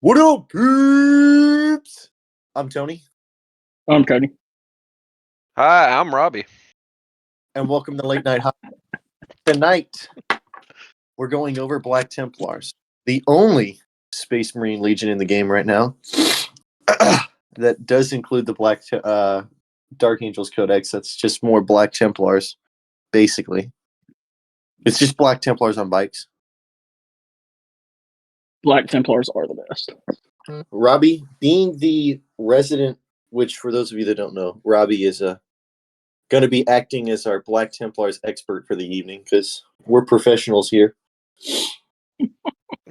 What up, peeps? I'm Tony. I'm Cody. Hi, I'm Robbie. And welcome to Late Night Hobbies. Tonight, we're going over Black Templars, the only Space Marine Legion in the game right now. That does include the Dark Angels Codex. That's just more Black Templars, basically. It's just Black Templars on bikes. Black Templars are the best. Robbie, being the resident, which for those of you that don't know, Robbie is going to be acting as our Black Templars expert for the evening because we're professionals here.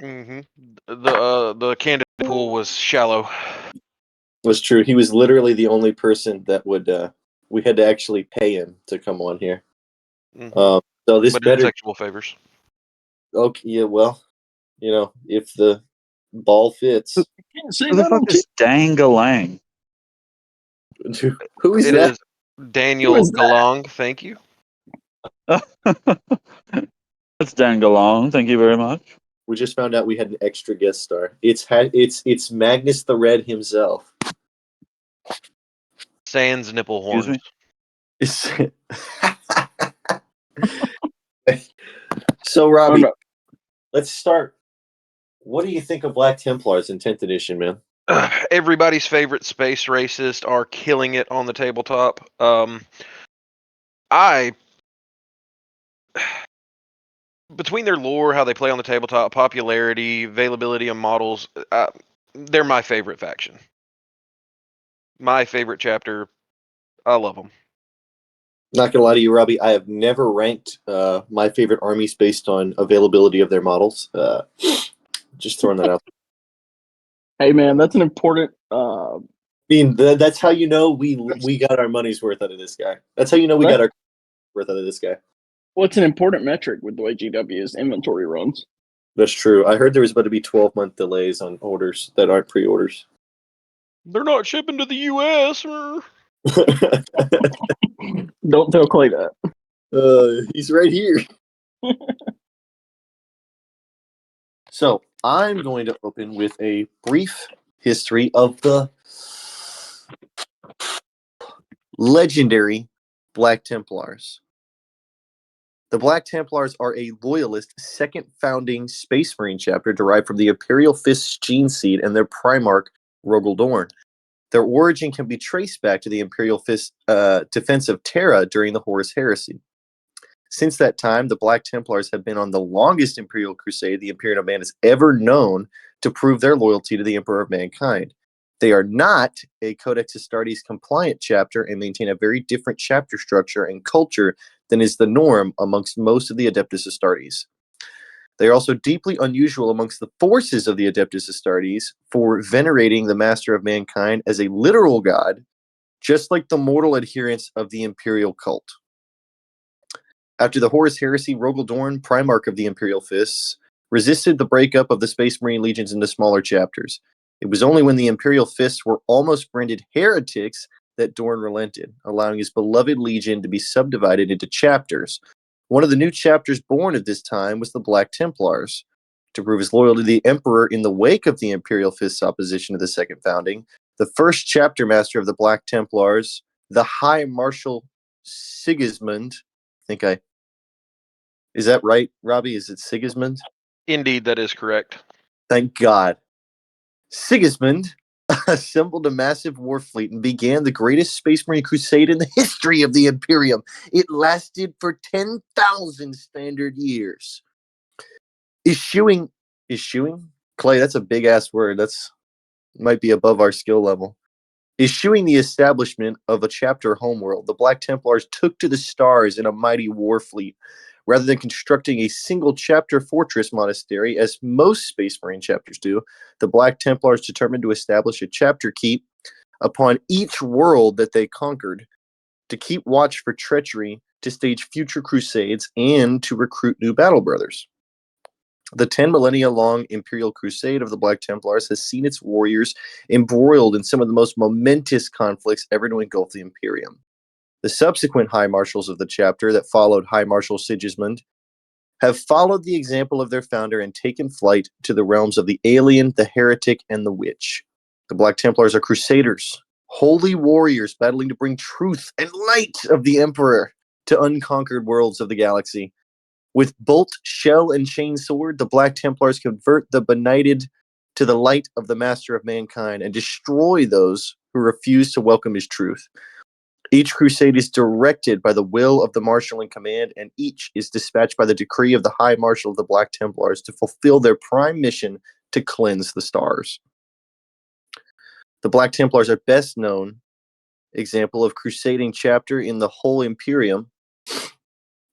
Mm-hmm. The candidate pool was shallow. That's true. He was literally the only person that would. We had to actually pay him to come on here. Mm-hmm. So this but better. Sexual favors. Okay, yeah. Well, if the ball fits. See Who the that fuck on is Dangalang? Who is It that? is Daniel Who is that? Galong. Thank you. That's Dangalang. Thank you very much. We just found out we had an extra guest star. It's Magnus the Red himself. Sans nipple horns. Excuse So, Robbie, let's start. What do you think of Black Templars in 10th edition, man? Everybody's favorite space racist are killing it on the tabletop. Between their lore, how they play on the tabletop, popularity, availability of models, they're my favorite faction. My favorite chapter. I love them. Not gonna lie to you, Robbie. I have never ranked my favorite armies based on availability of their models. Just throwing that out. Hey man, that's an important. I mean, that's how you know we got our money's worth out of this guy. That's how you know we got our worth out of this guy. What's an important metric with the way GW is inventory runs? That's true. I heard there was about to be 12-month delays on orders that aren't pre-orders. They're not shipping to the U.S. Don't tell Clay that. He's right here. So I'm going to open with a brief history of the legendary Black Templars. The Black Templars are a loyalist second founding Space Marine chapter derived from the Imperial Fist's gene seed and their primarch, Rogel Dorn. Their origin can be traced back to the Imperial Fist defense of Terra during the Horus Heresy. Since that time, the Black Templars have been on the longest Imperial crusade the Imperium of Man has ever known to prove their loyalty to the Emperor of Mankind. They are not a Codex Astartes compliant chapter and maintain a very different chapter structure and culture than is the norm amongst most of the Adeptus Astartes. They are also deeply unusual amongst the forces of the Adeptus Astartes for venerating the Master of Mankind as a literal god, just like the mortal adherents of the Imperial cult. After the Horus Heresy, Rogel Dorn, Primarch of the Imperial Fists, resisted the breakup of the Space Marine legions into smaller chapters. It was only when the Imperial Fists were almost branded heretics that Dorn relented, allowing his beloved legion to be subdivided into chapters. One of the new chapters born at this time was the Black Templars. To prove his loyalty to the Emperor in the wake of the Imperial Fist's opposition to the Second Founding, the first chapter master of the Black Templars, the High Marshal Sigismund, is that right, Robbie? Is it Sigismund? Indeed, that is correct. Thank God. Sigismund assembled a massive war fleet and began the greatest Space Marine crusade in the history of the Imperium. It lasted for 10,000 standard years. Issuing? Clay, that's a big-ass word. That's might be above our skill level. Issuing the establishment of a chapter homeworld, the Black Templars took to the stars in a mighty war fleet. Rather than constructing a single chapter fortress monastery, as most Space Marine chapters do, the Black Templars determined to establish a chapter keep upon each world that they conquered, to keep watch for treachery, to stage future crusades, and to recruit new battle brothers. The 10 millennia long Imperial Crusade of the Black Templars has seen its warriors embroiled in some of the most momentous conflicts ever to engulf the Imperium. The subsequent High Marshals of the chapter that followed High Marshal Sigismund have followed the example of their founder and taken flight to the realms of the alien, the heretic, and the witch. The Black Templars are crusaders, holy warriors battling to bring truth and light of the Emperor to unconquered worlds of the galaxy. With bolt, shell, and chain sword, the Black Templars convert the benighted to the light of the Master of Mankind and destroy those who refuse to welcome his truth. Each crusade is directed by the will of the Marshal in command, and each is dispatched by the decree of the High Marshal of the Black Templars to fulfill their prime mission to cleanse the stars. The Black Templars are best known example of crusading chapter in the whole Imperium.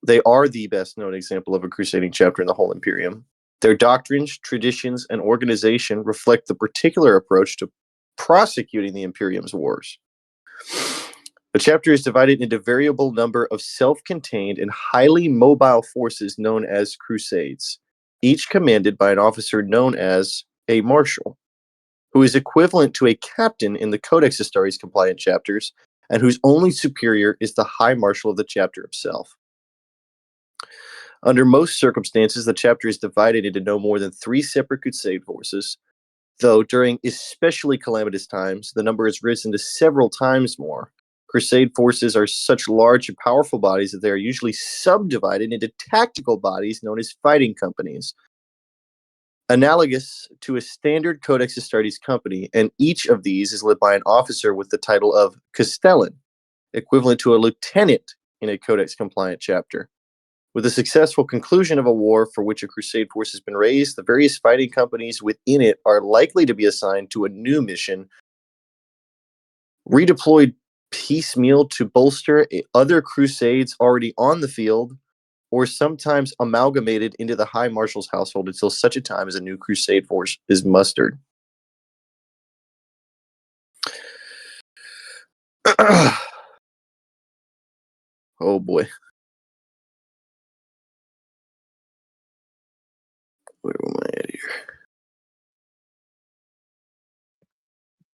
They are the best known example of a crusading chapter in the whole Imperium. Their doctrines, traditions, and organization reflect the particular approach to prosecuting the Imperium's wars. The chapter is divided into a variable number of self-contained and highly mobile forces known as crusades, each commanded by an officer known as a marshal, who is equivalent to a captain in the Codex Astaris compliant chapters, and whose only superior is the High Marshal of the chapter himself. Under most circumstances, the chapter is divided into no more than 3 separate crusade forces, though during especially calamitous times, the number has risen to several times more. Crusade forces are such large and powerful bodies that they are usually subdivided into tactical bodies known as fighting companies, analogous to a standard Codex Astartes company, and each of these is led by an officer with the title of Castellan, equivalent to a lieutenant in a Codex-compliant chapter. With the successful conclusion of a war for which a crusade force has been raised, the various fighting companies within it are likely to be assigned to a new mission, redeployed piecemeal to bolster other crusades already on the field, or sometimes amalgamated into the High Marshal's household until such a time as a new crusade force is mustered. Oh boy. Where am I at here?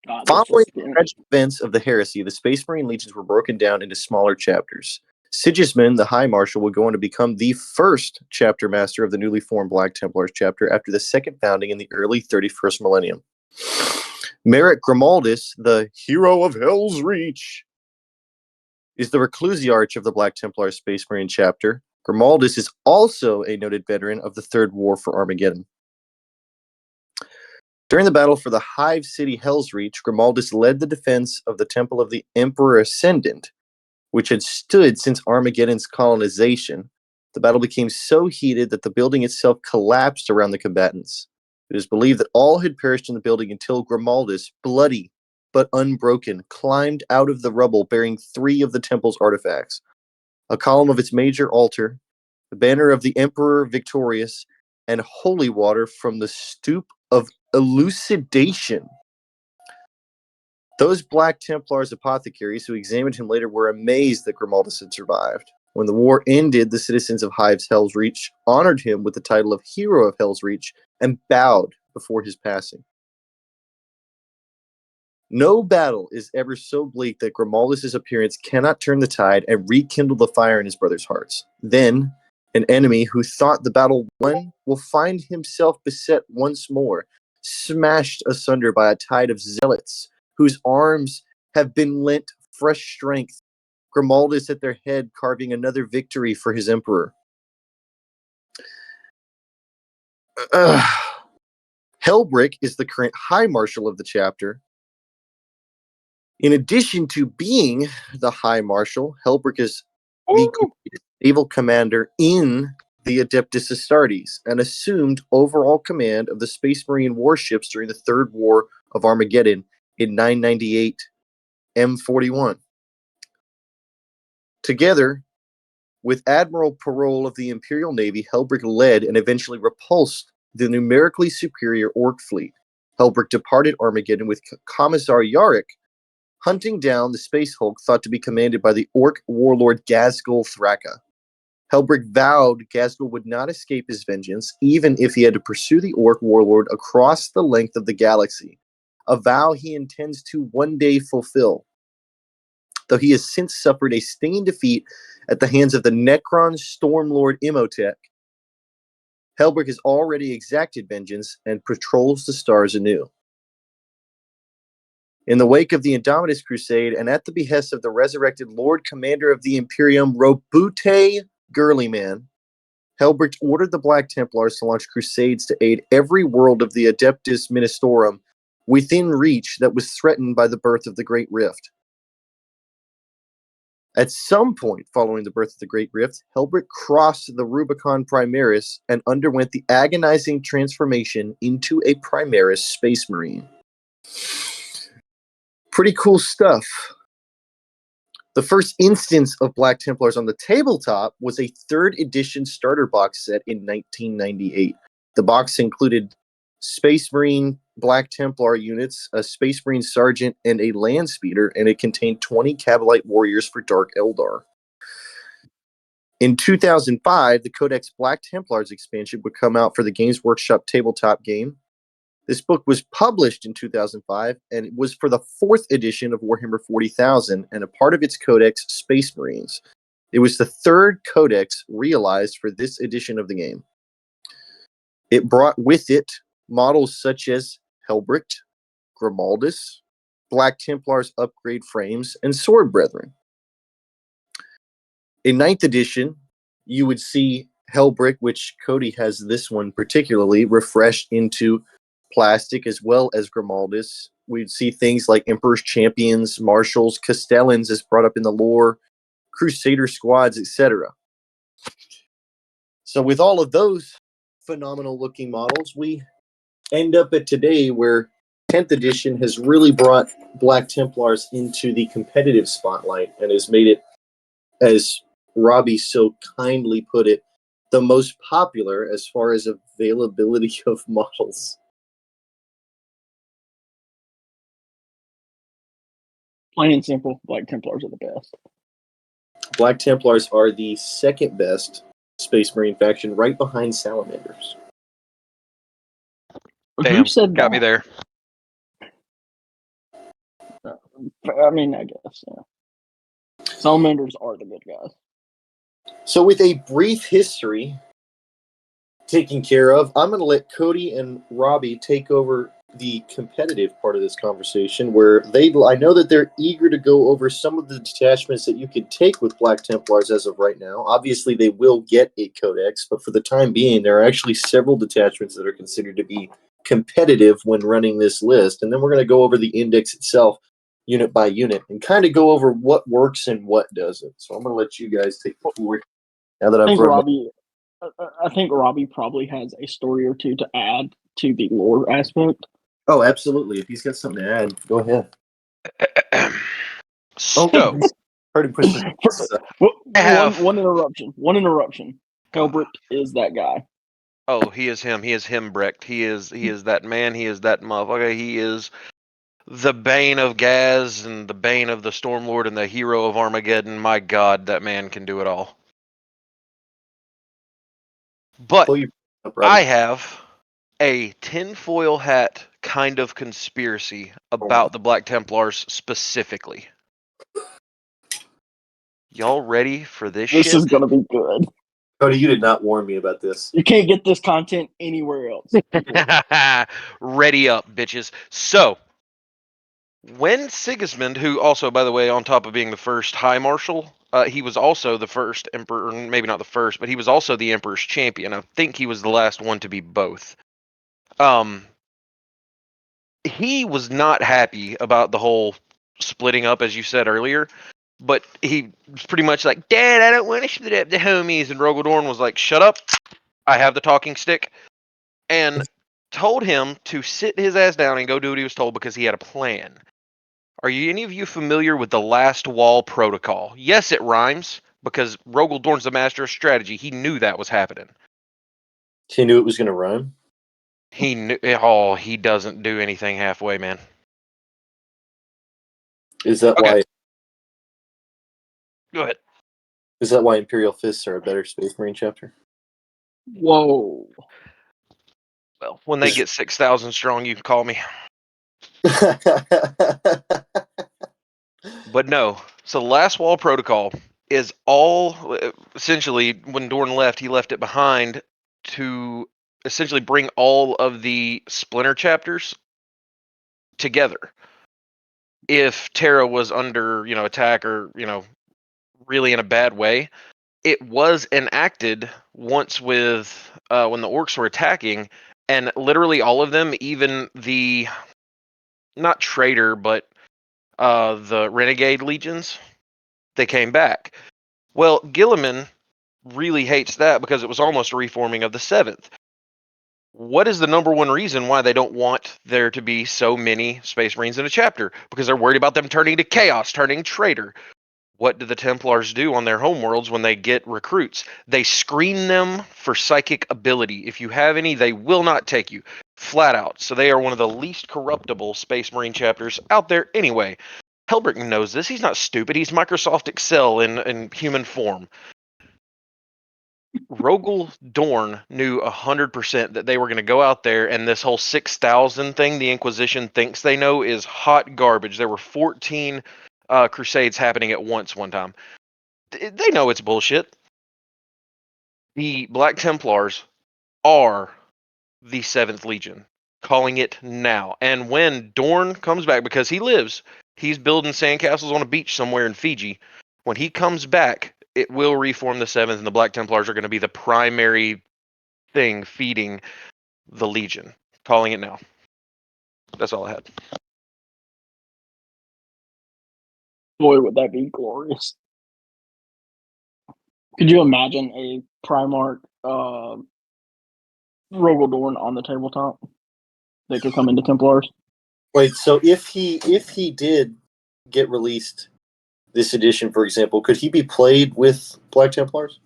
God, Following this the tragic events of the heresy, the Space Marine legions were broken down into smaller chapters. Sigismund, the High Marshal, would go on to become the first chapter master of the newly formed Black Templars chapter after the second founding in the early 31st millennium. Merrick Grimaldus, the hero of Hell's Reach, is the reclusiarch of the Black Templar Space Marine chapter. Grimaldus is also a noted veteran of the Third War for Armageddon. During the battle for the Hive City Hell's Reach, Grimaldus led the defense of the Temple of the Emperor Ascendant, which had stood since Armageddon's colonization. The battle became so heated that the building itself collapsed around the combatants. It is believed that all had perished in the building until Grimaldus, bloody but unbroken, climbed out of the rubble bearing 3 of the temple's artifacts: a column of its major altar, the banner of the Emperor Victorious, and holy water from the Stoop of Elucidation. Those Black Templars apothecaries who examined him later were amazed that Grimaldus had survived. When the war ended, the citizens of Hive's Hell's Reach honored him with the title of Hero of Hell's Reach and bowed before his passing. No battle is ever so bleak that Grimaldus' appearance cannot turn the tide and rekindle the fire in his brothers' hearts. Then, an enemy who thought the battle won will find himself beset once more, smashed asunder by a tide of zealots whose arms have been lent fresh strength, Grimaldus at their head carving another victory for his emperor. Helbrick is the current High Marshal of the chapter. In addition to being the High Marshal, Helbrick is the greatest naval commander in the Adeptus Astartes and assumed overall command of the Space Marine warships during the Third War of Armageddon in 998 M41. Together with Admiral Parole of the Imperial Navy, Helbrick led and eventually repulsed the numerically superior Orc fleet. Helbrick departed Armageddon with Commissar Yarrick hunting down the Space Hulk thought to be commanded by the Orc warlord Ghazghkull Thraka. Helbrick vowed Ghazghkull would not escape his vengeance, even if he had to pursue the Orc warlord across the length of the galaxy, a vow he intends to one day fulfill, though he has since suffered a stinging defeat at the hands of the Necron Stormlord Imhotep Helbrick has already exacted vengeance and patrols the stars anew. In the wake of the Indomitus Crusade, and at the behest of the resurrected Lord Commander of the Imperium, Robute Gurleyman, Helbrick ordered the Black Templars to launch crusades to aid every world of the Adeptus Ministorum within reach that was threatened by the birth of the Great Rift. At some point following the birth of the Great Rift, Helbrick crossed the Rubicon Primaris and underwent the agonizing transformation into a Primaris Space Marine. Pretty cool stuff. The first instance of Black Templars on the tabletop was a 3rd edition starter box set in 1998. The box included Space Marine Black Templar units, a Space Marine Sergeant, and a Land Speeder, and it contained 20 Kabalite Warriors for Dark Eldar. In 2005, the Codex Black Templars expansion would come out for the Games Workshop tabletop game. This book was published in 2005, and it was for the 4th edition of Warhammer 40,000, and a part of its codex, Space Marines. It was the 3rd codex realized for this edition of the game. It brought with it models such as Helbrick, Grimaldus, Black Templars upgrade frames, and Sword Brethren. In 9th edition, you would see Helbrick, which Cody has this one particularly, refreshed into plastic, as well as Grimaldus. We'd see things like Emperor's Champions, Marshals, Castellans as brought up in the lore, Crusader squads, etc. So with all of those phenomenal looking models, we end up at today where 10th edition has really brought Black Templars into the competitive spotlight and has made it, as Robbie so kindly put it, the most popular as far as availability of models. Plain and simple, Black Templars are the best. Black Templars are the 2nd best Space Marine faction, right behind Salamanders. Damn, Who said got that? me there. I mean, I guess. Yeah. Salamanders are the good guys. So with a brief history taken care of, I'm going to let Cody and Robbie take over the competitive part of this conversation, where I know that they're eager to go over some of the detachments that you could take with Black Templars as of right now. Obviously, they will get a codex, but for the time being, there are actually several detachments that are considered to be competitive when running this list. And then we're going to go over the index itself, unit by unit, and kind of go over what works and what doesn't. So I'm going to let you guys take the floor now that I've run. I think Robbie probably has a story or two to add to the lore aspect. Oh, absolutely. If he's got something to add, go ahead. So, Heard him push the One interruption. Helbrick is that guy. oh, he is him. He is him, Brecht. He is that man. He is that motherfucker. He is the bane of Gaz and the bane of the Stormlord and the hero of Armageddon. My God, that man can do it all. But I have a tinfoil hat kind of conspiracy about the Black Templars specifically. Y'all ready for this shit? This is gonna be good. Cody, you did not warn me about this. You can't get this content anywhere else. Ready up, bitches. So, when Sigismund, who also, by the way, on top of being the first High Marshal, he was also the first Emperor, maybe not the first, but he was also the Emperor's champion. I think he was the last one to be both. He was not happy about the whole splitting up, as you said earlier, but he was pretty much like, Dad, I don't want to split up the homies. And Rogaldorn was like, shut up, I have the talking stick, and told him to sit his ass down and go do what he was told because he had a plan. Are any of you familiar with the Last Wall Protocol? Yes, it rhymes, because Rogaldorn's the master of strategy. He knew that was happening. He knew it was going to rhyme? He knew. Oh, he doesn't do anything halfway, man. Is that why? Go ahead. Is that why Imperial Fists are a better Space Marine chapter? Whoa. Well, when they get 6,000 strong, you can call me. But no. So the Last Wall Protocol is all, essentially, when Dorn left, he left it behind to essentially bring all of the splinter chapters together. If Terra was under, attack or, really in a bad way, it was enacted once with when the orcs were attacking, and literally all of them, even the not traitor, but the renegade legions, they came back. Well, Gilliman really hates that because it was almost a reforming of the seventh. What is the number one reason why they don't want there to be so many Space Marines in a chapter? Because they're worried about them turning to chaos, turning traitor. What do the Templars do on their homeworlds when they get recruits? They screen them for psychic ability. If you have any, they will not take you. Flat out. So they are one of the least corruptible Space Marine chapters out there anyway. Helbrick knows this. He's not stupid. He's Microsoft Excel in human form. Rogel Dorn knew 100% that they were going to go out there, and this whole 6,000 thing the Inquisition thinks they know is hot garbage. There were 14 crusades happening at once one time. They know it's bullshit. The Black Templars are the 7th Legion, calling it now. And when Dorn comes back, because he lives, he's building sandcastles on a beach somewhere in Fiji. When he comes back, it will reform the 7th, and the Black Templars are going to be the primary thing feeding the Legion. Calling it now. That's all I had. Boy, would that be glorious. Could you imagine a Primarch Rogel on the tabletop that could come into Templars? Wait, so if he did get released this edition, for example, could he be played with Black Templars?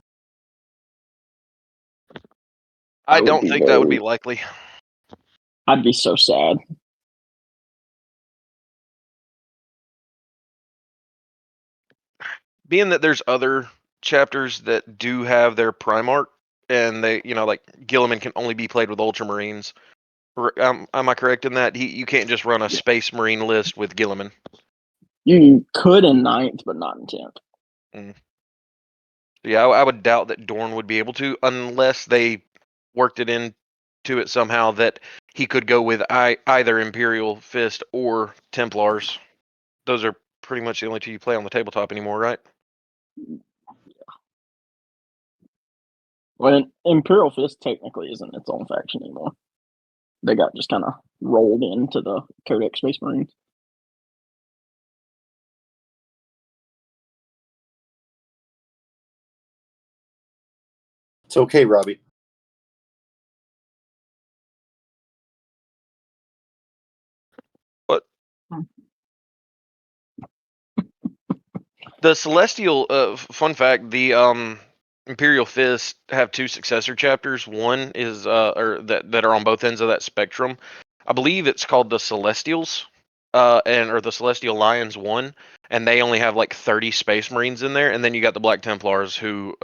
I don't think that would be likely. I'd be so sad. Being that there's other chapters that do have their Primarch, and they, like Gilliman can only be played with Ultramarines. Am I correct in that? You can't just run a Space Marine list with Gilliman. You could in 9th, but not in 10th. Yeah, I would doubt that Dorn would be able to, unless they worked it into it somehow that he could go with either Imperial Fist or Templars. Those are pretty much the only two you play on the tabletop anymore, right? Well, Imperial Fist technically isn't its own faction anymore. They got just kind of rolled into the Codex Space Marines. It's okay, Robbie. What? The Celestial, fun fact, the Imperial Fist have 2 successor chapters. One is or that are on both ends of that spectrum. I believe it's called the Celestials, or the Celestial Lions 1, and they only have like 30 Space Marines in there. And then you got the Black Templars who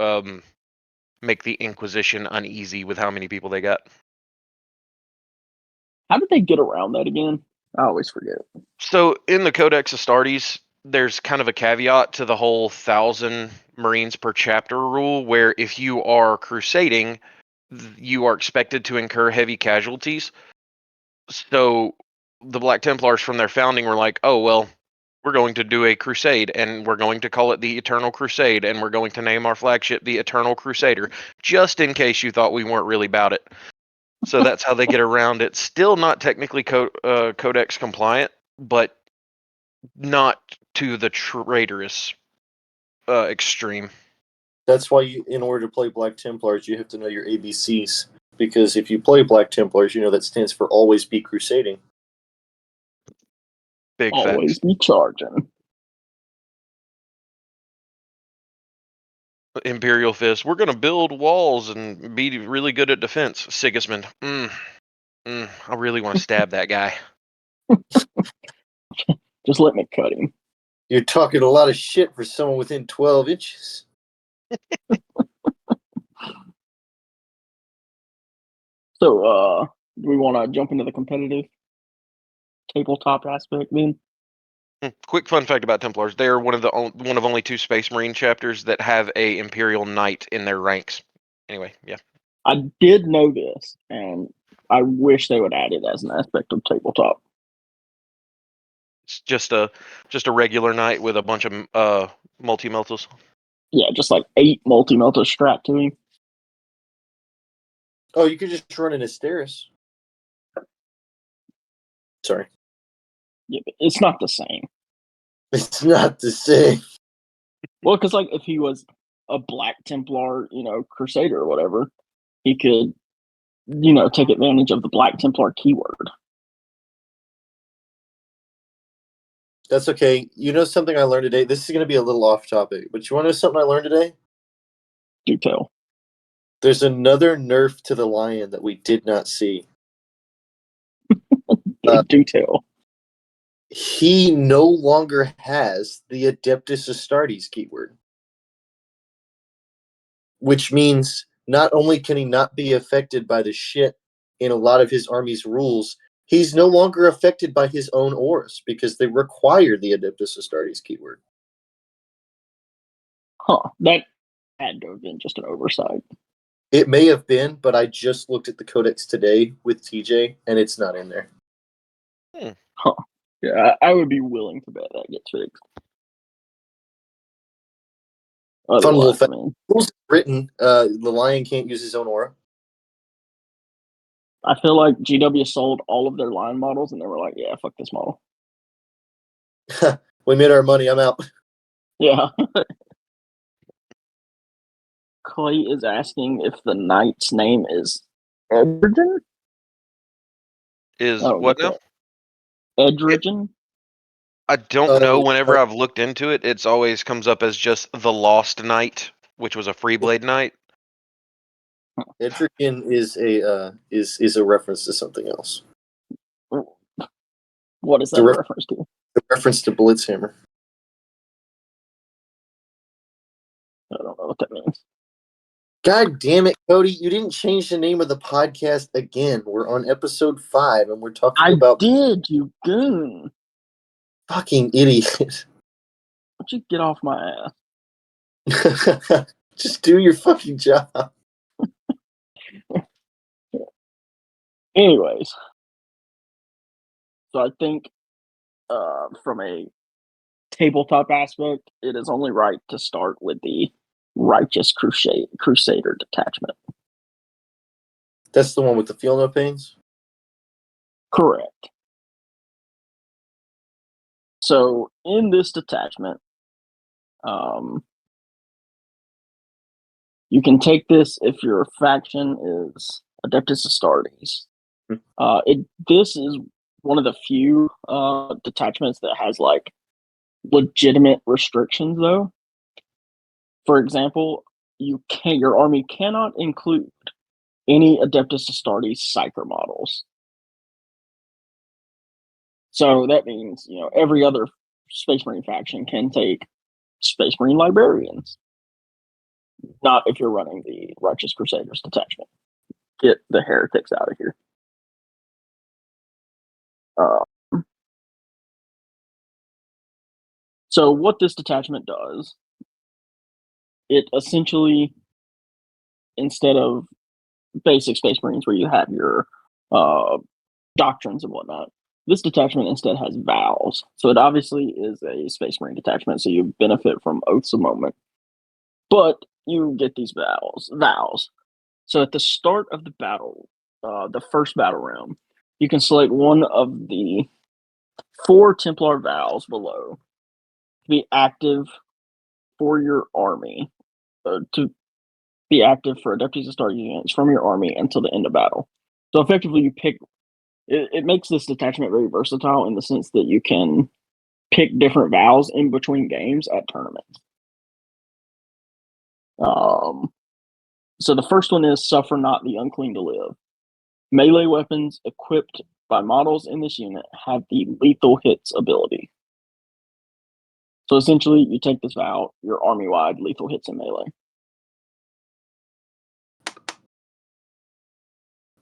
make the Inquisition uneasy with how many people they got. How did they get around that again? I always forget. So in the Codex Astartes, there's kind of a caveat to the whole 1,000 Marines per chapter rule, where if you are crusading, you are expected to incur heavy casualties. So the Black Templars from their founding were like, oh, well, we're going to do a crusade, and we're going to call it the Eternal Crusade, and we're going to name our flagship the Eternal Crusader, just in case you thought we weren't really about it. So that's how they get around it. Still not technically Codex compliant, but not to the traitorous extreme. That's why, in order to play Black Templars, you have to know your ABCs. Because if you play Black Templars, you know that stands for Always Be Crusading. Big Always facts. be charging. Imperial Fist. We're going to build walls and be really good at defense. Sigismund. I really want to stab that guy. Just let me cut him. You're talking a lot of shit for someone within 12 inches. So, do we want to jump into the competitive tabletop aspect then? Quick fun fact about Templars: they are one of only 2 Space Marine chapters that have a Imperial Knight in their ranks. Anyway, yeah. I did know this, and I wish they would add it as an aspect of tabletop. It's just a regular knight with a bunch of multi-meltas. Yeah, just like 8 multi-meltas strapped to him. Oh, you could just run an Asteris. Sorry. Yeah, but it's not the same. It's not the same. Well, because like if he was a Black Templar, Crusader or whatever, he could, take advantage of the Black Templar keyword. That's okay. You know something I learned today? This is going to be a little off topic, but you want to know something I learned today? Do tell. There's another nerf to the lion that we did not see. Do tell. He no longer has the Adeptus Astartes keyword, which means not only can he not be affected by the shit in a lot of his army's rules, he's no longer affected by his own ores because they require the Adeptus Astartes keyword. Huh. That had to have been just an oversight. It may have been, but I just looked at the codex today with TJ, and it's not in there. Huh. Yeah, I would be willing to bet that gets fixed. Fun little Otherwise, fact. man, Rules written, the lion can't use his own aura. I feel like GW sold all of their line models, and they were like, "Yeah, fuck this model." We made our money. I'm out. Yeah. Clay is asking if the knight's name is Edrigen. Is I don't what get now? that. Edrigen. I don't know. Whenever I've looked into it, it's always comes up as just the Lost Knight, which was a Freeblade Knight. Etrigan is a reference to something else. What is that a reference to? A reference to Blitzhammer. I don't know what that means. God damn it, Cody! You didn't change the name of the podcast again. We're on episode 5, and we're talking about. Did you goon? Fucking idiot! Why don't you get off my ass? Just do your fucking job. Anyways, so I think from a tabletop aspect, it is only right to start with the Righteous Crusader detachment. That's the one with the feel no pains? Correct. So in this detachment, you can take this if your faction is Adeptus Astartes. This is one of the few detachments that has like legitimate restrictions, though. For example, your army cannot include any Adeptus Astartes Psyker models. So that means, every other Space Marine faction can take Space Marine Librarians. Not if you're running the Righteous Crusaders detachment. Get the heretics out of here. So what this detachment does, it essentially, instead of basic Space Marines where you have your doctrines and whatnot, this detachment instead has vows. So it obviously is a Space Marine detachment, so you benefit from Oaths of Moment. But you get these vows. So at the start of the battle, the first battle round, you can select one of the 4 Templar vows below to be active for your army, to be active for Adeptus Astartes units from your army until the end of battle. So effectively, you pick. It makes this detachment very versatile in the sense that you can pick different vows in between games at tournaments. So the first one is Suffer Not the Unclean to Live. Melee weapons equipped by models in this unit have the lethal hits ability. So essentially, you take this vow, your army-wide lethal hits in melee.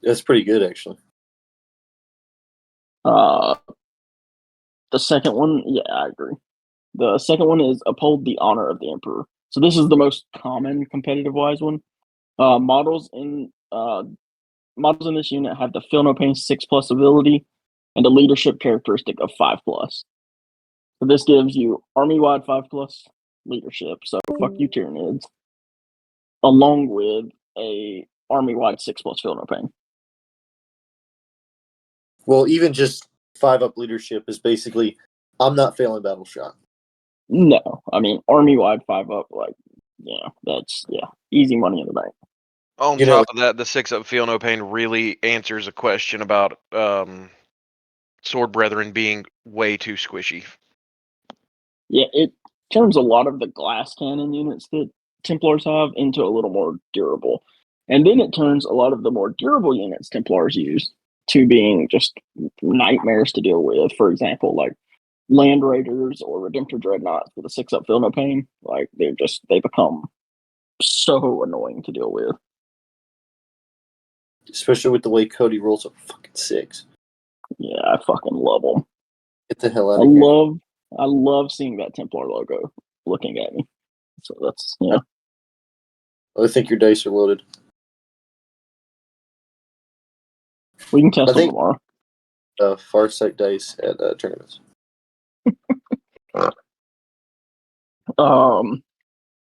That's pretty good, actually. The second one, yeah, I agree. The second one is Uphold the Honor of the Emperor. So this is the most common competitive-wise one. Models in models in this unit have the Feel No Pain 6+ ability and a leadership characteristic of 5+. So this gives you army-wide 5+ leadership, so fuck you Tyranids, along with a army-wide 6+ Feel No Pain. Well, even just 5+ leadership is basically, I'm not failing battle shot. No, I mean army-wide 5+, like, that's easy money in the bank. On top of that, the 6+ Feel No Pain really answers a question about Sword Brethren being way too squishy. Yeah, it turns a lot of the glass cannon units that Templars have into a little more durable. And then it turns a lot of the more durable units Templars use to being just nightmares to deal with. For example, like Land Raiders or Redemptor Dreadnoughts with a 6+ Feel No Pain. Like, they become so annoying to deal with. Especially with the way Cody rolls a fucking 6. Yeah, I fucking love them. Get the hell out of here. I love seeing that Templar logo looking at me. So that's, I think your dice are loaded. We can test them tomorrow. Farsight dice at tournaments.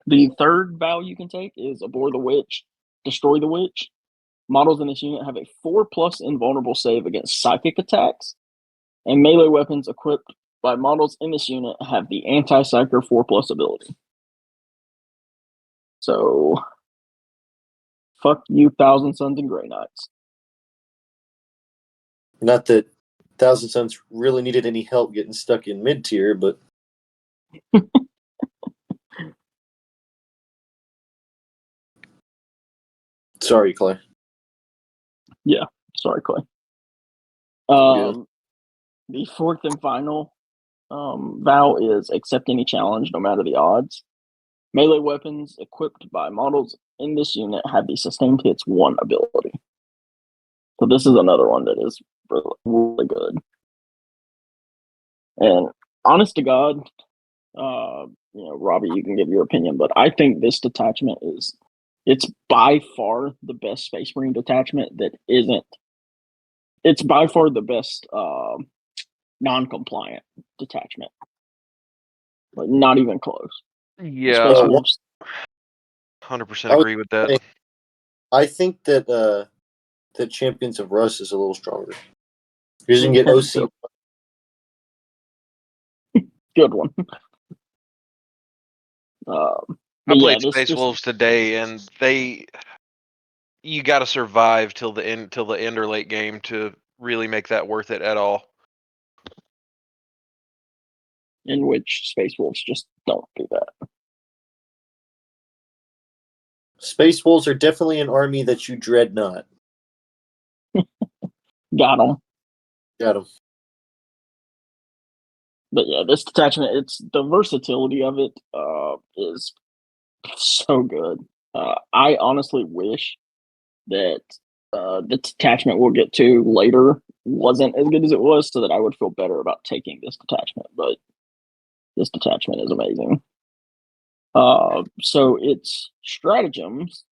The third vow you can take is Abhor the Witch, Destroy the Witch. Models in this unit have a 4+ invulnerable save against psychic attacks, and melee weapons equipped by models in this unit have the Anti-Psyker 4+ ability. So, fuck you, Thousand Suns and Grey Knights. Not that Thousand Suns really needed any help getting stuck in mid-tier, but... Sorry, Clay. Yeah, sorry, Clay. The fourth and final vow is Accept Any Challenge, no matter the odds. Melee weapons equipped by models in this unit have the Sustained Hits 1 ability. So this is another one that is really good. And honest to God, Robbie, you can give your opinion, but I think this detachment it's by far the best Space Marine detachment that isn't. It's by far the best non-compliant detachment. Like, not even close. Yeah, Space Wolves. 100% agree with that. I think that the Champions of Russ is a little stronger. Because you can get OC. Good one. I played Space Wolves today, and you got to survive till the end or late game to really make that worth it at all. In which Space Wolves just don't do that. Space Wolves are definitely an army that you dread not. Got them. But yeah, this detachment, it's the versatility of it is so good. I honestly wish that the detachment we'll get to later wasn't as good as it was, so that I would feel better about taking this detachment. But this detachment is amazing. So its stratagems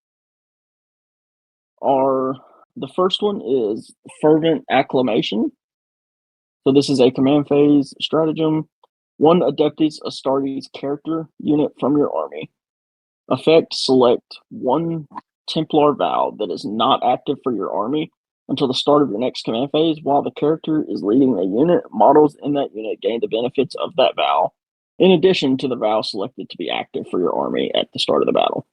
are, the first one is Fervent Acclamation. So this is a command phase stratagem. 1 Adeptus Astartes character unit from your army. Effect, select 1 Templar vow that is not active for your army until the start of your next command phase. While the character is leading a unit, models in that unit gain the benefits of that vow, in addition to the vow selected to be active for your army at the start of the battle.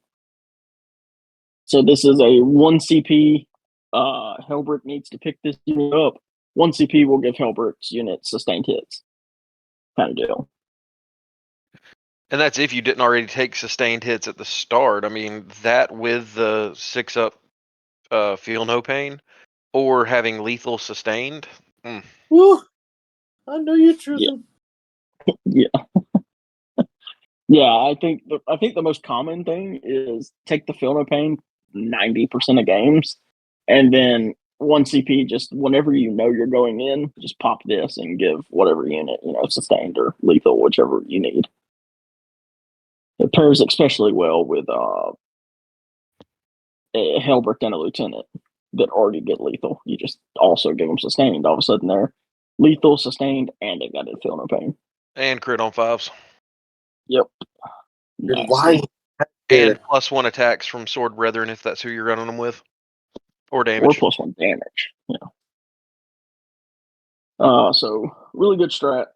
So this is a 1 CP. Hellbrick needs to pick this unit up. 1 CP will give Hellbrick's unit sustained hits. Kind of deal. And that's if you didn't already take sustained hits at the start. I mean, that with the 6+ Feel No Pain or having lethal sustained. Woo! I know you're true. Yeah. Yeah, I think the most common thing is take the Feel No Pain 90% of games, and then 1 CP, just whenever you know you're going in, just pop this and give whatever unit, sustained or lethal, whichever you need. It pairs especially well with a Hellbrick and a Lieutenant that already get lethal. You just also give them sustained. All of a sudden, they're lethal, sustained, and they got to feel no pain. And crit on 5s. Yep. You're Nasty. lying. And +1 attacks from Sword Brethren if that's who you're running them with. Or Or damage. +1 damage. Yeah. So really good strat.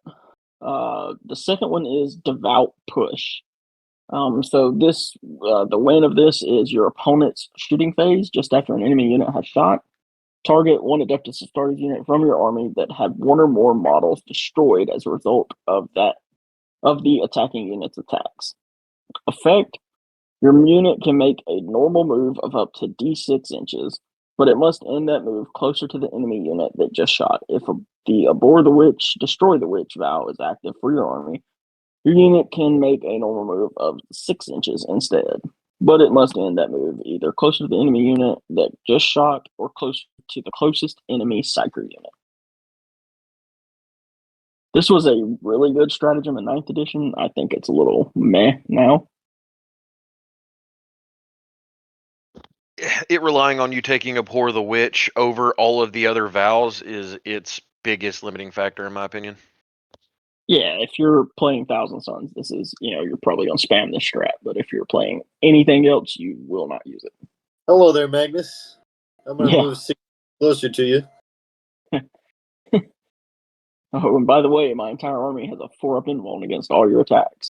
The second one is Devout Push. So this, the win of this is your opponent's shooting phase just after an enemy unit has shot. Target one Adeptus Astartes unit from your army that had one or more models destroyed as a result of the attacking unit's attacks. Effect: your unit can make a normal move of up to d6 inches, but it must end that move closer to the enemy unit that just shot. If the Abhor the Witch, Destroy the Witch vow is active for your army, your unit can make a normal move of 6 inches instead, but it must end that move either closer to the enemy unit that just shot or closer to the closest enemy Psyker unit. This was a really good stratagem in 9th edition. I think it's a little meh now. It relying on you taking Abhor the Witch over all of the other vows is its biggest limiting factor, in my opinion. Yeah, if you're playing Thousand Suns, this is, you're probably going to spam this strat, but if you're playing anything else, you will not use it. Hello there, Magnus. I'm going to Yeah. move 6 closer to you. Oh, and by the way, my entire army has a 4-up invuln against all your attacks.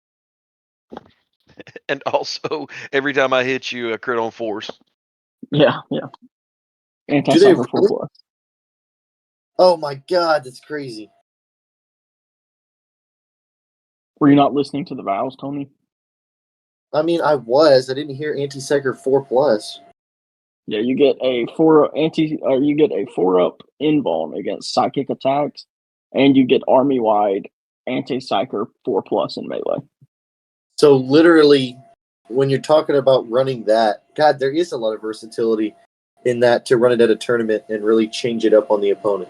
And also, every time I hit you, a crit on 4s. Yeah. Do they Anti-Psyker 4+. really? Oh my god, that's crazy. Were you not listening to the vows, Tony? I mean, I was. I didn't hear Anti-Psyker 4+. Yeah, you get a 4-up invuln against psychic attacks, and you get army-wide anti-psyker 4+ in melee. So literally, when you're talking about running that, God, there is a lot of versatility in that to run it at a tournament and really change it up on the opponent.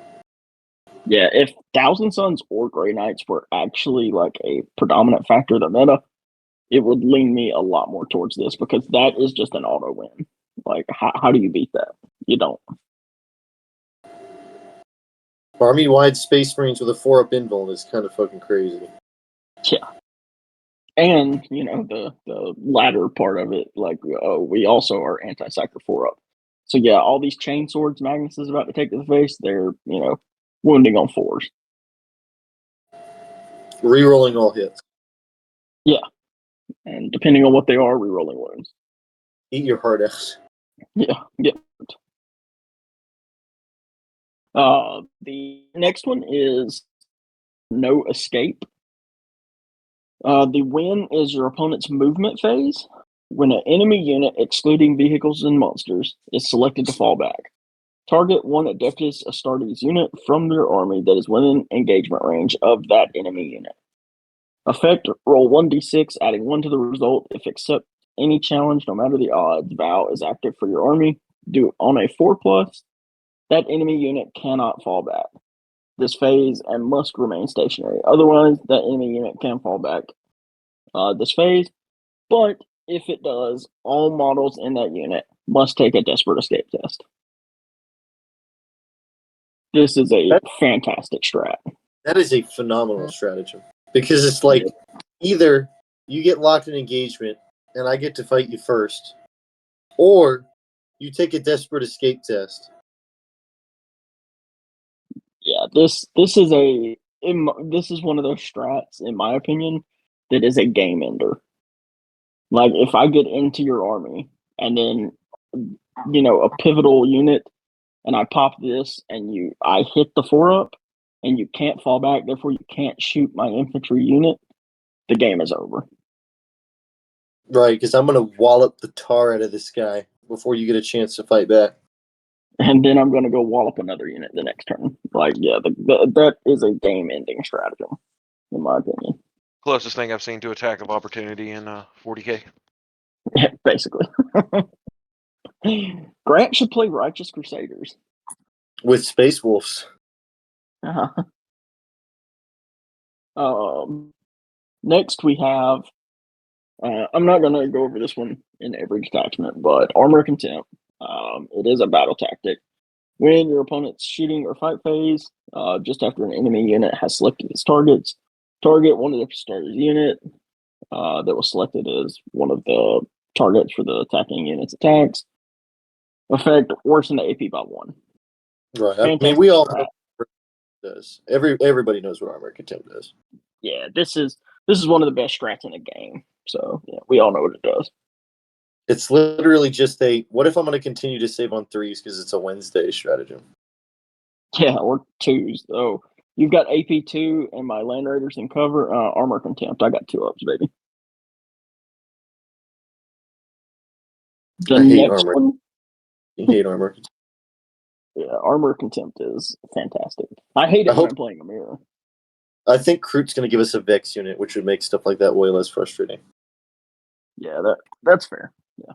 Yeah, if Thousand Suns or Grey Knights were actually like a predominant factor of the meta, it would lean me a lot more towards this, because that is just an auto win. Like, how do you beat that? You don't. Army-wide Space Marines with a 4-up invuln is kind of fucking crazy. Yeah. And, the latter part of it, like, we also are anti-psyker 4-up. So yeah, all these chain swords Magnus is about to take to the face, they're, wounding on 4s. Rerolling all hits. Yeah. And depending on what they are, rerolling wounds. Eat your heart out. Yeah. The next one is No Escape. The win is your opponent's movement phase. When an enemy unit, excluding vehicles and monsters, is selected to fall back, target one Adeptus Astartes unit from your army that is within engagement range of that enemy unit. Effect: roll 1d6, adding 1 to the result. If accept any challenge, no matter the odds, vow is active for your army. Do it on a 4+. That enemy unit cannot fall back this phase and must remain stationary. Otherwise, that enemy unit can fall back this phase. But if it does, all models in that unit must take a Desperate Escape test. This is a fantastic strat. That is a phenomenal stratagem. Because it's like, either you get locked in engagement and I get to fight you first, or you take a Desperate Escape test. Yeah, this is one of those strats, in my opinion, that is a game ender. Like, if I get into your army and then, a pivotal unit, and I pop this and I hit the 4-up and you can't fall back, therefore you can't shoot my infantry unit, the game is over. Right, because I'm going to wallop the tar out of this guy before you get a chance to fight back. And then I'm going to go wallop another unit the next turn. Like, yeah, that is a game-ending stratagem, in my opinion. Closest thing I've seen to attack of opportunity in 40k. Yeah, basically. Grant should play Righteous Crusaders. With Space Wolves. Uh-huh. Next we have, I'm not going to go over this one in every detachment, but Armor Contempt. It is a battle tactic. When your opponent's shooting or fight phase, just after an enemy unit has selected its targets, target one of the starter's unit that was selected as one of the targets for the attacking unit's attacks. Effect, worsen the AP by 1. Right. I mean, Fantastic we all strat. know what it does. Everybody knows what Armor Contempt does. Yeah, this is one of the best strats in the game. So yeah, we all know what it does. It's literally just what if I'm going to continue to save on 3s because it's a Wednesday stratagem? Yeah, or 2s. So you've got AP2 and my Land Raiders in cover. Armor Contempt. I got 2-ups, baby. The I hate next Armor. one, I hate Armor Contempt. yeah, Armor Contempt is fantastic. I hate it I when hope- I'm playing a mirror. I think Kroot's going to give us a Vex unit, which would make stuff like that way less frustrating. Yeah, that's fair. Yeah.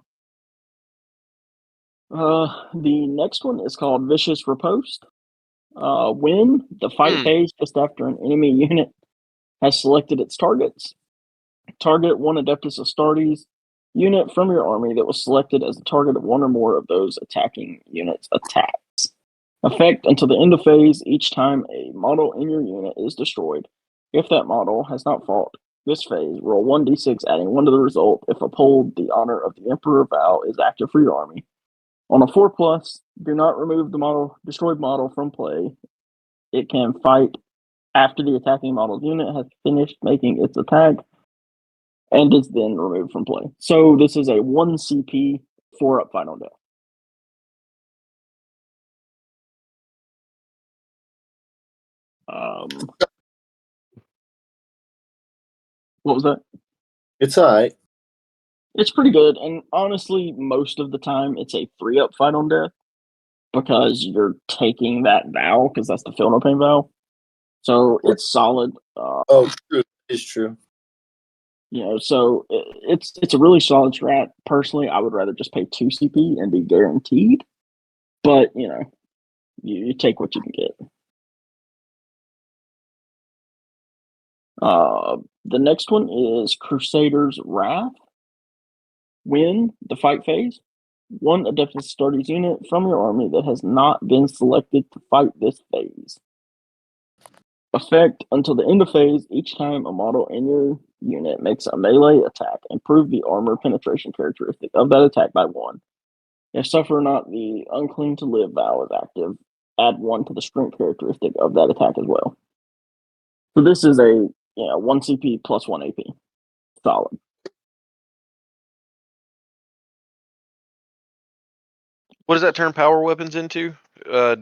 The next one is called Vicious Riposte. When the fight phase just after an enemy unit has selected its targets, target one Adeptus Astartes unit from your army that was selected as the target of one or more of those attacking units' attacks. Effect until the end of phase, each time a model in your unit is destroyed. If that model has not fought this phase, roll 1d6, adding 1 to the result. If uphold, the honor of the Emperor vow is active for your army. On a 4+, do not remove the destroyed model from play. It can fight after the attacking model's unit has finished making its attack and is then removed from play. So this is a 1 CP 4-up final death. What was that? It's all right. It's pretty good, and honestly, most of the time it's a 3-up fight on death because you're taking that vow because that's the Feel No Pain vow. So it's solid. True. It's true. So it's a really solid strat. Personally, I would rather just pay 2 CP and be guaranteed. But you take what you can get. The next one is Crusader's Wrath. When the fight phase, one Adeptus Astartes unit from your army that has not been selected to fight this phase. Effect until the end of phase, each time a model in your unit makes a melee attack, improve the armor penetration characteristic of that attack by 1. If suffer not, the Unclean to Live vow is active. Add 1 to the strength characteristic of that attack as well. So this is a 1 CP plus 1 AP. Solid. What does that turn power weapons into?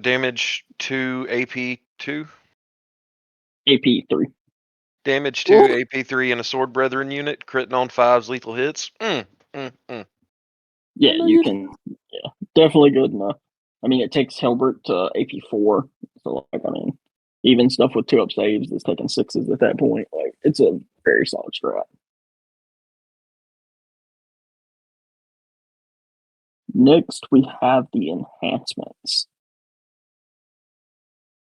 Damage 2, AP 2? AP 3. Damage 2, AP 3, and a Sword Brethren unit, critting on 5s, lethal hits. Yeah, you can. Yeah, definitely good enough. I mean, it takes Helbert to AP 4. So, even stuff with 2-up saves is taking 6s at that point. It's a very solid strat. Next, we have the enhancements.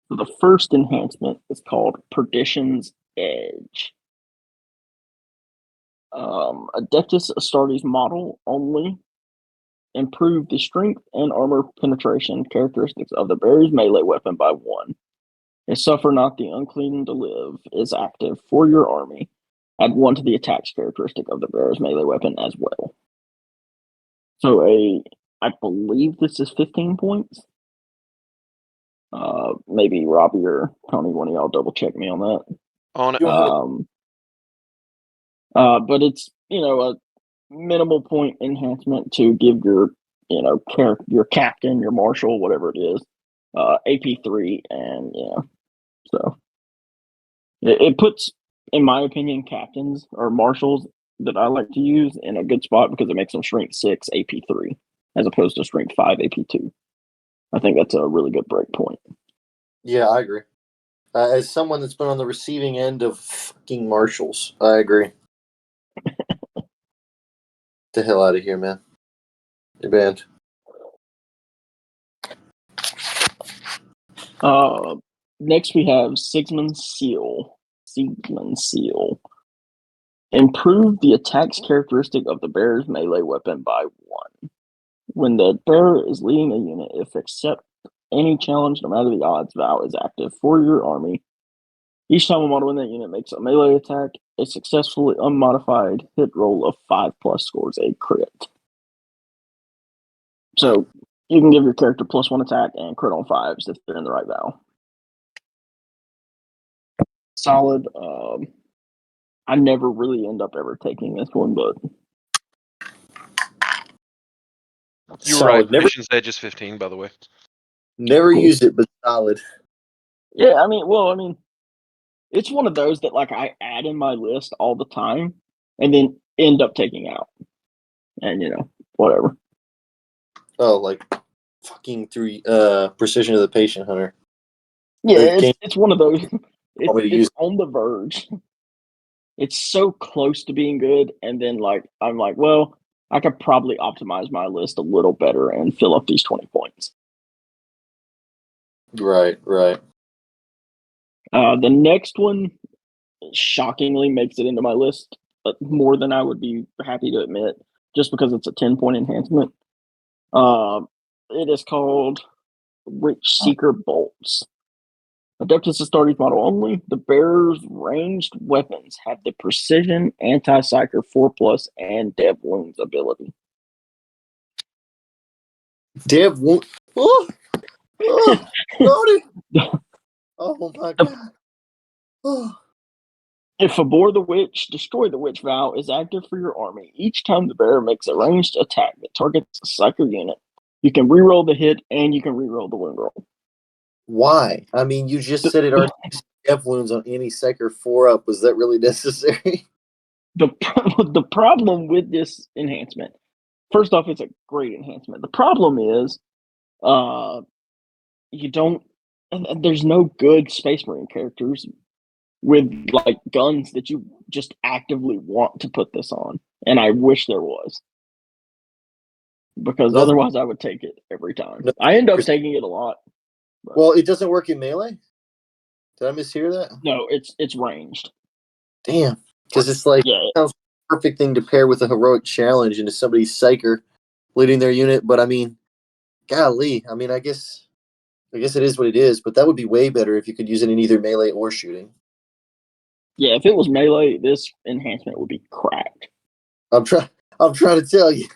So the first enhancement is called Perdition's Edge. Adeptus Astartes model only. Improve the strength and armor penetration characteristics of the bearer's melee weapon by 1. If Suffer Not the Unclean to Live is active for your army, add 1 to the attacks characteristic of the bearer's melee weapon as well. So I believe this is 15 points. Maybe Robbie or Tony, one of y'all double check me on that. On it. But it's a minimal point enhancement to give your your captain, your marshal, whatever it is, AP3, and so it puts, in my opinion, captains or marshals that I like to use in a good spot because it makes them strength 6 AP3 as opposed to strength 5 AP2. I think that's a really good break point. Yeah, I agree. As someone that's been on the receiving end of fucking marshals, I agree. Get the hell out of here, man. You're banned. Next we have Sigmund's Seal. Improve the attacks characteristic of the bearer's melee weapon by 1. When the bearer is leading a unit, if accept any challenge, no matter the odds, vow is active for your army. Each time a model in that unit makes a melee attack, a successfully unmodified hit roll of 5+ scores a crit. So you can give your character +1 attack and crit on 5s if they're in the right vow. Solid. I never really end up ever taking this one, but You were right. Mission's Edge is 15, by the way. Never Cool. used it, but solid. yeah, I mean, it's one of those that like I add in my list all the time and then end up taking out. And whatever. Oh, like fucking through Precision of the Patient Hunter. Yeah, it's one of those. It's use- on the verge. It's so close to being good, and then I'm like, well, I could probably optimize my list a little better and fill up these 20 points. Right. The next one shockingly makes it into my list more than I would be happy to admit, just because it's a 10-point enhancement. It is called Witch Seeker Bolts. Adeptus Astartes model only. The bearer's ranged weapons have the precision, anti-psyker 4+, and dev wounds ability. Dev wound. Oh, Cody. Oh my god. Oh. If Abhor the Witch, Destroy the Witch vow is active for your army, each time the bearer makes a ranged attack that targets a psyker unit, you can reroll the hit and you can reroll the wound roll. Why? I mean, you just said it already. Dev wounds on any Psyker 4-up. Was that really necessary? The problem with this enhancement, first off, it's a great enhancement. The problem is, there's no good Space Marine characters with like guns that you just actively want to put this on, and I wish there was, because otherwise I would take it every time. I end up taking it a lot. Well, it doesn't work in melee? Did I mishear that? No, it's ranged. Damn. Because it's like, it sounds like the perfect thing to pair with a heroic challenge into somebody's psyker leading their unit. But I mean, golly. I mean, I guess it is what it is. But that would be way better if you could use it in either melee or shooting. Yeah, if it was melee, this enhancement would be cracked. I'm trying to tell you.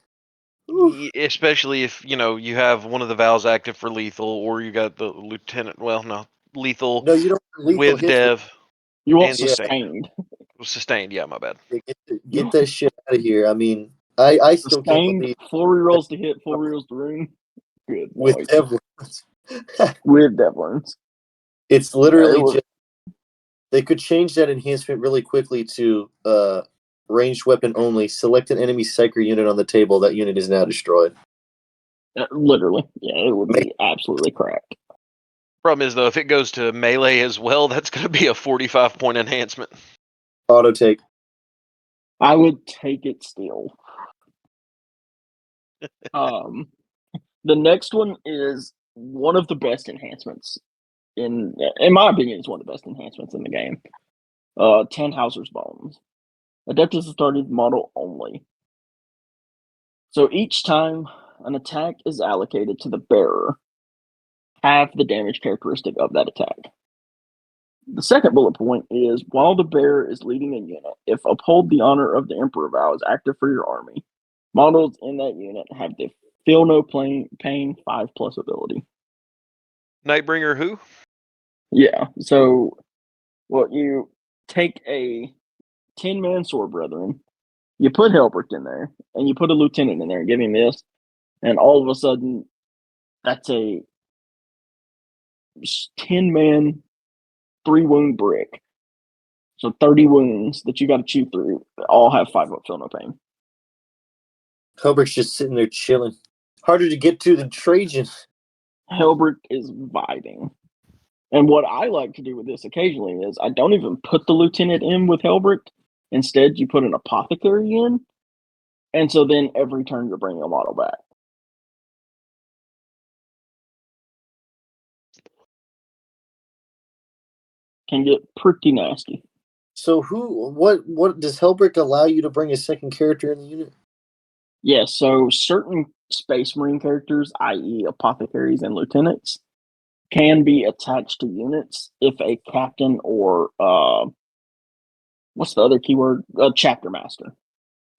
Especially if, you have one of the vows active for lethal, or you got the lieutenant. Well, no. Lethal. No, you don't want lethal with dev. You want and sustained. Sustained, yeah, my bad. Get that shit out of here. I mean, I still can't believe 4 rerolls to hit, 4 rerolls to ruin. Good. with dev wounds. With dev wounds. It's literally just they could change that enhancement really quickly to ranged weapon only. Select an enemy psyker unit on the table. That unit is now destroyed. Literally. Yeah, it would be absolutely cracked. Problem is, though, if it goes to melee as well, that's going to be a 45-point enhancement. Auto take. I would take it still. The next one is one of the best enhancements in my opinion. It's one of the best enhancements in the game. Tannhauser's Bones. Adeptus Astartes model only. So each time an attack is allocated to the bearer, have the damage characteristic of that attack. The second bullet point is, while the bearer is leading a unit, if Uphold the Honor of the Emperor vow is active for your army, models in that unit have the Feel No Pain 5+ ability. Nightbringer who? Yeah, so you take a 10-man Sword Brethren, you put Helbricht in there, and you put a lieutenant in there and give him this, and all of a sudden, that's a 10-man 3-wound brick. So 30 wounds that you got to chew through. All have 5-up Feel No Pain. Helbricht's just sitting there chilling. Harder to get to than Trajan. Helbricht is vibing. And what I like to do with this occasionally is I don't even put the lieutenant in with Helbricht. Instead, you put an apothecary in. And so then every turn you're bringing a model back. Can get pretty nasty. So what does Helbricht allow you to bring a second character in the unit? Yeah, so certain Space Marine characters, i.e., apothecaries and lieutenants, can be attached to units if a captain or what's the other keyword? Chapter master.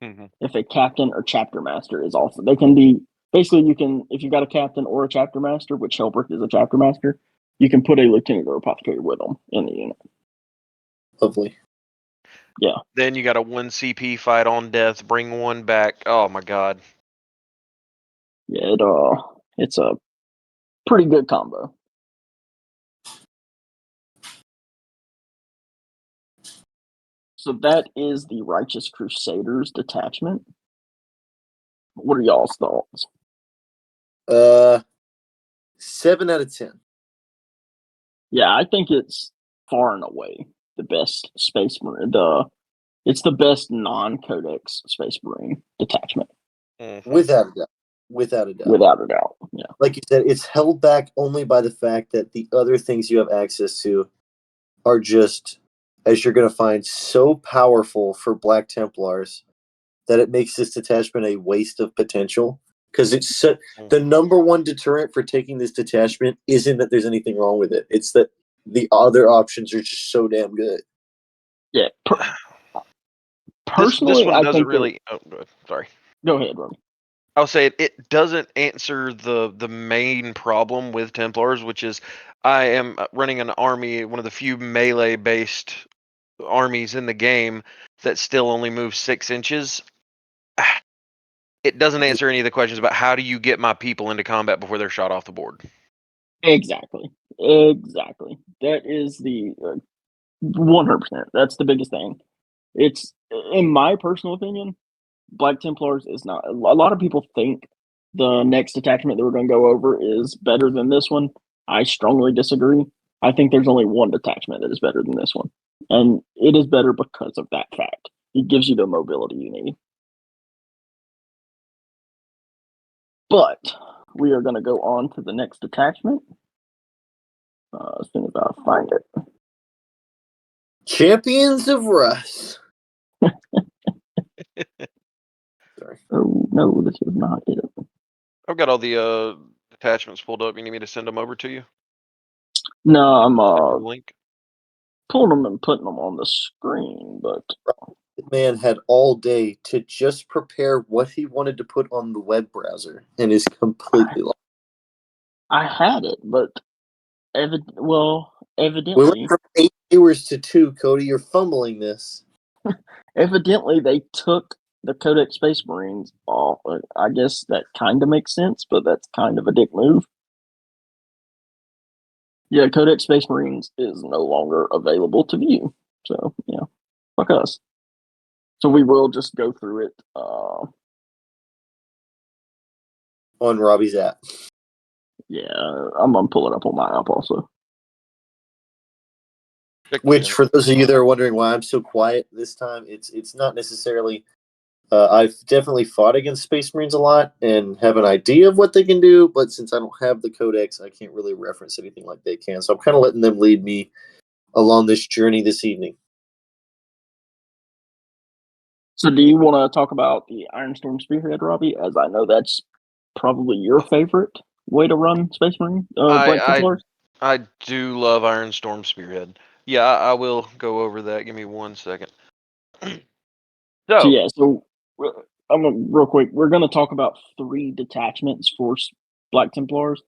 Mhm. If a captain or chapter master is also, they can be basically, you can, if you've got a captain or a chapter master, which Hellbrick is a chapter master, you can put a lieutenant or apothecary with them in the unit. Lovely. Yeah. Then you got a 1 CP fight on death, bring one back. Oh my god. Yeah, it's a pretty good combo. So that is the Righteous Crusaders detachment. What are y'all's thoughts? 7 out of 10. Yeah, I think it's far and away the best Space Marine. It's the best non-Codex Space Marine detachment, Without a doubt. Without a doubt. without a doubt. Yeah, Like you said, it's held back only by the fact that the other things you have access to are just, as you're going to find, so powerful for Black Templars that it makes this detachment a waste of potential. Because it's the number one deterrent for taking this detachment isn't that there's anything wrong with it. It's that the other options are just so damn good. yeah. This Personally, one I doesn't think really. Oh, sorry. Go ahead, Robbie. I'll say it doesn't answer the main problem with Templars, which is I am running an army, one of the few melee based armies in the game that still only moves 6 inches. It doesn't answer any of the questions about how do you get my people into combat before they're shot off the board. Exactly. That is the 100%. That's the biggest thing. It's, in my personal opinion, Black Templars is not. A lot of people think the next detachment that we're going to go over is better than this one. I strongly disagree. I think there's only one detachment that is better than this one, and it is better because of that fact. It gives you the mobility you need. But we are going to go on to the next detachment as soon as I find it. Champions of Russ. Sorry. Oh no, this is not it. I've got all the detachments pulled up. You need me to send them over to you? No, I'm Send you the link. pulling them and putting them on the screen, but The man had all day to just prepare what he wanted to put on the web browser and is completely lost. I had it, but We evidently, went from 8 viewers to 2, Cody. You're fumbling this. evidently they took the Codex Space Marines off. I guess that kind of makes sense, but that's kind of a dick move. Yeah, Codex Space Marines is no longer available to view. So, yeah, fuck us. So we will just go through it. On Robbie's app. Yeah, I'm going to pull it up on my app also. Which, for those of you that are wondering why I'm so quiet this time, it's not necessarily. I've definitely fought against Space Marines a lot and have an idea of what they can do, but since I don't have the Codex, I can't really reference anything like they can. So I'm kind of letting them lead me along this journey this evening. So do you want to talk about the Ironstorm Spearhead, Robbie? As I know that's probably your favorite way to run Space Marine, Black Templars. I do love Ironstorm Spearhead. Yeah, I will go over that. Give me 1 second. So I'm gonna, real quick. We're going to talk about 3 detachments for Black Templars.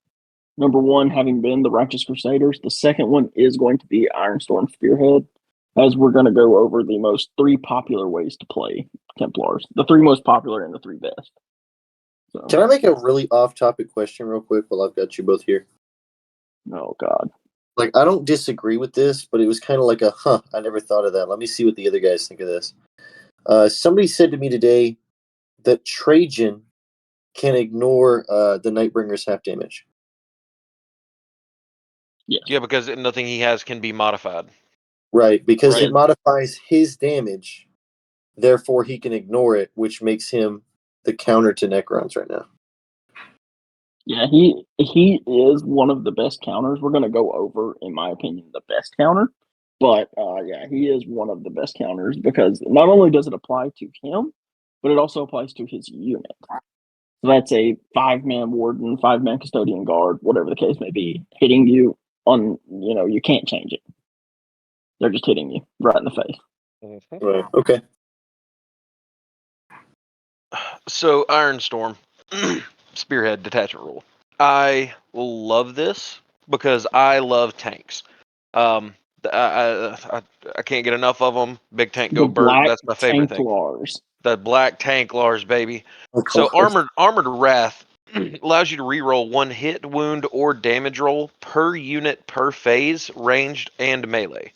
Number 1 having been the Righteous Crusaders. The second one is going to be Ironstorm Spearhead, as we're going to go over the 3 popular ways to play Templars. The 3 most popular and the 3 best. So, Can I make a really off-topic question real quick while I've got you both here? oh, God. Like, I don't disagree with this, but it was kind of like I never thought of that. Let me see what the other guys think of this. Somebody said to me today that Trajan can ignore the Nightbringer's half damage. Yes. Yeah, because nothing he has can be modified. Right, because Right. it modifies his damage, therefore he can ignore it, which makes him the counter to Necrons right now. Yeah, he is one of the best counters. We're going to go over, in my opinion, the best counter. But yeah, he is one of the best counters because not only does it apply to him, but it also applies to his unit. So that's a 5-man warden, 5-man custodian guard, whatever the case may be, hitting you on, you can't change it. They're just hitting you right in the face. Right. Okay. So Iron Storm, Spearhead detachment rule. I love this because I love tanks. I can't get enough of them. Big tank go The Bert. Black That's my favorite thing. Templars. The Black Templars, baby. Of So course. armored wrath allows you to reroll 1 hit, wound, or damage roll per unit per phase, ranged and melee.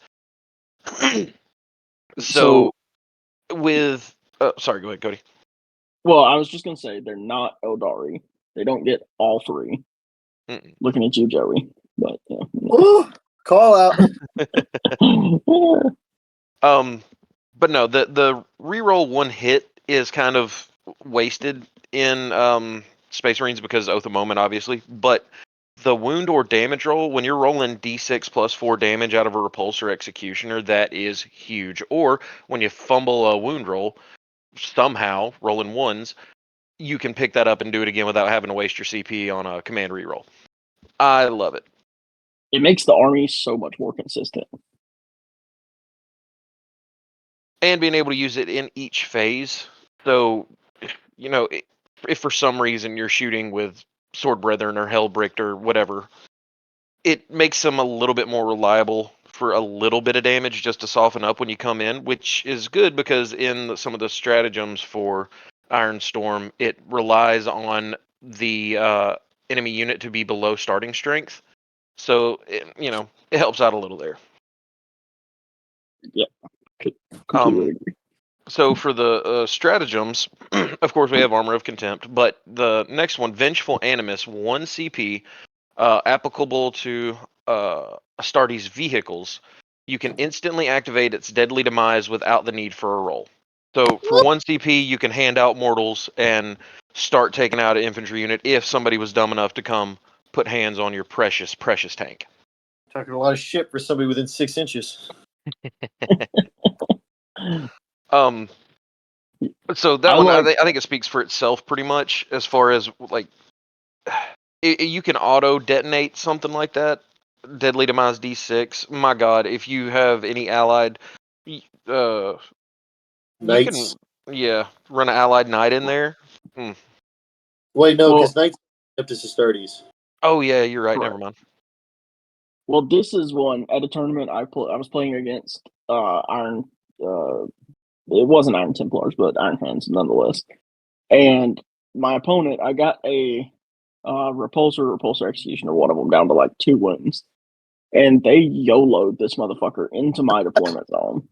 So with sorry, go ahead, Cody. Well, I was just gonna say they're not Eldari. They don't get all 3. Mm-mm. Looking at you, Joey. But yeah. Ooh, call out. But no, the reroll 1 hit is kind of wasted in Space Marines because Oath of Moment, obviously. But the wound or damage roll, when you're rolling D6 plus 4 damage out of a Repulsor Executioner, that is huge. Or when you fumble a wound roll, somehow rolling 1s, you can pick that up and do it again without having to waste your CP on a command reroll. I love it. It makes the army so much more consistent. And being able to use it in each phase. So, if for some reason you're shooting with Sword Brethren or Hellbrick or whatever, it makes them a little bit more reliable for a little bit of damage just to soften up when you come in, which is good because in some of the stratagems for Iron Storm, it relies on the enemy unit to be below starting strength. So, it helps out a little there. Yeah, completely agree. So for the stratagems, of course we have Armor of Contempt, but the next one, Vengeful Animus, 1 CP, applicable to Astartes vehicles. You can instantly activate its deadly demise without the need for a roll. So for 1 CP, you can hand out mortals and start taking out an infantry unit if somebody was dumb enough to come put hands on your precious, precious tank. Talking a lot of shit for somebody within 6 inches. So that I one, like- I think it speaks for itself pretty much as far as like you can auto detonate something like that. Deadly Demise D6. My God, if you have any allied, you Knights. can run an allied knight in there. Wait, no, Well- because Knights up to Astartes. Oh yeah, you're right. Correct. Never mind. Well, this is one at a tournament I was playing against Iron. It wasn't Iron Templars, but Iron Hands nonetheless. And my opponent, I got a repulsor executioner, one of them down to like 2 wounds, and they YOLO'd this motherfucker into my deployment zone.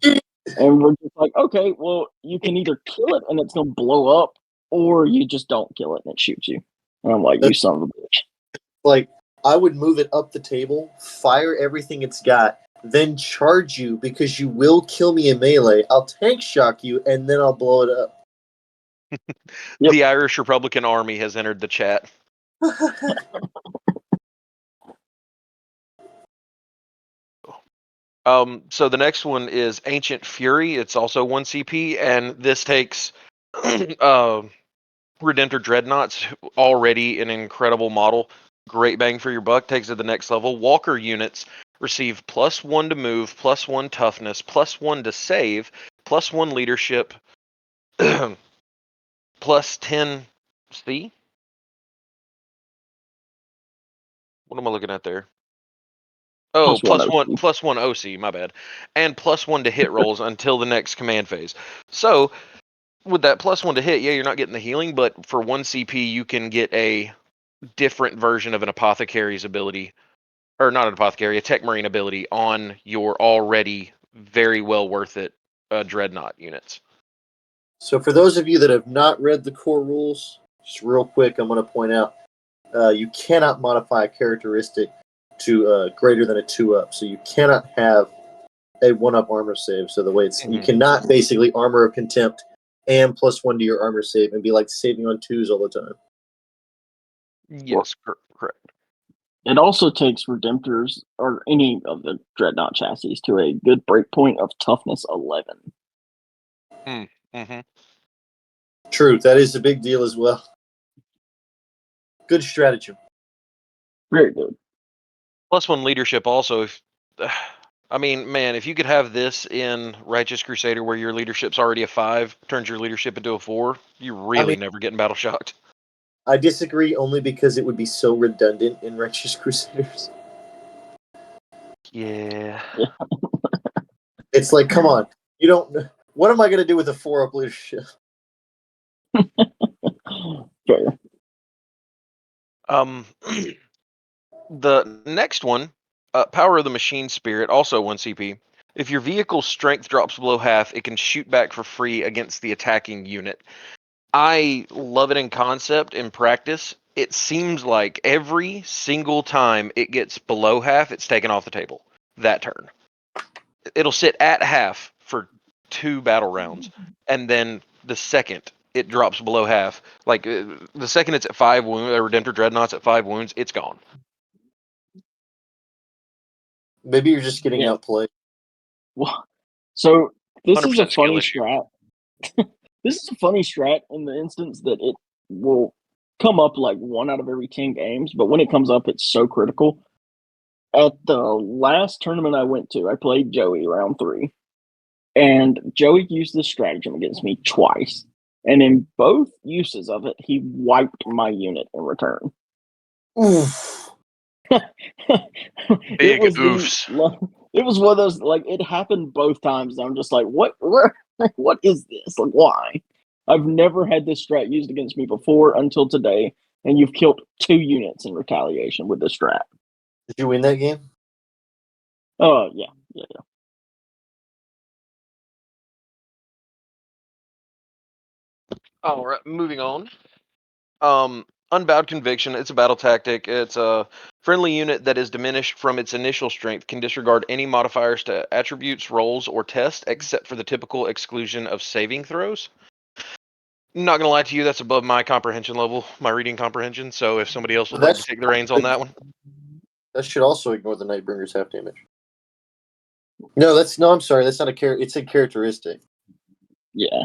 And we're just like, okay, well, you can either kill it and it's gonna blow up, or you just don't kill it and it shoots you. And I'm like, you son of a bitch. Like, I would move it up the table, fire everything it's got, then charge you because you will kill me in melee. I'll tank shock you, and then I'll blow it up. Yep. The Irish Republican Army has entered the chat. So the next one is Ancient Fury. It's also 1 CP, and this takes Redemptor Dreadnoughts, already an incredible model. Great bang for your buck. Takes it to the next level. Walker units receive +1 to move, +1 toughness, +1 to save, +1 leadership, +10 C. What am I looking at there? Oh, +1 OC, my bad. And +1 to hit rolls until the next command phase. So with that +1 to hit, you're not getting the healing, but for 1 CP, you can get a different version of an apothecary's ability, or not an apothecary, a tech marine ability on your already very well worth it dreadnought units. So for those of you that have not read the core rules, just real quick, I'm going to point out you cannot modify a characteristic to greater than a 2-up. So you cannot have a 1-up armor save. So the way it's you cannot basically Armor of Contempt and +1 to your armor save and be like saving on 2s all the time. Yes, correct. It also takes Redemptors or any of the Dreadnought chassis to a good breakpoint of toughness 11. Mm-hmm. True, that is a big deal as well. Good stratagem. Very good. +1 leadership also. If I mean, man, if you could have this in Righteous Crusader where your leadership's already a 5, turns your leadership into a 4, you're really never getting battle shocked. I disagree only because it would be so redundant in Righteous Crusaders. Yeah. It's like, come on. You don't. What am I going to do with a 4-up leadership? Fair. The next one, Power of the Machine Spirit, also 1 CP. If your vehicle's strength drops below half, it can shoot back for free against the attacking unit. I love it in concept. In practice, it seems like every single time it gets below half, it's taken off the table that turn. It'll sit at half for 2 battle rounds, and then the second it drops below half, like the second it's at 5 wounds, or Redemptor Dreadnought's at 5 wounds, it's gone. Maybe you're just getting outplayed. Well, so this is a 100% skill funny issue. strat. This is a funny strat in the instance that it will come up like 1 out of every 10 games, but when it comes up, it's so critical. At the last tournament I went to, I played Joey round 3, and Joey used this stratagem against me twice. And in both uses of it, he wiped my unit in return. Oof. Big it oofs. It was one of those, like, it happened both times. And I'm just like, what is this? Like, why? I've never had this strat used against me before until today, and you've killed 2 units in retaliation with this strat. Did you win that game? Yeah. All right, moving on. Unbowed Conviction, it's a battle tactic. It's a friendly unit that is diminished from its initial strength, can disregard any modifiers to attributes, rolls, or tests, except for the typical exclusion of saving throws. Not gonna lie to you, that's above my comprehension level, my reading comprehension. So if somebody else would like to take the reins on that one. That should also ignore the Nightbringer's half damage. No, I'm sorry, that's not a it's a characteristic. Yeah.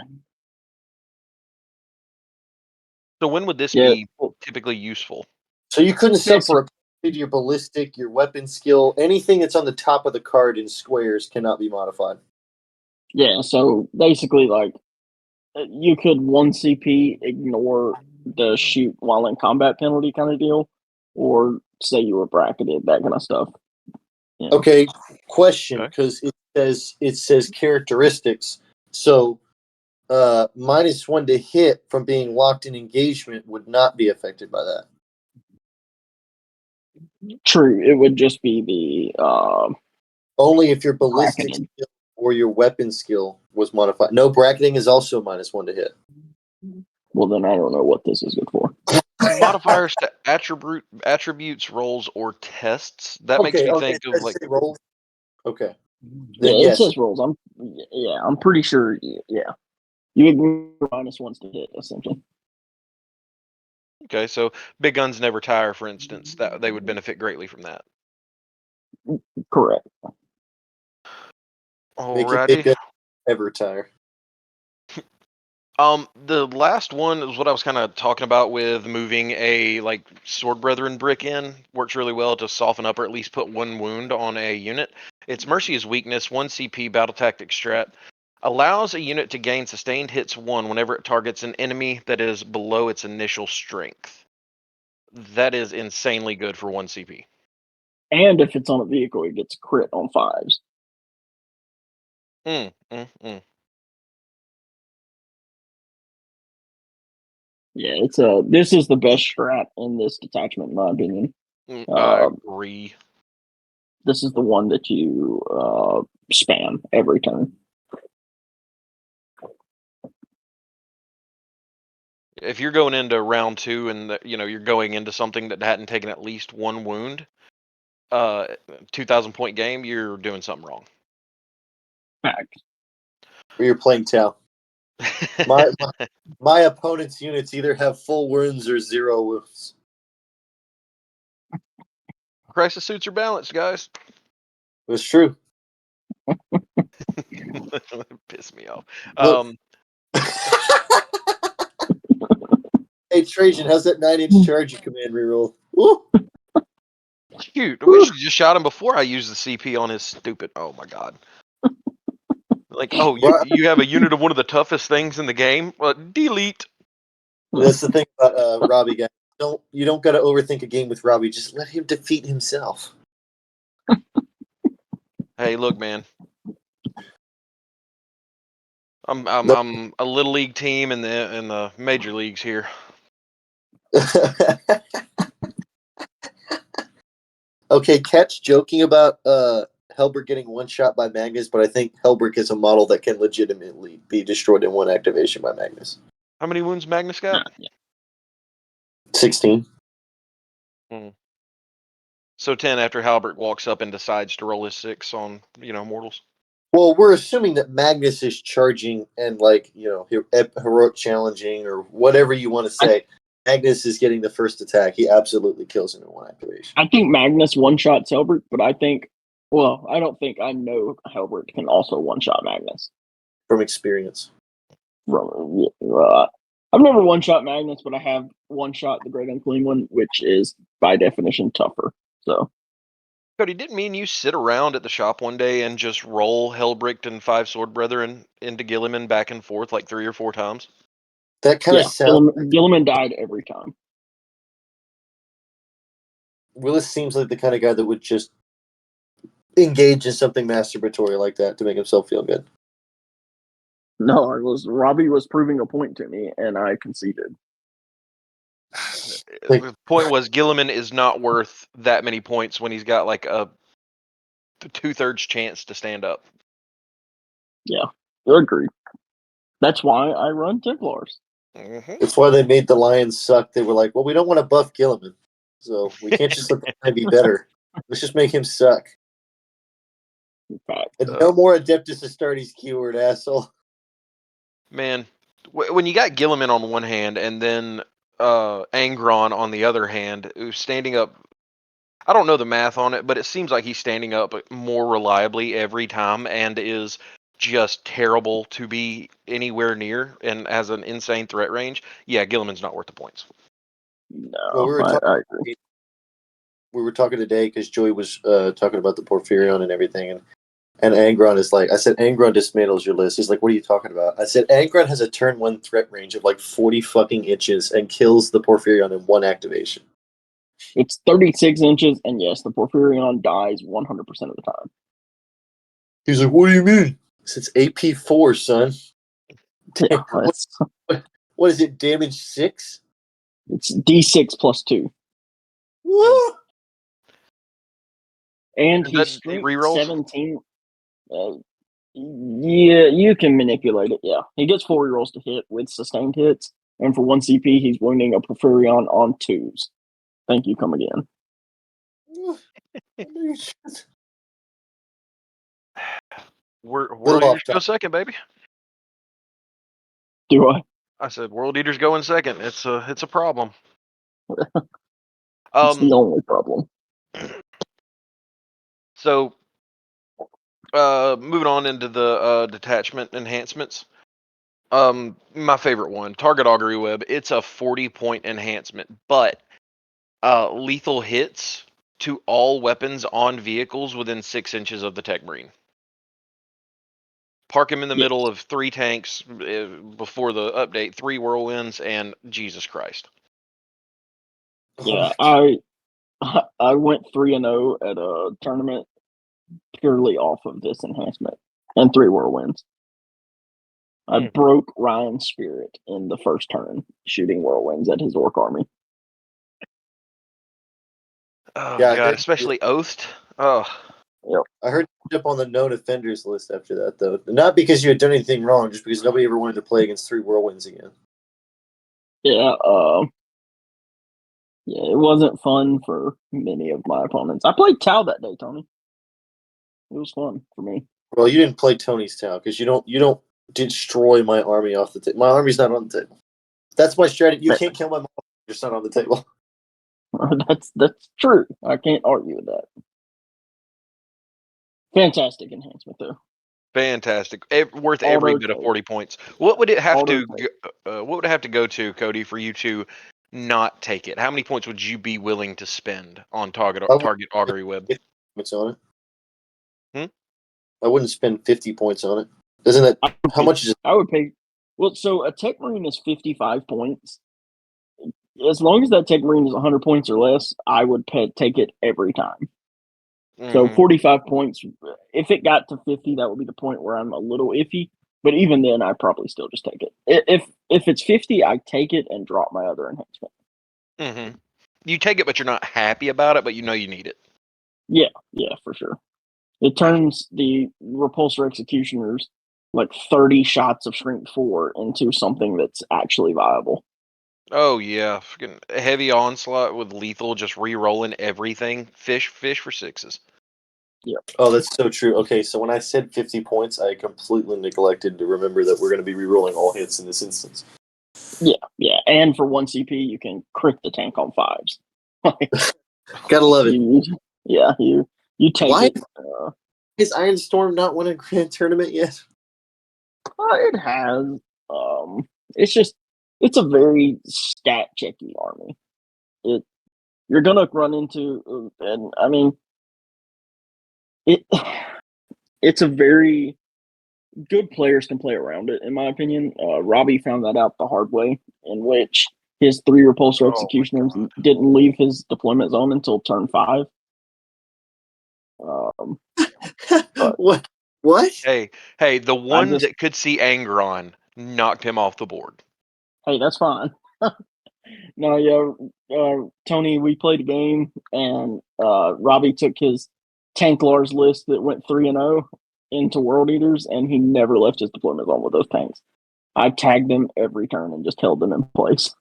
So when would this be typically useful? So you couldn't suffer your ballistic, your weapon skill, anything that's on the top of the card in squares cannot be modified. Yeah, so basically, like, you could 1 CP ignore the shoot while in combat penalty kind of deal, or say you were bracketed, that kind of stuff. Yeah. Okay, question, because it says characteristics. So -1 to hit from being locked in engagement would not be affected by that. True, it would just be the only if your ballistic bracketed skill or your weapon skill was modified. No, bracketing is also -1 to hit. Well, then I don't know what this is good for. Modifiers to attributes, rolls, or tests. That makes me think of like rolls. Okay. Then yes. It says rolls. I'm pretty sure. Yeah, you ignore -1s to hit essentially. Okay, so big guns never tire, for instance. That they would benefit greatly from that. Correct. Alrighty. Ever tire. The last one is what I was kind of talking about with moving a like Sword Brethren brick in. Works really well to soften up or at least put 1 wound on a unit. Its Mercy is weakness, 1 CP battle tactic strat. Allows a unit to gain sustained hits 1 whenever it targets an enemy that is below its initial strength. That is insanely good for 1 CP. And if it's on a vehicle, it gets crit on 5s. Yeah, this is the best strat in this detachment, in my opinion. I agree. This is the one that you spam every turn. If you're going into round 2 and you're going into something that hadn't taken at least 1 wound, 2,000 point game, you're doing something wrong. Fact. Or you're playing Tau. My opponent's units either have full wounds or 0 wounds. Crisis suits are balanced, guys. It's true. Piss me off. Look. Hey Trajan, how's that 9-inch charge command reroll? Woo! Shoot, we should have just shot him before I used the CP on his stupid. Oh my god. Like, oh, you have a unit of one of the toughest things in the game? Well, delete. That's the thing about Robbie, guys. You don't got to overthink a game with Robbie. Just let him defeat himself. Hey, look, man. I'm a little league team in the major leagues here. Okay, Catch joking about Hellbrick getting one shot by Magnus, but I think Hellbrick is a model that can legitimately be destroyed in one activation by Magnus. How many wounds Magnus got? 16. So 10 after Halbert walks up and decides to roll his 6 on, mortals. Well, we're assuming that Magnus is charging and heroic challenging or whatever you want to say. Magnus is getting the first attack. He absolutely kills him in one activation. I think Magnus one-shots Helbert, but I know Helbert can also one-shot Magnus. From experience. I've never one-shot Magnus, but I have one-shot the Great Unclean One, which is, by definition, tougher. So, Cody, didn't me and you sit around at the shop one day and just roll Hellbricht and 5 Sword Brethren into Gilliman back and forth like 3 or 4 times? That kind of sounds... Gilliman died every time. Willis seems like the kind of guy that would just engage in something masturbatory like that to make himself feel good. No, Robbie was proving a point to me, and I conceded. The point was Gilliman is not worth that many points when he's got like a 2/3 chance to stand up. Yeah, agreed. That's why I run Templars. Mm-hmm. That's why they made the Lions suck. They were like, well, we don't want to buff Gilliman, so we can't just let the guy be better. Let's just make him suck. In fact, And no more Adeptus Astartes keyword, asshole. Man, when you got Gilliman on one hand and then Angron on the other hand, who's standing up, I don't know the math on it, but it seems like he's standing up more reliably every time and is just terrible to be anywhere near and has an insane threat range. Yeah, Gilliman's not worth the points. No, well, I agree. We were talking today because Joey was talking about the Porphyrion and everything, and Angron is like, I said, Angron dismantles your list. He's like, what are you talking about? I said, Angron has a turn 1 threat range of like 40 fucking inches and kills the Porphyrion in one activation. It's 36 inches, and yes, the Porphyrion dies 100% of the time. He's like, what do you mean? It's AP4, son. Yeah, what is it, damage 6? It's D6 plus 2. Woo! And Is he's that strength rerolls? 17. Yeah, you can manipulate it, yeah. He gets 4 rerolls to hit with sustained hits, and for 1 CP, he's wounding a Porphyrion on 2s. Thank you, come again. World Eaters go second, baby. Do I? I said World Eaters go in second. It's a problem. It's the only problem. So, moving on into the detachment enhancements. My favorite one, Target Augury Web. It's a 40-point enhancement, but lethal hits to all weapons on vehicles within 6 inches of the Tech Marine. Park him in the middle of 3 tanks before the update, 3 whirlwinds, and Jesus Christ. Yeah, I went 3-0 at a tournament purely off of this enhancement and 3 whirlwinds. I broke Ryan's spirit in the first turn, shooting whirlwinds at his orc army. Oh yeah, God, especially Oathed. Oh. Yep. I heard you up on the known offenders list after that, though. Not because you had done anything wrong, just because nobody ever wanted to play against 3 whirlwinds again. Yeah, it wasn't fun for many of my opponents. I played Tau that day, Tony. It was fun for me. Well, you didn't play Tony's Tau because you don't destroy my army off the table. My army's not on the table. That's my strategy. You can't kill my model. It's not on the table. That's true. I can't argue with that. Fantastic enhancement, though. Fantastic. Worth every bit of 40 points. What would it have to? Auto-take. What would it have to go to, Cody, for you to not take it? How many points would you be willing to spend on target augury web? 50 points on it. Hmm? I wouldn't spend 50 points on it. Isn't that how much is it? I would pay. Well, so a Tech Marine is 55 points. As long as that Tech Marine is 100 points or less, I would take it every time. So Mhm. 45 points. If it got to 50, that would be the point where I'm a little iffy. But even then, I'd probably still just take it. If it's 50, I take it and drop my other enhancement. Mhm. You take it, but you're not happy about it, but you know you need it. Yeah, for sure. It turns the repulsor executioners like 30 shots of shrink 4 into something that's actually viable. Oh yeah, fucking heavy onslaught with lethal, just re-rolling everything. Fish for sixes. Oh, that's so true. Okay, so when I said 50 points, I completely neglected to remember that we're going to be re-rolling all hits in this instance. Yeah. And for 1 CP, you can crit the tank on 5s. Gotta love it. You take Why it. Has Iron Storm not won a grand tournament yet? It has. It's a very stat checky army. You're gonna run into, and I mean, it's a very good players can play around it. In my opinion, Robbie found that out the hard way, in which his 3 repulsor executioners didn't leave his deployment zone until turn 5. What? What? Hey, the one that could see Angron knocked him off the board. Hey, that's fine. No, Tony, we played a game, and Robbie took his Templars list that went 3-0 into World Eaters, and he never left his deployment zone with those tanks. I tagged them every turn and just held them in place.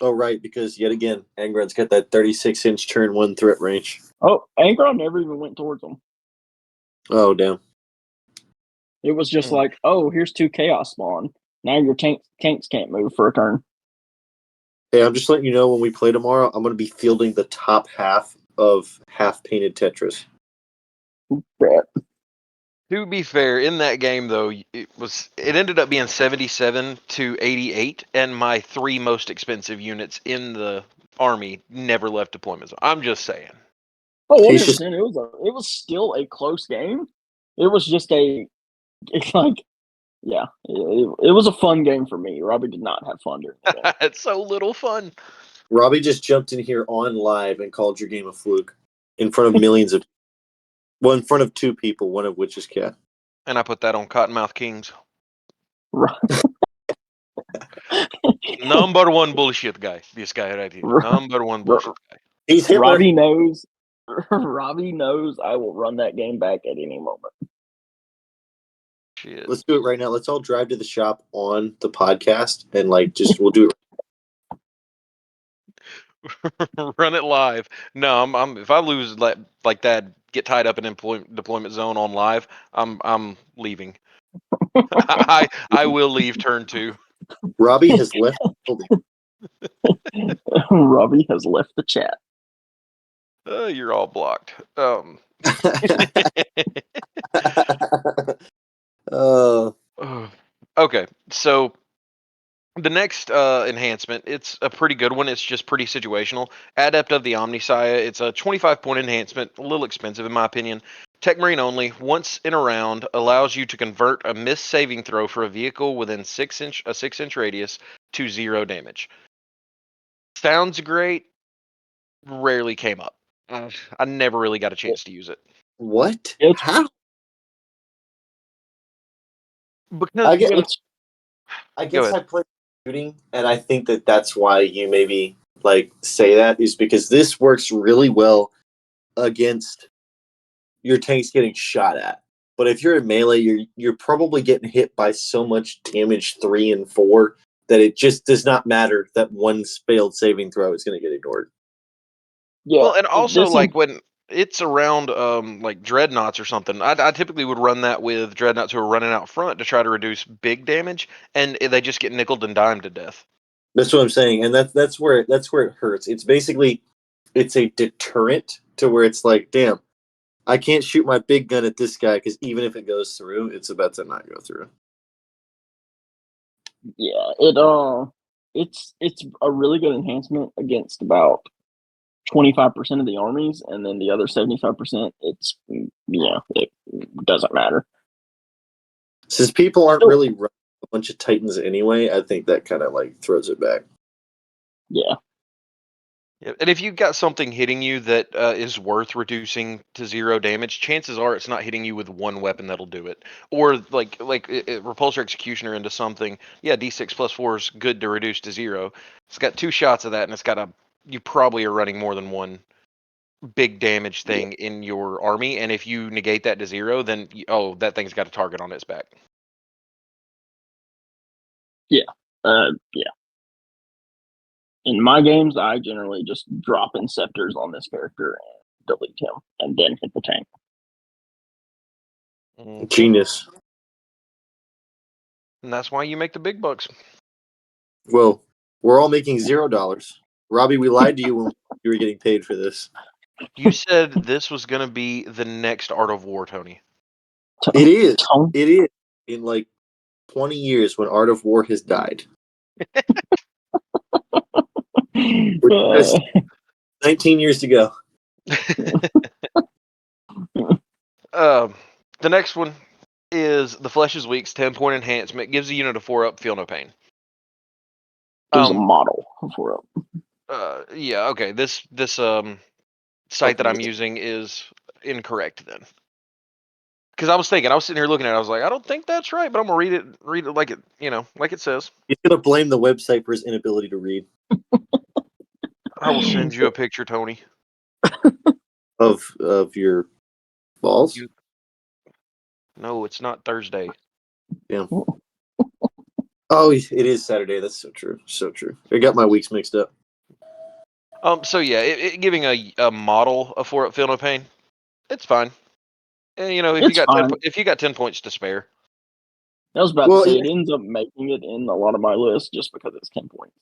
Oh, right, because yet again, Angron's got that 36-inch turn 1 threat range. Oh, Angron never even went towards them. Oh, damn. It was just like, oh, here's 2 Chaos Spawn. Now your tanks can't move for a turn. Hey, I'm just letting you know when we play tomorrow, I'm going to be fielding the top half of half-painted Tetris. Brett. To be fair, in that game though, it ended up being 77 to 88, and my 3 most expensive units in the army never left deployment zone. I'm just saying. Oh, 100%. It was still a close game. It was just it was a fun game for me. Robbie did not have fun during the game. It's so little fun. Robbie just jumped in here on live and called your game a fluke in front of millions of well, in front of 2 people, one of which is Cat. And I put that on Cottonmouth Kings. Right. Number 1 bullshit guy. This guy right here. Number 1 bullshit guy. He's Hitler. Robbie knows I will run that game back at any moment. Shit. Let's do it right now. Let's all drive to the shop on the podcast and we'll do it. Run it live. No, I'm if I lose like that, get tied up in deployment zone on live, I'm leaving. I will leave turn 2. Robbie has left. Robbie has left the chat. You're all blocked. Okay, so the next enhancement, it's a pretty good one. It's just pretty situational. Adept of the Omniscia. It's a 25-point enhancement, a little expensive in my opinion. Tech Marine only. Once in a round, allows you to convert a missed saving throw for a vehicle within a 6-inch radius to 0 damage. Sounds great. Rarely came up. I never really got a chance to use it. What? How? Because I guess I play shooting, and I think that's why you maybe say that is because this works really well against your tanks getting shot at. But if you're in melee, you're probably getting hit by so much damage 3 and 4 that it just does not matter that one failed saving throw is going to get ignored. Yeah. Well, and also when it's around dreadnoughts or something, I typically would run that with dreadnoughts who are running out front to try to reduce big damage, and they just get nickeled and dimed to death. That's what I'm saying, and that's where it hurts. It's basically a deterrent to where it's like, damn, I can't shoot my big gun at this guy because even if it goes through, it's about to not go through. Yeah, it's a really good enhancement against about 25% of the armies, and then the other 75%, it doesn't matter. Since people aren't really running a bunch of Titans anyway, I think that kind of like throws it back. Yeah. Yeah, and if you've got something hitting you that is worth reducing to 0 damage, chances are it's not hitting you with one weapon that'll do it. Or like Repulsor Executioner into something. Yeah, D6 plus 4 is good to reduce to 0. It's got 2 shots of that, and it's got you probably are running more than one big damage thing in your army, and if you negate that to 0, then that thing's got a target on its back. Yeah. Yeah. In my games, I generally just drop Inceptors on this character and delete him, and then hit the tank. Genius. And that's why you make the big bucks. Well, we're all making $0. Robbie, we lied to you when you were getting paid for this. You said this was going to be the next Art of War, Tony. It is. It is. In like 20 years when Art of War has died. 19 years to go. The next one is the Flesh is Weak's 10-point enhancement. Gives a unit a 4-up, feel no pain. There's a model of 4-up. Yeah, okay. This site that I'm using is incorrect then. Because I was sitting here looking at it, I was like, I don't think that's right, but I'm gonna read it like it, like it says. He's gonna blame the website for his inability to read. I will send you a picture, Tony. Of your balls? No, it's not Thursday. Yeah. Oh, it is Saturday. That's so true. So true. I got my weeks mixed up. So yeah, giving a model a 4-up feel no pain, it's fine. And if you got 10 points to spare. I was about to say it ends up making it in a lot of my lists just because it's 10 points.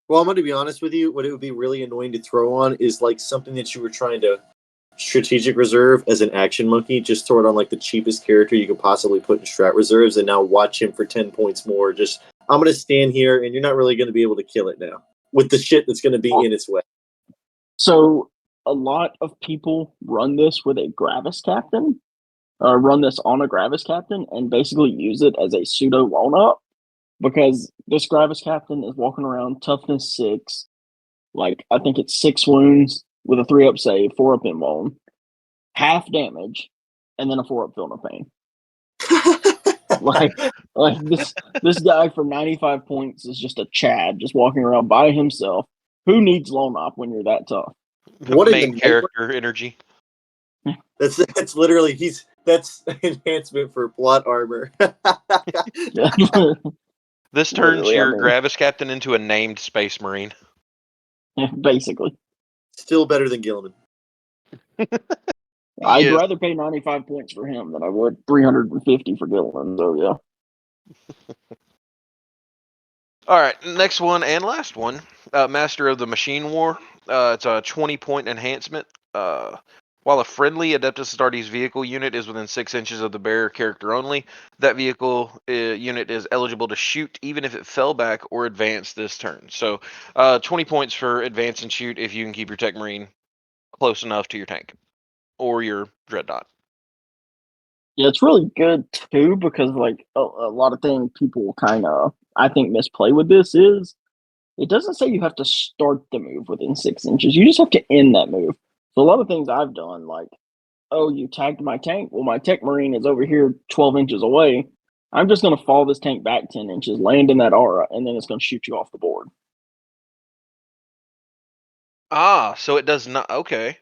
Well, I'm going to be honest with you. What it would be really annoying to throw on is like something that you were trying to strategic reserve as an action monkey. Just throw it on like the cheapest character you could possibly put in strat reserves, and now watch him for 10 points more. Just I'm going to stand here, and you're not really going to be able to kill it now with the shit that's going to be in its way. So a lot of people run this with a Gravis Captain, run this on a Gravis Captain, and basically use it as a pseudo loan up, because this Gravis Captain is walking around toughness 6, like I think it's 6 wounds with a 3-up save, 4-up invuln, half damage, and then a 4-up feel no pain. like this guy for 95 points is just a Chad, just walking around by himself. Who needs loan op when you're that tough? What main character energy? That's literally that's enhancement for plot armor. This turns your Gravis Captain into a named Space Marine. Basically. Still better than Gilliman. I'd rather pay 95 points for him than I would 350 for Gilliman, so yeah. All right, next one and last one. Master of the Machine War. It's a 20-point enhancement. While a friendly Adeptus Astartes vehicle unit is within 6 inches of the bearer character only, that vehicle unit is eligible to shoot even if it fell back or advance this turn. So 20 points for advance and shoot if you can keep your Tech Marine close enough to your tank or your Dreadnought. Yeah, it's really good too, because like a lot of things people kind of, I think, misplay with this is it doesn't say you have to start the move within 6 inches. You just have to end that move. So a lot of things I've done, like, oh, you tagged my tank. Well, my Tech Marine is over here 12 inches away. I'm just going to fall this tank back 10 inches, land in that aura, and then it's going to shoot you off the board. So it does not. Okay.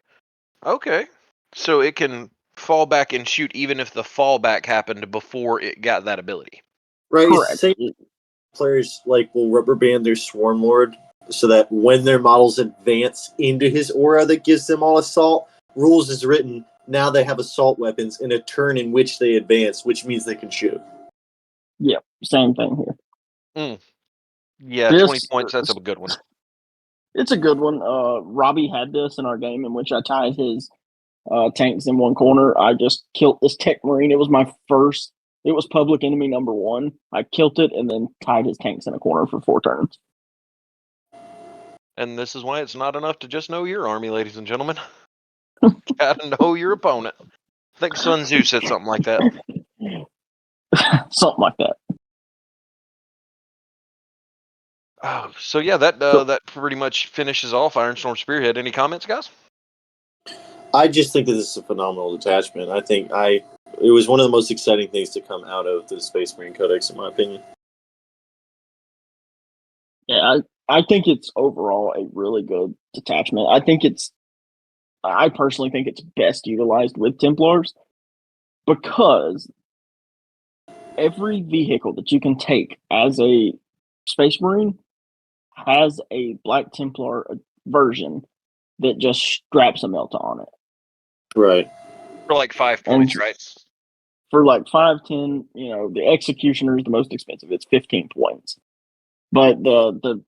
So it can fall back and shoot even if the fallback happened before it got that ability. Right. Correct. Players will rubber band their Swarm Lord so that when their models advance into his aura that gives them all assault, rules is written, now they have assault weapons in a turn in which they advance, which means they can shoot. Yep, same thing here. Yeah, 20 points, that's a good one. It's a good one. Robbie had this in our game in which I tied his tanks in one corner. I just killed this tech marine. It was my first. It was public enemy number 1. I killed it and then tied his tanks in a corner for 4 turns. And this is why it's not enough to just know your army, ladies and gentlemen. Gotta know your opponent. I think Sun Tzu said something like that. Something like that. Oh, so yeah, that pretty much finishes off Ironstorm Spearhead. Any comments, guys? I just think that this is a phenomenal detachment. I think it was one of the most exciting things to come out of the Space Marine Codex, in my opinion. Yeah, I think it's overall a really good detachment. I personally think it's best utilized with Templars because every vehicle that you can take as a Space Marine has a Black Templar version that just straps a Melta on it. Right. For like 5 points, right? For like 5, 10, the Executioner is the most expensive. It's 15 points. But the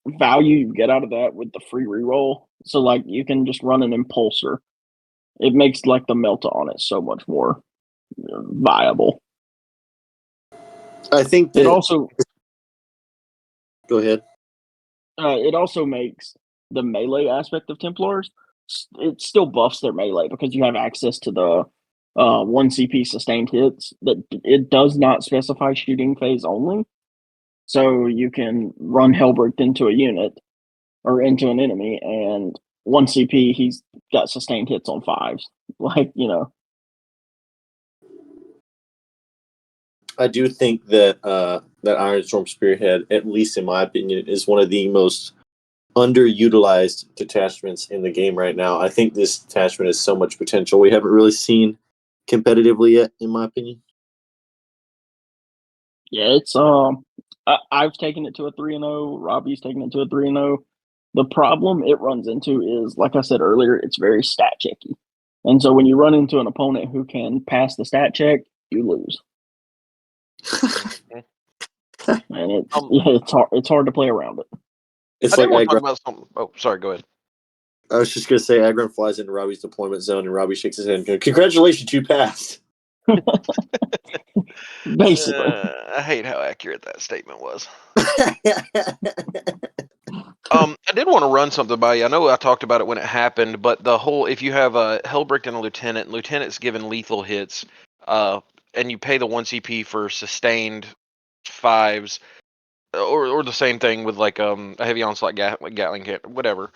value you get out of that with the free reroll, so like you can just run an Impulsor. It makes like the Melta on it so much more viable. I think that it also go ahead. It also makes the melee aspect of Templars. It still buffs their melee because you have access to the 1 CP sustained hits. That it does not specify shooting phase only, so you can run Hellbrick into a unit or into an enemy, and 1 CP he's got sustained hits on 5s. I do think that that Ironstorm Spearhead, at least in my opinion, is one of the most underutilized detachments in the game right now. I think this detachment has so much potential we haven't really seen competitively yet, in my opinion. Yeah, it's I've taken it to a 3-0. Robbie's taken it to a 3-0. The problem it runs into is, like I said earlier, it's very stat checky. And so when you run into an opponent who can pass the stat check, you lose. And it's hard to play around it. It's I did like want to talk about something. Oh, sorry, go ahead. I was just going to say, Agron flies into Robbie's deployment zone, and Robbie shakes his head and goes, "Congratulations, you passed." Basically. I hate how accurate that statement was. I did want to run something by you. I know I talked about it when it happened, but the whole, if you have a Hellbrick and a lieutenant's given lethal hits, and you pay the 1 CP for sustained 5s, or the same thing with like a heavy onslaught Gatling hit, whatever.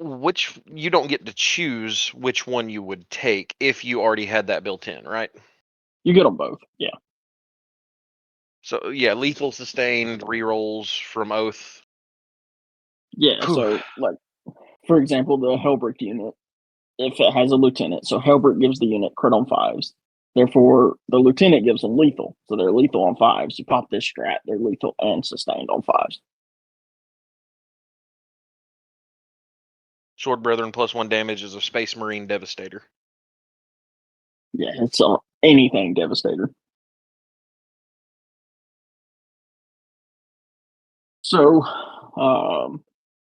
Which you don't get to choose which one you would take if you already had that built in, right? You get them both, yeah. So yeah, lethal sustained rerolls from Oath. Yeah, so like for example, the Hellbrick unit, if it has a lieutenant, so Hellbrick gives the unit crit on 5s. Therefore, the lieutenant gives them lethal. So they're lethal on 5s. You pop this strat, they're lethal and sustained on 5s. Sword Brethren +1 damage is a Space Marine Devastator. Yeah, it's anything Devastator. So,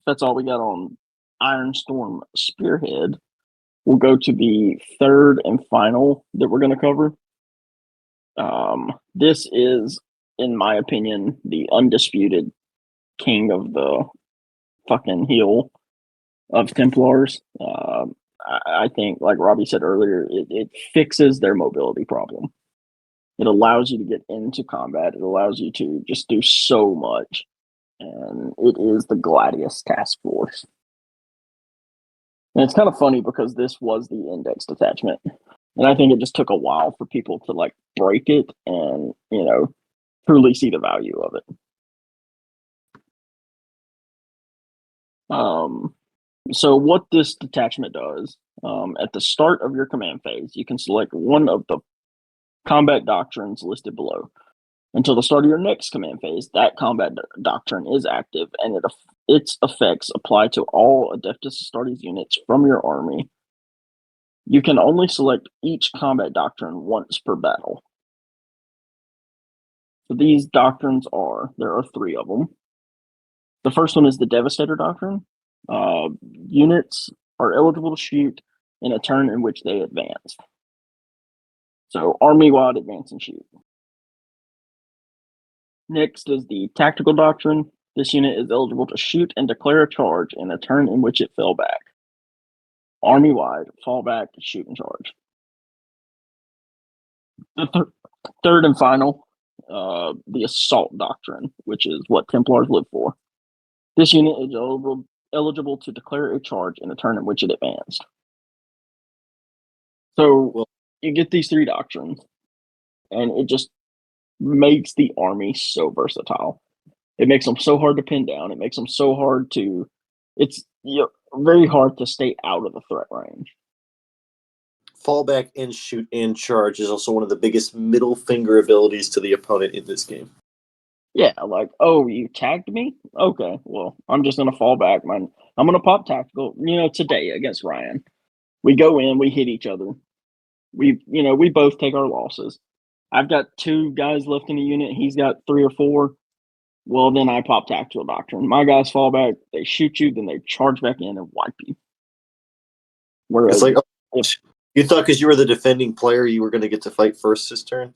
that's all we got on Ironstorm Spearhead. We'll go to the third and final that we're going to cover. This is, in my opinion, the undisputed king of the fucking hill of Templars. I think, like Robbie said earlier, it fixes their mobility problem. It allows you to get into combat. It allows you to just do so much. And it is the Gladius Task Force. And it's kind of funny because this was the index detachment. And I think it just took a while for people to like break it and, truly see the value of it. So what this detachment does, at the start of your command phase, you can select one of the combat doctrines listed below. Until the start of your next command phase, that combat doctrine is active, and its effects apply to all Adeptus Astartes units from your army. You can only select each combat doctrine once per battle. So these doctrines there are 3 of them. The first one is the Devastator Doctrine. Units are eligible to shoot in a turn in which they advanced. So army-wide advance and shoot. Next is the tactical doctrine. This unit is eligible to shoot and declare a charge in a turn in which it fell back. Army-wide, fall back, shoot and charge. The third and final, the assault doctrine, which is what Templars live for. This unit is eligible to declare a charge in a turn in which it advanced. So you get these three doctrines, and it just makes the army so versatile. It makes them so hard to pin down. It makes them so hard to. It's very hard to stay out of the threat range. Fallback and shoot and charge is also one of the biggest middle finger abilities to the opponent in this game. Yeah, like, oh, you tagged me? Okay, well, I'm just going to fall back, man. I'm going to pop tactical. Today against Ryan, we go in, we hit each other. We both take our losses. I've got 2 guys left in the unit. He's got 3 or 4. Well, then I pop tactical doctrine. My guys fall back. They shoot you, then they charge back in and wipe you. Whereas, it's like, you thought because you were the defending player, you were going to get to fight first this turn?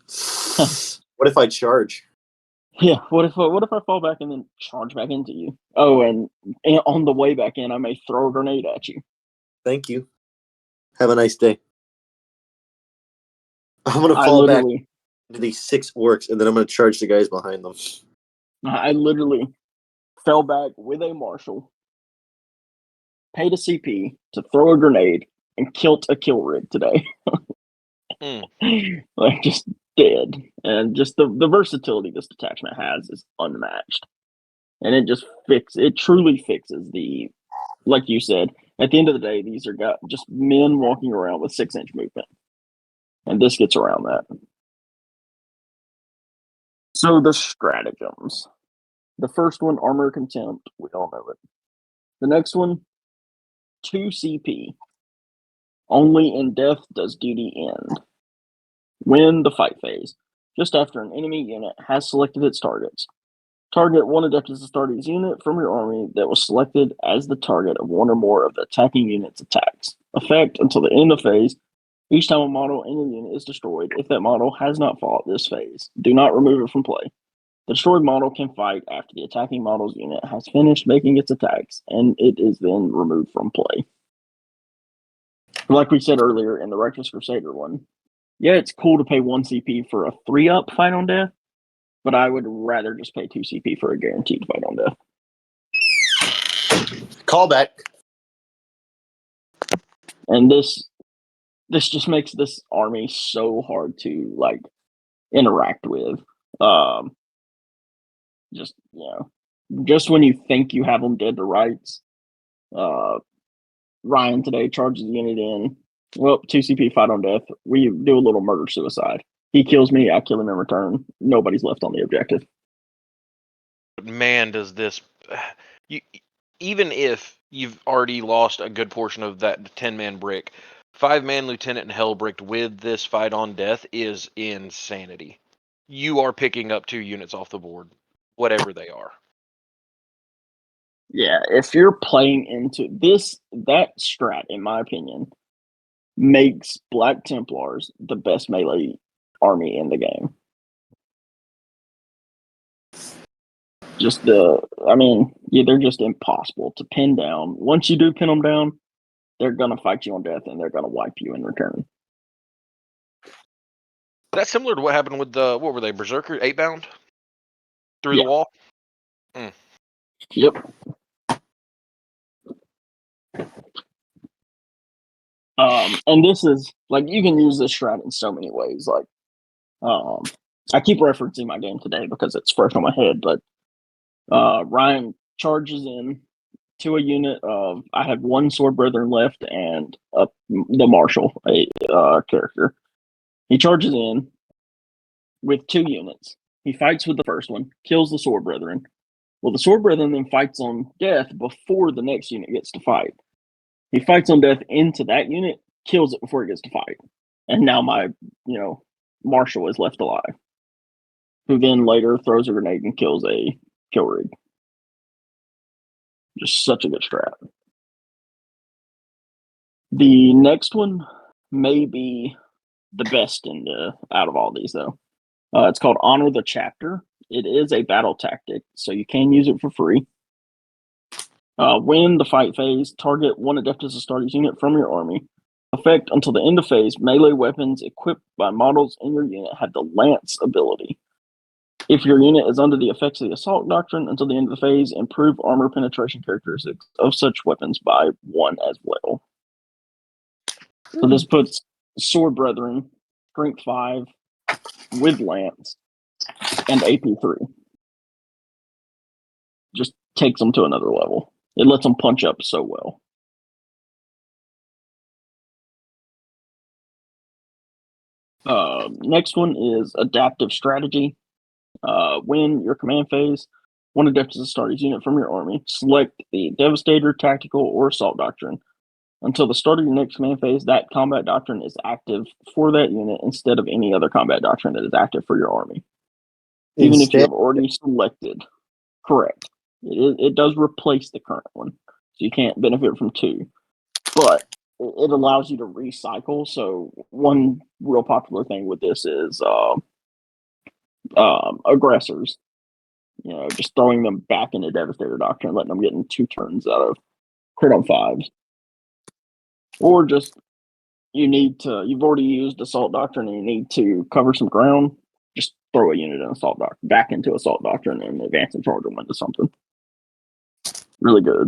What if I charge? Yeah, what if I fall back and then charge back into you? Oh, and on the way back in, I may throw a grenade at you. Thank you. Have a nice day. I'm going to fall back into these 6 orcs, and then I'm going to charge the guys behind them. I literally fell back with a marshal, paid a CP to throw a grenade, and killed a kill rig today. Like, just dead. And just the versatility this detachment has is unmatched. And it truly fixes like you said, at the end of the day, these are just men walking around with 6-inch movement. And this gets around that. So the stratagems. The first one, Armor Contempt, we all know it. The next one, 2 CP. Only in death does duty end. Win the fight phase. Just after an enemy unit has selected its targets. Target 1 Adeptus Astartes unit from your army that was selected as the target of 1 or more of the attacking unit's attacks. Effect until the end of phase. Each time a model in your unit is destroyed, if that model has not fought this phase, do not remove it from play. The destroyed model can fight after the attacking model's unit has finished making its attacks, and it is then removed from play. Like we said earlier in the Reckless Crusader one, yeah, it's cool to pay 1 CP for a 3-up fight on death, but I would rather just pay 2 CP for a guaranteed fight on death. Callback. And this just makes this army so hard to interact with. Just when you think you have them dead to rights, Ryan today charges the unit in. Well, 2 CP fight on death. We do a little murder suicide. He kills me, I kill him in return. Nobody's left on the objective. Man, does this... even if you've already lost a good portion of that 10-man brick, 5-man lieutenant and hellbricked with this fight on death is insanity. You are picking up 2 units off the board, whatever they are. Yeah, if you're playing into that strat, in my opinion, makes Black Templars the best melee army in the game. They're just impossible to pin down. Once you do pin them down, they're going to fight you on death and they're going to wipe you in return. That's similar to what happened with what were they, Berserker 8-bound? Through the wall? Yep. And this is, you can use this strat in so many ways. I keep referencing my game today because it's fresh on my head, but Ryan charges in to a unit of, I have 1 Sword Brethren left and the Marshal, a character. He charges in with 2 units. He fights with the first one, kills the Sword Brethren. Well, the Sword Brethren then fights on death before the next unit gets to fight. He fights on death into that unit, kills it before it gets to fight. And now my, Marshal is left alive. Who then later throws a grenade and kills a kill rig. Just such a good strat. The next one may be the best out of all these, though. It's called Honor the Chapter. It is a battle tactic, so you can use it for free. When the fight phase, target one Adeptus Astartes unit from your army. Effect until the end of phase, melee weapons equipped by models in your unit have the Lance ability. If your unit is under the effects of the Assault Doctrine until the end of the phase, improve armor penetration characteristics of such weapons by 1 as well. So this puts Sword Brethren, Strength 5, with Lance, and AP 3. Just takes them to another level. It lets them punch up so well. Next one is Adaptive Strategy. When your command phase, one Adeptus Astartes unit from your army, select the Devastator, Tactical, or Assault Doctrine. Until the start of your next command phase, that combat doctrine is active for that unit instead of any other combat doctrine that is active for your army. Even if you have already selected. Correct. It does replace the current one. So you can't benefit from 2. But it allows you to recycle. So one real popular thing with this is aggressors. Just throwing them back into Devastator Doctrine, letting them get in 2 turns out of crit on 5s. Or just you've already used Assault Doctrine and you need to cover some ground, just throw a unit in Assault Doctrine back into Assault Doctrine and advance and charge them into something. Really good.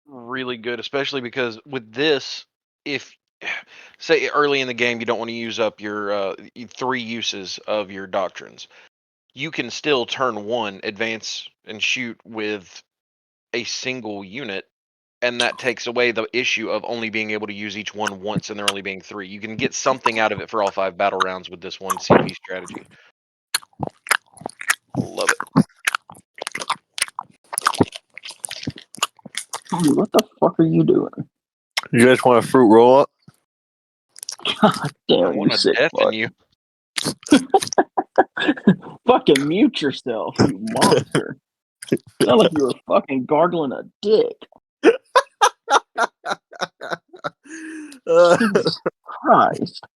Really good, especially because with this, if say early in the game you don't want to use up your 3 uses of your doctrines, you can still turn 1, advance and shoot with a single unit, and that takes away the issue of only being able to use each one once and there only being 3. You can get something out of it for all 5 battle rounds with this one CP strategy. Love it. Cody, what the fuck are you doing? You guys want a fruit roll up? God I damn, you want to sick deafen fuck. you. Fucking mute yourself, you monster. Sound like you were fucking gargling a dick. Jesus Christ.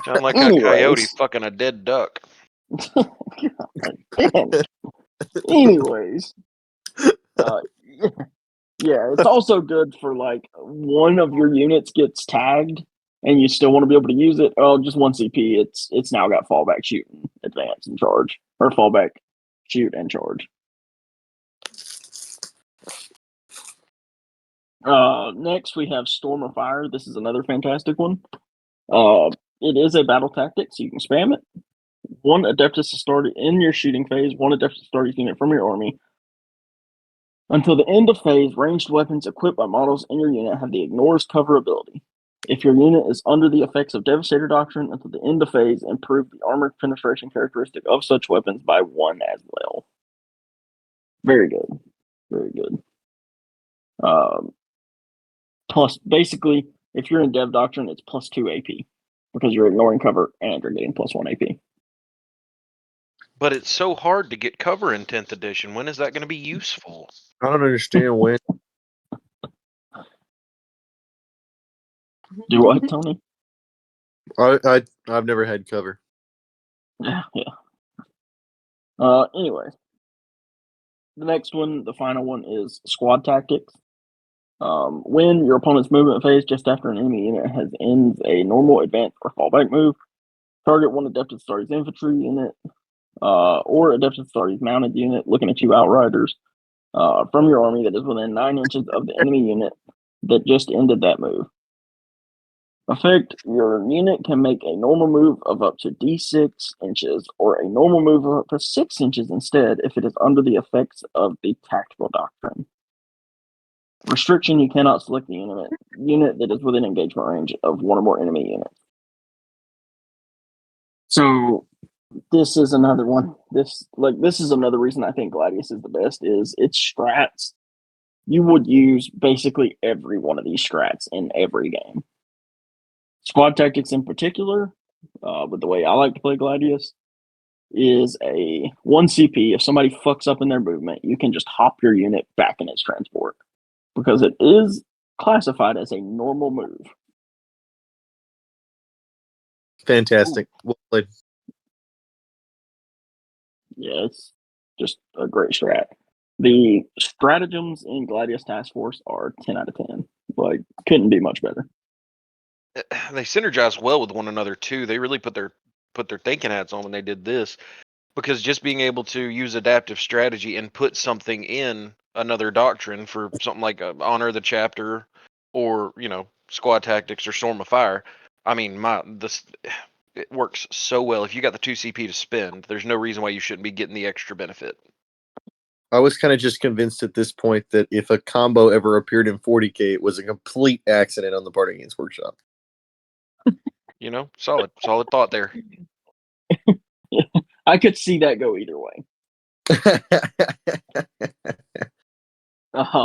Sound like Anyways. a coyote fucking a dead duck. God damn it. Anyways. Yeah, it's also good for like one of your units gets tagged and you still want to be able to use it. Oh, just 1 CP. It's now got fallback, shoot, and advance and charge. Or fallback, shoot, and charge. Next we have Storm of Fire. This is another fantastic one. It is a battle tactic, so you can spam it. 1 Adeptus Astartes in your shooting phase, 1 Adeptus Astartes unit from your army. Until the end of phase, ranged weapons equipped by models in your unit have the Ignores Cover ability. If your unit is under the effects of Devastator Doctrine until the end of phase, improve the armor penetration characteristic of such weapons by 1 as well. Very good. Very good. Plus, basically, if you're in Dev Doctrine, it's plus 2 AP because you're ignoring cover and you're getting plus 1 AP. But it's so hard to get cover in 10th edition. When is that going to be useful? I don't understand when. Do what, Tony? I've never had cover. Yeah. Anyways. The next one, the final one, is Squad Tactics. When your opponent's movement phase just after an enemy unit has ends a normal advance or fallback move, target 1 Adeptus Astartes infantry unit or Adeptus Astartes mounted unit looking at you outriders from your army that is within 9 inches of the enemy unit that just ended that move. Effect, your unit can make a normal move of up to D6 inches or a normal move of up to 6 inches instead if it is under the effects of the Tactical Doctrine. Restriction, you cannot select the unit that is within engagement range of 1 or more enemy units. So this is another one. This is another reason I think Gladius is the best, is its strats. You would use basically every one of these strats in every game. Squad Tactics in particular, with the way I like to play Gladius, is a 1 CP. If somebody fucks up in their movement, you can just hop your unit back in its transport because it is classified as a normal move. Fantastic. Well played. Yeah, it's just a great strat. The stratagems in Gladius Task Force are 10 out of 10. Like, couldn't be much better. They synergize well with one another too. They really put their thinking hats on when they did this, because just being able to use adaptive strategy and put something in another doctrine for something like honor the chapter, or squad tactics or storm of fire. I mean, it works so well. If you got the 2 CP to spend, there's no reason why you shouldn't be getting the extra benefit. I was kind of just convinced at this point that if a combo ever appeared in 40K, it was a complete accident on the part of Games Workshop. Solid thought there. I could see that go either way.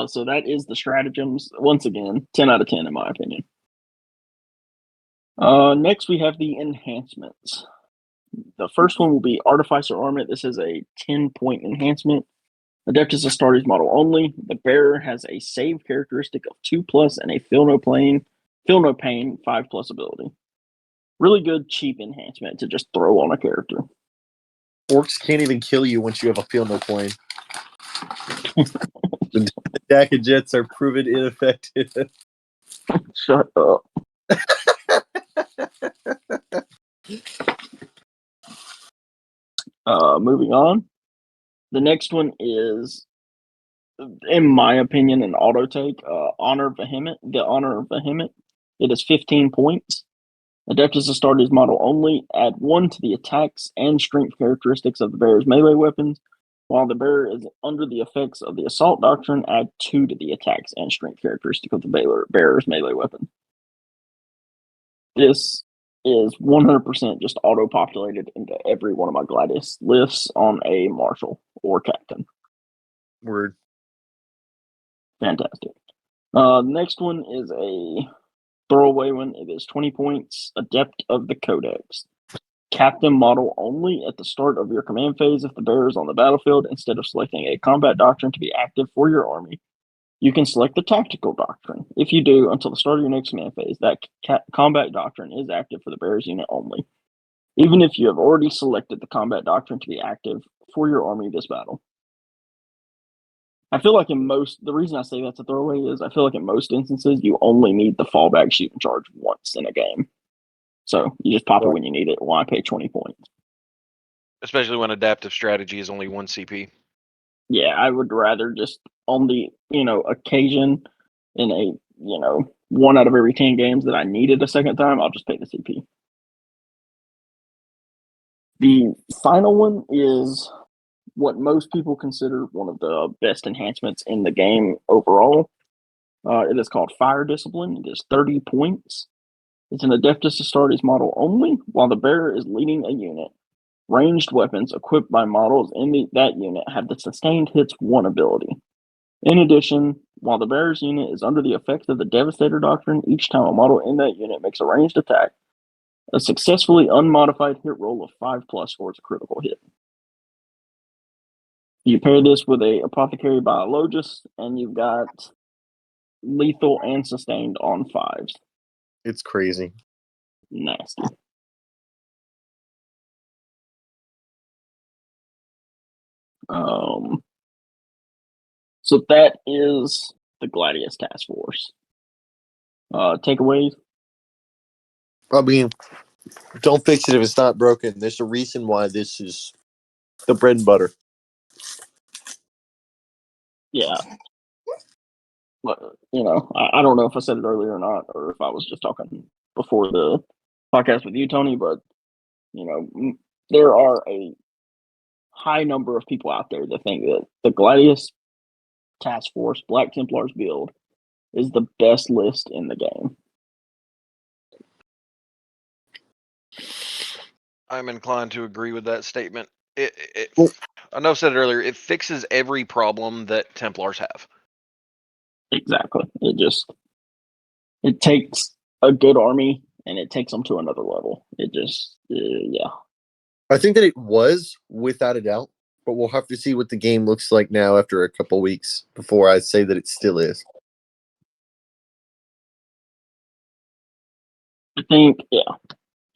So that is the stratagems. Once again, 10 out of 10 in my opinion. Next we have the enhancements. The first one will be Artificer Armament. This is a 10-point enhancement. Adeptus Astartes model only. The bearer has a save characteristic of 2+ and a feel no pain 5+ ability. Really good, cheap enhancement to just throw on a character. Orcs can't even kill you once you have a feel no plane. The Dak and Jets are proven ineffective. Shut up. Moving on. The next one is, in my opinion, an auto take. Honor Vehement. The Honor Vehement. It is 15 points. Adeptus Astartes model only. Add 1 to the attacks and strength characteristics of the bearer's melee weapons. While the bearer is under the effects of the Assault Doctrine, add 2 to the attacks and strength characteristic of the bearer's melee weapon. This is 100% just auto-populated into every one of my Gladius lists on a Marshal or Captain. Word. Fantastic. Next one is a throwaway one. It is 20 points. Adept of the Codex. Captain model only at the start of your command phase. If the bearer is on the battlefield, instead of selecting a combat doctrine to be active for your army, you can select the tactical doctrine. If you do, until the start of your next command phase, that combat doctrine is active for the bearer's unit only, even if you have already selected the combat doctrine to be active for your army this battle. I feel like the reason I say that's a throwaway is I feel like in most instances, you only need the fallback shoot and charge once in a game. So you just pop it when you need it. Why pay 20 points? Especially when adaptive strategy is only 1 CP. Yeah, I would rather just on the, occasion in a, 1 out of every 10 games that I needed a second time, I'll just pay the CP. The final one is what most people consider one of the best enhancements in the game overall. It is called Fire Discipline. It is 30 points. It's an Adeptus Astartes model only, while the bearer is leading a unit. Ranged weapons equipped by models in that unit have the Sustained Hits 1 ability. In addition, while the bearer's unit is under the effect of the Devastator Doctrine, each time a model in that unit makes a ranged attack, a successfully unmodified hit roll of 5+ scores a critical hit. You pair this with a Apothecary Biologist, and you've got lethal and sustained on 5s. It's crazy. Nasty. So that is the Gladius Task Force. Takeaways? I mean, don't fix it if it's not broken. There's a reason why this is the bread and butter. Yeah. But, I don't know if I said it earlier or not, or if I was just talking before the podcast with you, Tony, but, there are a high number of people out there that think that the Gladius Task Force Black Templars build is the best list in the game. I'm inclined to agree with that statement. I know I said it earlier, it fixes every problem that Templars have. Exactly. It takes a good army and it takes them to another level. Yeah. I think that it was, without a doubt, but we'll have to see what the game looks like now after a couple weeks before I say that it still is. I think, yeah.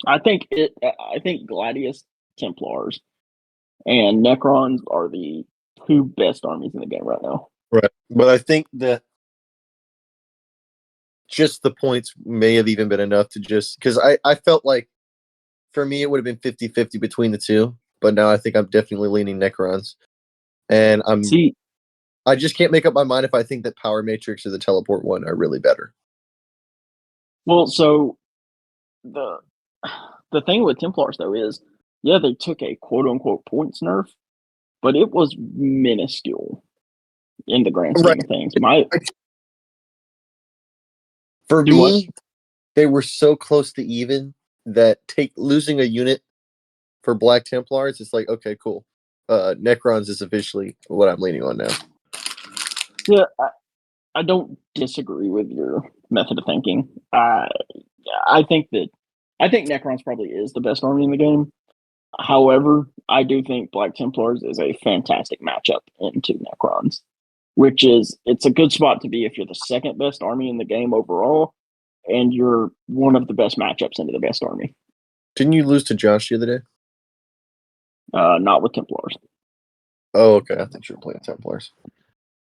I think Gladius, Templars, and Necrons are the two best armies in the game right now. Right. But I think that just the points may have even been enough to just because I felt like for me it would have been 50-50 between the two, but now I think I'm definitely leaning Necrons. And I just can't make up my mind if I think that Power Matrix or the Teleport one are really better. Well, so the thing with Templars though is, yeah, they took a quote unquote points nerf, but it was minuscule in the grand scheme of things. For Do what? me, they were so close to even that losing a unit for Black Templars, it's like, okay, cool. Necrons is officially what I'm leaning on now. Yeah, I don't disagree with your method of thinking. I think Necrons probably is the best army in the game. However, I do think Black Templars is a fantastic matchup into Necrons, it's a good spot to be if you're the second best army in the game overall, and you're one of the best matchups into the best army. Didn't you lose to Josh the other day? Not with Templars. Oh, okay. I think you were playing Templars.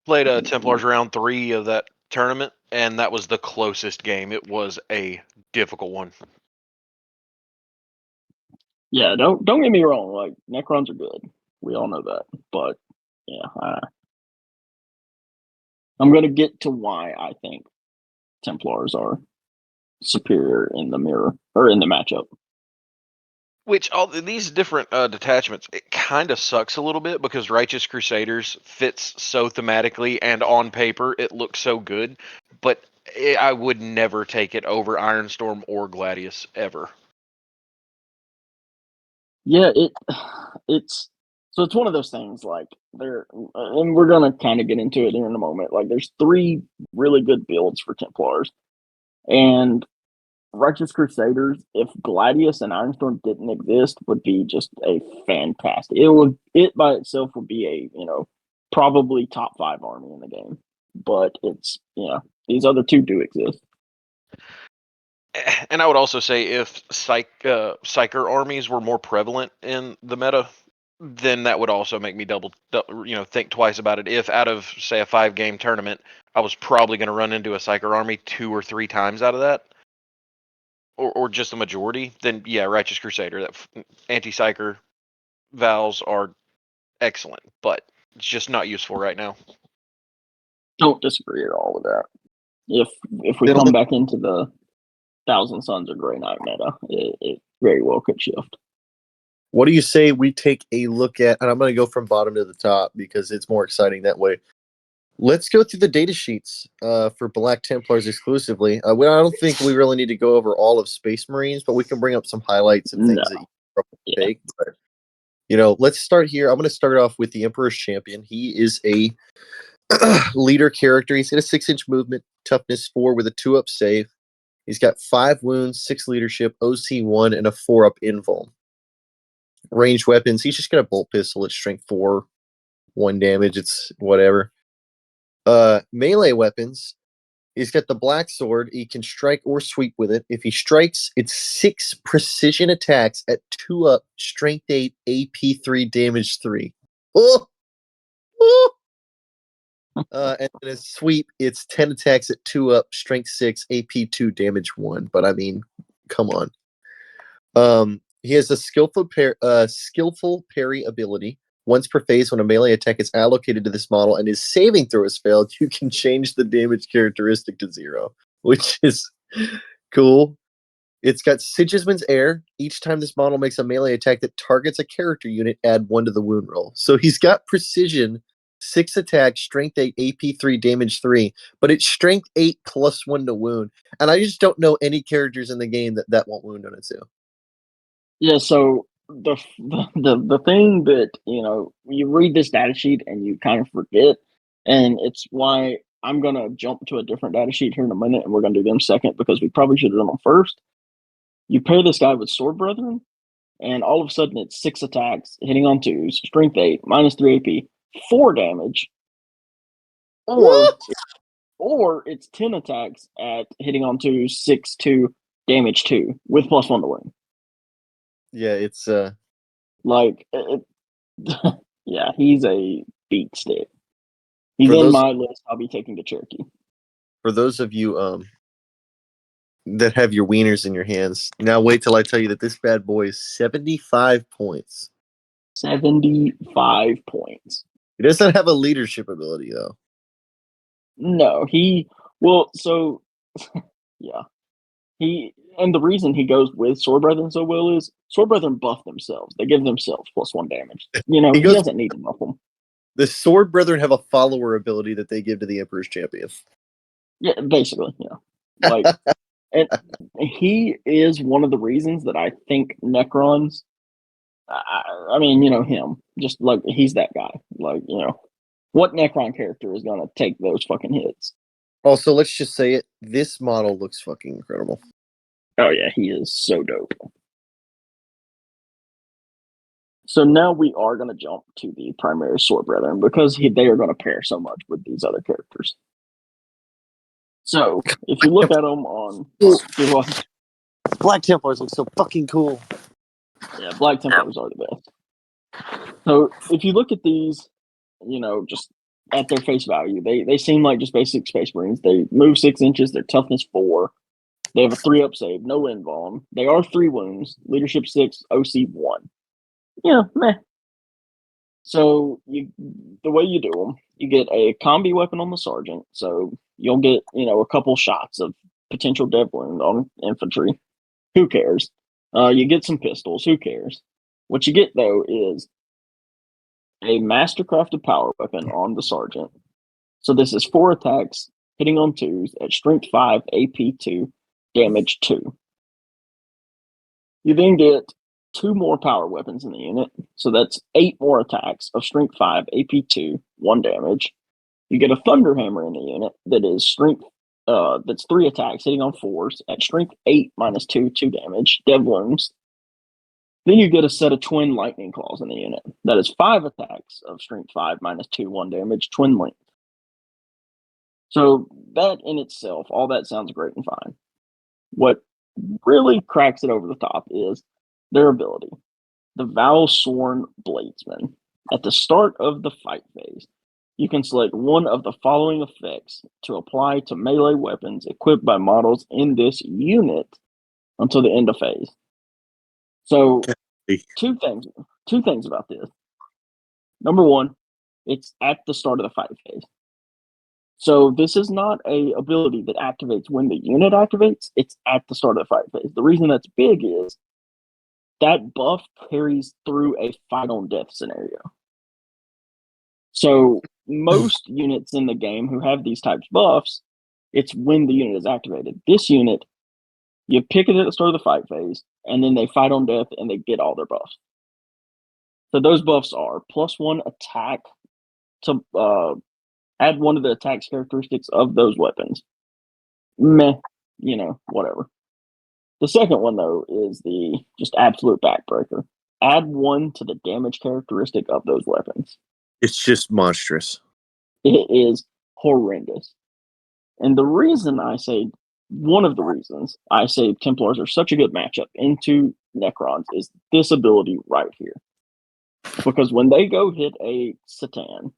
Played Templars round 3 of that tournament, and that was the closest game. It was a difficult one. Yeah, don't get me wrong. Like, Necrons are good. We all know that. But yeah, I'm gonna get to why I think Templars are superior in the mirror or in the matchup. Which all these different detachments, it kind of sucks a little bit because Righteous Crusaders fits so thematically and on paper it looks so good, but I would never take it over Ironstorm or Gladius ever. Yeah, it's one of those things like and we're gonna kind of get into it here in a moment. Like, there's 3 really good builds for Templars, and Righteous Crusaders, if Gladius and Ironstorm didn't exist, would be just a fantastic. It by itself would be a probably top 5 army in the game. But it's these other 2 do exist. And I would also say if Psyker armies were more prevalent in the meta, then that would also make me think twice about it. If out of, say, a 5-game tournament, I was probably going to run into a Psyker army 2 or 3 times out of that, or just a majority, then yeah, Righteous Crusader, that anti-Psyker vowels are excellent, but it's just not useful right now. Don't disagree at all with that. If we come back into the Thousand Sons of Grey Knight meta, it very well could shift. What do you say we take a look at, and I'm going to go from bottom to the top because it's more exciting that way. Let's go through the data sheets for Black Templars exclusively. I don't think we really need to go over all of Space Marines, but we can bring up some highlights and things that you probably take. But, let's start here. I'm going to start off with the Emperor's Champion. He is a leader character. He's got a 6-inch movement, toughness 4 with a 2-up save. He's got 5 wounds, 6 leadership, OC1, and a 4-up invuln. Ranged weapons, he's just got a bolt pistol at strength 4, 1 damage. It's whatever. Melee weapons, he's got the black sword. He can strike or sweep with it. If he strikes, it's 6 precision attacks at 2-up, strength 8, AP 3, damage 3. Oh! Oh! And then a sweep, it's 10 attacks at 2-up, strength 6, AP 2, damage 1. But I mean, come on. He has a skillful parry ability. Once per phase, when a melee attack is allocated to this model and his saving throw is failed, you can change the damage characteristic to 0, which is cool. It's got Sigismund's Heir. Each time this model makes a melee attack that targets a character unit, add 1 to the wound roll. So he's got precision, 6 attack, strength 8, AP 3, damage 3, but it's strength 8 plus 1 to wound. And I just don't know any characters in the game that won't wound on it too. Yeah, so the thing that you read this data sheet and you kind of forget, and it's why I'm gonna jump to a different data sheet here in a minute, and we're gonna do them second because we probably should have done them first. You pair this guy with Sword Brethren, and all of a sudden it's 6 attacks, hitting on 2s, strength 8, minus 3 AP, 4 damage, or it's 10 attacks at hitting on 2s, 6, 2, damage 2 with plus 1 to win. Yeah, it's Like, yeah, he's a beat stick. He's For in those- my list. I'll be taking to Cherokee. for those of you that have your wieners in your hands. Now wait till I tell you that this bad boy is 75 points. 75 points. He doesn't have a leadership ability though. No, so yeah. And the reason he goes with Sword Brethren so well is Sword Brethren buff themselves. They give themselves +1 damage. He doesn't need to buff them. The Sword Brethren have a follower ability that they give to the Emperor's Champion. Yeah, basically, yeah. Like, and he is one of the reasons that I think Necrons. I mean, him. Just like he's that guy. Like, what Necron character is gonna take those fucking hits? Also, let's just say it. This model looks fucking incredible. Oh yeah, he is so dope. So now we are going to jump to the primary Sword Brethren because they are going to pair so much with these other characters. So if you look at them on Black Templars look so fucking cool. Yeah, Black Templars are the best. So if you look at these, just at their face value, they seem like just basic Space Marines. They move 6 inches. They're toughness 4. They have a 3-up save, no invuln. They are 3 wounds, leadership 6, OC 1. Meh. So the way you do them, you get a combi weapon on the sergeant. So you'll get a couple shots of potential dev wound on infantry. Who cares? You get some pistols. Who cares? What you get though is a mastercrafted power weapon on the sergeant. So this is 4 attacks, hitting on 2s at strength 5, AP 2, damage 2. You then get 2 more power weapons in the unit. So that's 8 more attacks of strength 5, AP 2, 1 damage. You get a thunder hammer in the unit that is strength, that's 3 attacks hitting on 4s at strength 8 minus 2, 2 damage, dev wounds. Then you get a set of twin lightning claws in the unit. That is 5 attacks of strength 5 minus 2, 1 damage, twin length. So that in itself, all that sounds great and fine. What really cracks it over the top is their ability. The Valsworn Bladesman. At the start of the fight phase, you can select one of the following effects to apply to melee weapons equipped by models in this unit until the end of phase. So, two things about this. Number one, it's at the start of the fight phase. So this is not a ability that activates when the unit activates. It's at the start of the fight phase. The reason that's big is that buff carries through a fight on death scenario. So most units in the game who have these types of buffs, it's when the unit is activated. This unit, you pick it at the start of the fight phase, and then they fight on death and they get all their buffs. So those buffs are +1 attack to add one of the attack's characteristics of those weapons. Meh, whatever. The second one, though, is the just absolute backbreaker. Add 1 to the damage characteristic of those weapons. It's just monstrous. It is horrendous. And one of the reasons I say Templars are such a good matchup into Necrons is this ability right here. Because when they go hit a Satan,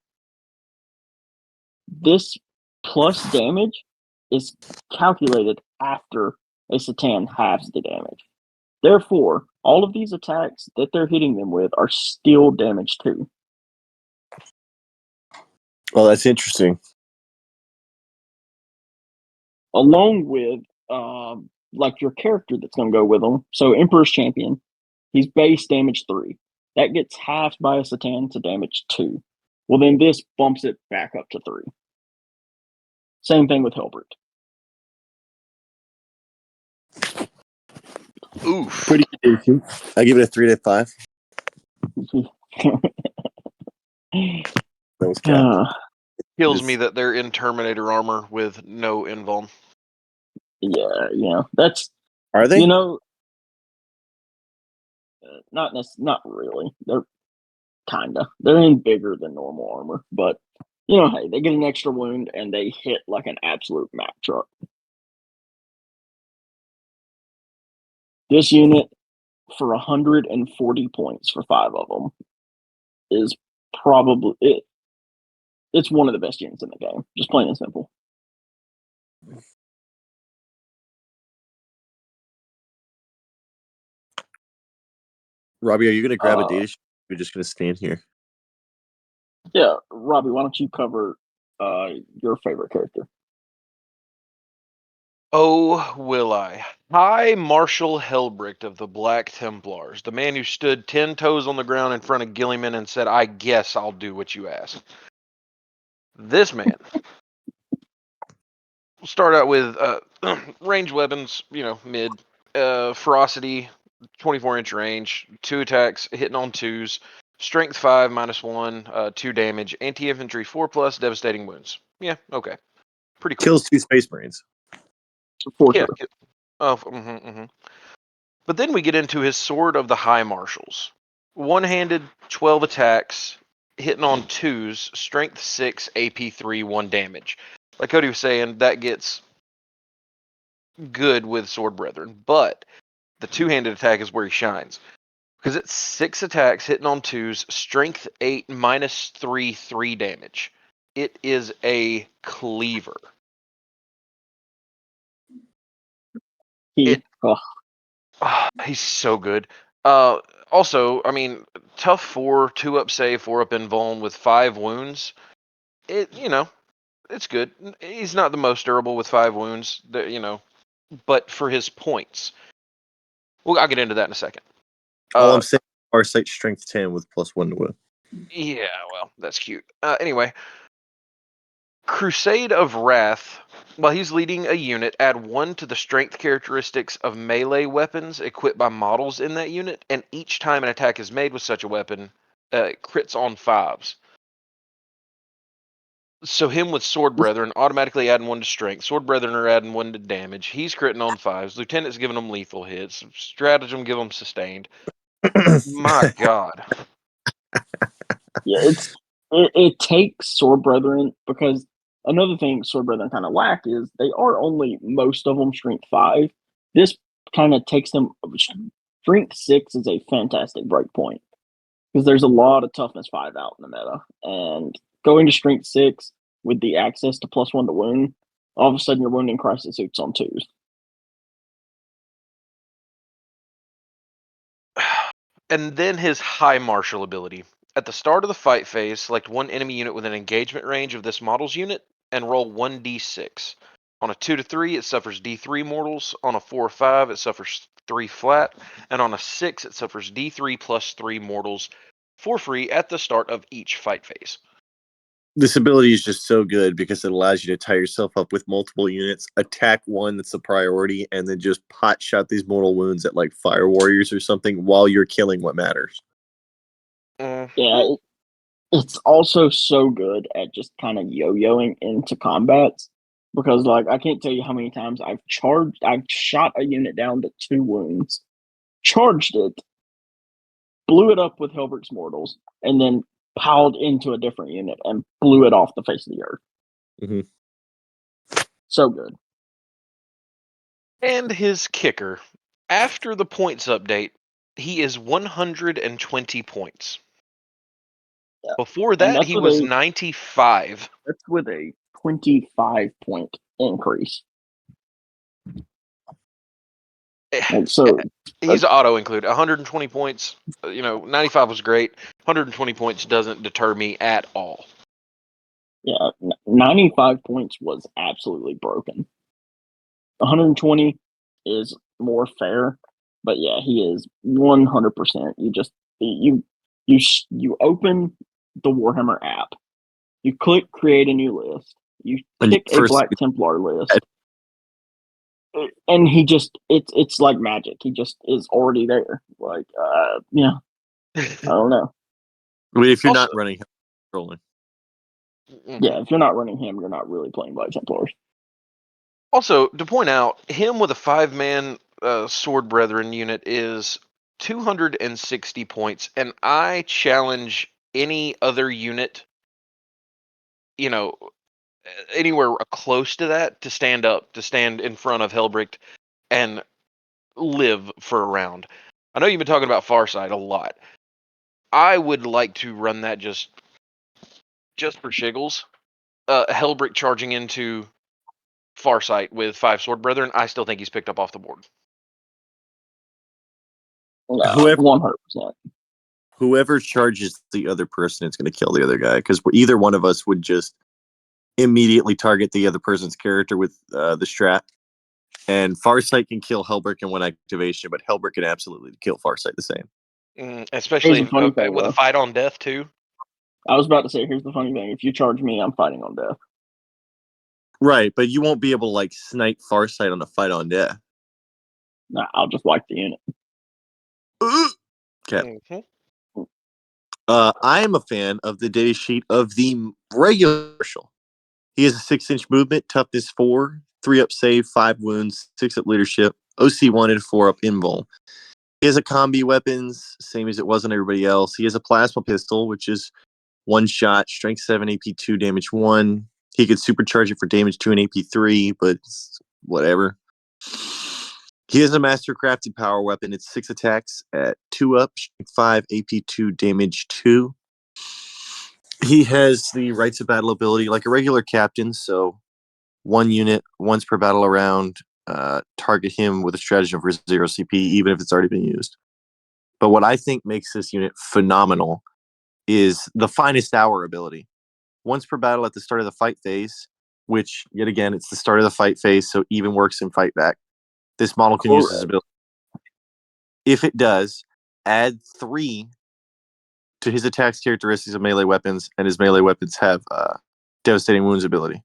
this plus damage is calculated after a Satan halves the damage. Therefore, all of these attacks that they're hitting them with are still damage 2. Well, that's interesting. Along with, like your character that's going to go with them. So Emperor's Champion, he's base damage 3. That gets halved by a Satan to damage 2. Well, then this bumps it back up to 3. Same thing with Hilbert. Oof. Pretty decent. I give it a 3 out of 5. That was capped. Kills me that they're in Terminator armor with no invuln. Yeah, that's. Are they? Not really. They're they're in bigger than normal armor, but hey, they get an extra wound and they hit like an absolute Mack truck. This unit for 140 points for 5 of them is probably it. It's one of the best units in the game, just plain and simple. Robbie, are you going to grab a data sheet? You're just going to stand here. Yeah, Robbie, why don't you cover your favorite character? Oh, will I? High Marshal Helbricht of the Black Templars, the man who stood 10 toes on the ground in front of Gilliman and said, "I guess I'll do what you ask." This man. We'll start out with range weapons, mid. Ferocity, 24-inch range, 2 attacks, hitting on 2s. Strength 5, -1, 2 damage. Anti-infantry 4+, devastating wounds. Yeah, okay. Pretty cool. Kills 2 Space Marines. For Yeah. sure. Oh, But then we get into his Sword of the High Marshals. One-handed, 12 attacks, hitting on 2s, strength 6, AP 3, 1 damage. Like Cody was saying, that gets good with Sword Brethren, but the 2-handed attack is where he shines. Because it's 6 attacks, hitting on 2s, strength 8, -3, 3 damage. It is a cleaver. He's so good. Also, I mean, tough 4, 2-up save, 4-up invuln with 5 wounds. It's good. He's not the most durable with 5 wounds, but for his points. Well, I'll get into that in a second. All I'm saying, our sight strength 10 with +1 to wound. Yeah, well, that's cute. Anyway, Crusade of Wrath. While he's leading a unit, add 1 to the strength characteristics of melee weapons equipped by models in that unit, and each time an attack is made with such a weapon, crits on 5s. So him with Sword Brethren, automatically adding 1 to strength. Sword Brethren are adding 1 to damage. He's critting on 5s. Lieutenant's giving them lethal hits. Stratagem give them sustained. My God. Yeah, it takes Sword Brethren, because another thing Sword Brethren kind of lack is they are only, most of them, strength 5. This kind of takes them. Strength 6 is a fantastic breakpoint because there's a lot of toughness 5 out in the meta, and going to strength 6 with the access to +1 to wound, all of a sudden you're wounding crisis suits on 2s. And then his High Marshal ability. At the start of the fight phase, select 1 enemy unit with an engagement range of this model's unit and roll 1d6. On a 2 to 3, it suffers D3 mortals. On a 4 or 5, it suffers 3 flat. And on a 6, it suffers D3 plus 3 mortals for free at the start of each fight phase. This ability is just so good because it allows you to tie yourself up with multiple units, attack one that's a priority, and then just pot shot these mortal wounds at like fire warriors or something while you're killing what matters. Yeah, it's also so good at just kind of yo-yoing into combats, because like I can't tell you how many times I've shot a unit down to 2 wounds, charged it, blew it up with Hilbert's mortals, and then piled into a different unit and blew it off the face of the earth. Mm-hmm. So good. And his kicker. After the points update, he is 120 points. Yeah. Before that, he was 95. That's with a 25-point increase. And so he's auto include 120 points. 95 was great. 120 points doesn't deter me at all. Yeah, 95 points was absolutely broken. 120 is more fair, but yeah, he is 100%. You open the WarHammer app, you click create a new list, you pick a Black Templar list, and it's like magic. He just is already there. Like, yeah, I don't know. I mean, if you're not running, rolling. Yeah, if you're not running him, you're not really playing Black Templars. Also, to point out, him with a 5-man Sword Brethren unit is 260 points, and I challenge any other unit, anywhere close to that, to stand in front of Helbricht and live for a round. I know you've been talking about Farsight a lot. I would like to run that just for shiggles. Hellbrick charging into Farsight with 5 Sword Brethren. I still think he's picked up off the board. Whoever 100%. whoever charges the other person is going to kill the other guy, because either one of us would just immediately target the other person's character with the strat. And Farsight can kill Hellbrick in one activation, but Hellbrick can absolutely kill Farsight the same. Especially Here's the funny thing, with a though. fight on death, too. I was about to say, here's the funny thing. If you charge me, I'm fighting on death. Right, but you won't be able to like snipe Farsight on a fight on death. Nah, I'll just wipe the unit. Okay. Mhm. I am a fan of the data sheet of the regular Marshal. He has a 6-inch movement, toughness 4, 3 up save, 5 wounds, 6 up leadership, OC 1 and 4 up invul. He has a combi weapons, same as it was on everybody else. He has a plasma pistol, which is 1 shot, strength 7, AP 2, damage 1. He could supercharge it for damage 2 and AP 3, but whatever. He has a master crafted power weapon. It's 6 attacks at 2 up, strength 5, AP 2, damage 2. He has the Rites of Battle ability like a regular captain, so 1 unit, once per battle around, target him with a stratagem for 0 CP, even if it's already been used. But what I think makes this unit phenomenal is the Finest Hour ability. Once per battle at the start of the fight phase, which, yet again, it's the start of the fight phase, so even works in fight back. This model can use this ability. If it does, add 3 to his attacks characteristics of melee weapons, and his melee weapons have Devastating Wounds ability.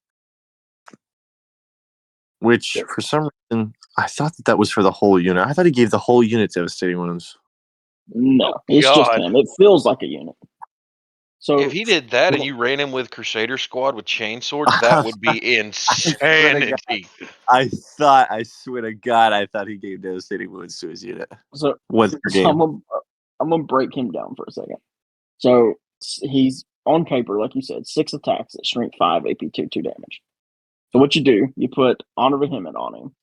Which, for some reason, I thought that was for the whole unit. I thought he gave the whole unit Devastating Wounds. No, it's just him. It feels like a unit. So if he did that and you ran him with Crusader Squad with chain swords, that would be insanity. I swear to God, I thought he gave Devastating Wounds to his unit. So Once per game. I'm gonna break him down for a second. So he's on paper, like you said, 6 attacks at strength 5, AP 2, 2 damage. So what you do, you put Honor Vehement on him.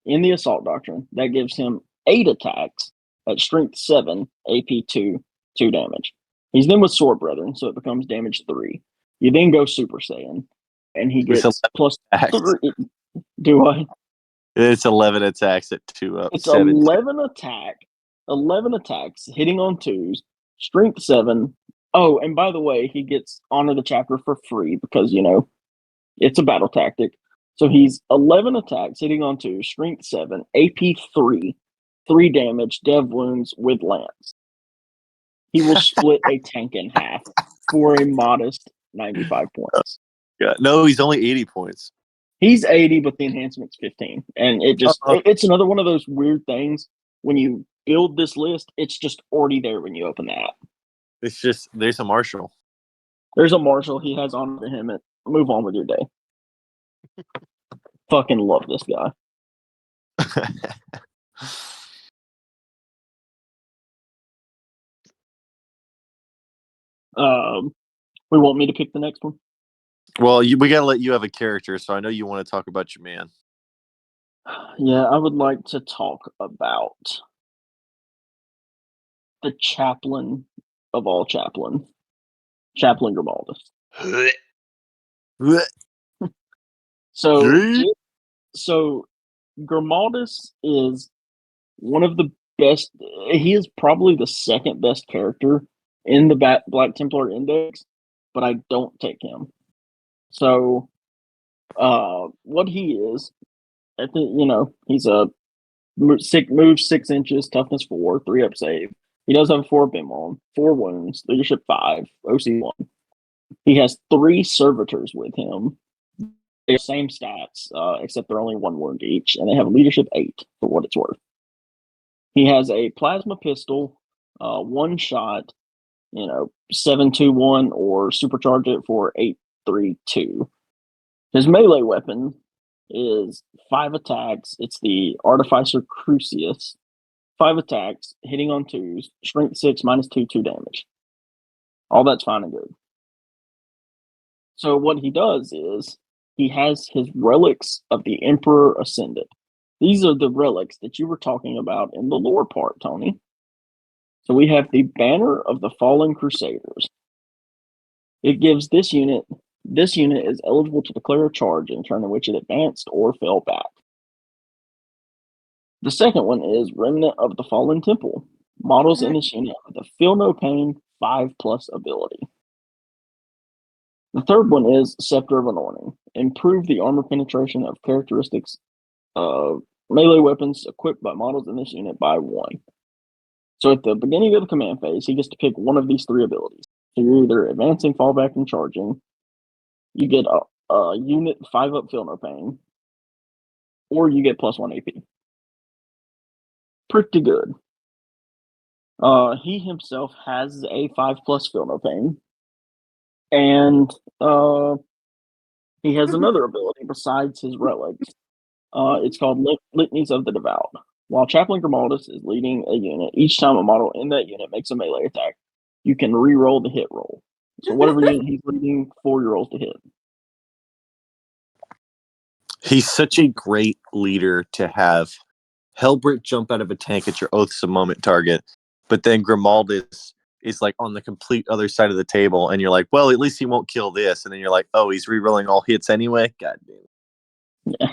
In the Assault Doctrine, that gives him 8 attacks at strength 7, AP 2, 2 damage. He's then with Sword Brethren, so it becomes damage 3. You then go Super Saiyan, and he gets plus 3. Do I? It's 11 attacks at 2 up. It's 11 attacks, hitting on 2s, strength 7. Oh, and by the way, he gets Honor the Chapter for free because, it's a battle tactic. So he's 11 attacks, hitting on 2, strength 7, AP 3, 3 damage, dev wounds with lance. He will split a tank in half for a modest 95 points. Yeah, no, he's only 80 points. He's 80, but the enhancement's 15. And it's another one of those weird things. When you build this list, it's just already there when you open the app. It's just, there's a Marshal. There's a Marshal. He has Honor Vehement. Move on with your day. Fucking love this guy. We want me to pick the next one? Well, we gotta let you have a character, so I know you want to talk about your man. Yeah, I would like to talk about the chaplain of all chaplains, Chaplain Grimaldus. So Grimaldus is one of the best. He is probably the second best character in the Black Templar Index, but I don't take him. So, what he is, I think, he's a moves 6 inches, toughness 4, 3 up save. He does have a 4 BIM on, 4 wounds, leadership 5, OC 1. He has 3 servitors with him. They're same stats, except they're only 1 wound each, and they have leadership 8 for what it's worth. He has a plasma pistol, 1 shot, 7-2-1, or supercharge it for 8-3-2. His melee weapon is 5 attacks. It's the Artificer Crucius. 5 attacks, hitting on 2s, strength 6, -2, 2 damage. All that's fine and good. So what he does is he has his relics of the Emperor Ascended. These are the relics that you were talking about in the lore part, Tony. So we have the Banner of the Fallen Crusaders. It gives this unit is eligible to declare a charge in a turn in which it advanced or fell back. The second one is Remnant of the Fallen Temple. Models in this unit have the Feel No Pain 5+ ability. The third one is Scepter of Anointing. Improve the armor penetration of characteristics of melee weapons equipped by models in this unit by 1. So at the beginning of the command phase, he gets to pick one of these 3 abilities. So you're either advancing, fallback, and charging. You get a unit 5-up Feel No Pain, or you get +1 AP. Pretty good. He himself has a 5+ Feel No Pain, and he has another ability besides his relics. It's called Litanies of the Devout. While Chaplain Grimaldus is leading a unit, each time a model in that unit makes a melee attack, you can re-roll the hit roll. So whatever unit he's leading, 4 rolls to hit. He's such a great leader to have Hellbrick jump out of a tank at your Oaths of Moment target, but then Grimaldus is like on the complete other side of the table, and you're like, well, at least he won't kill this. And then you're like, oh, he's re-rolling all hits anyway? God damn it. Yeah.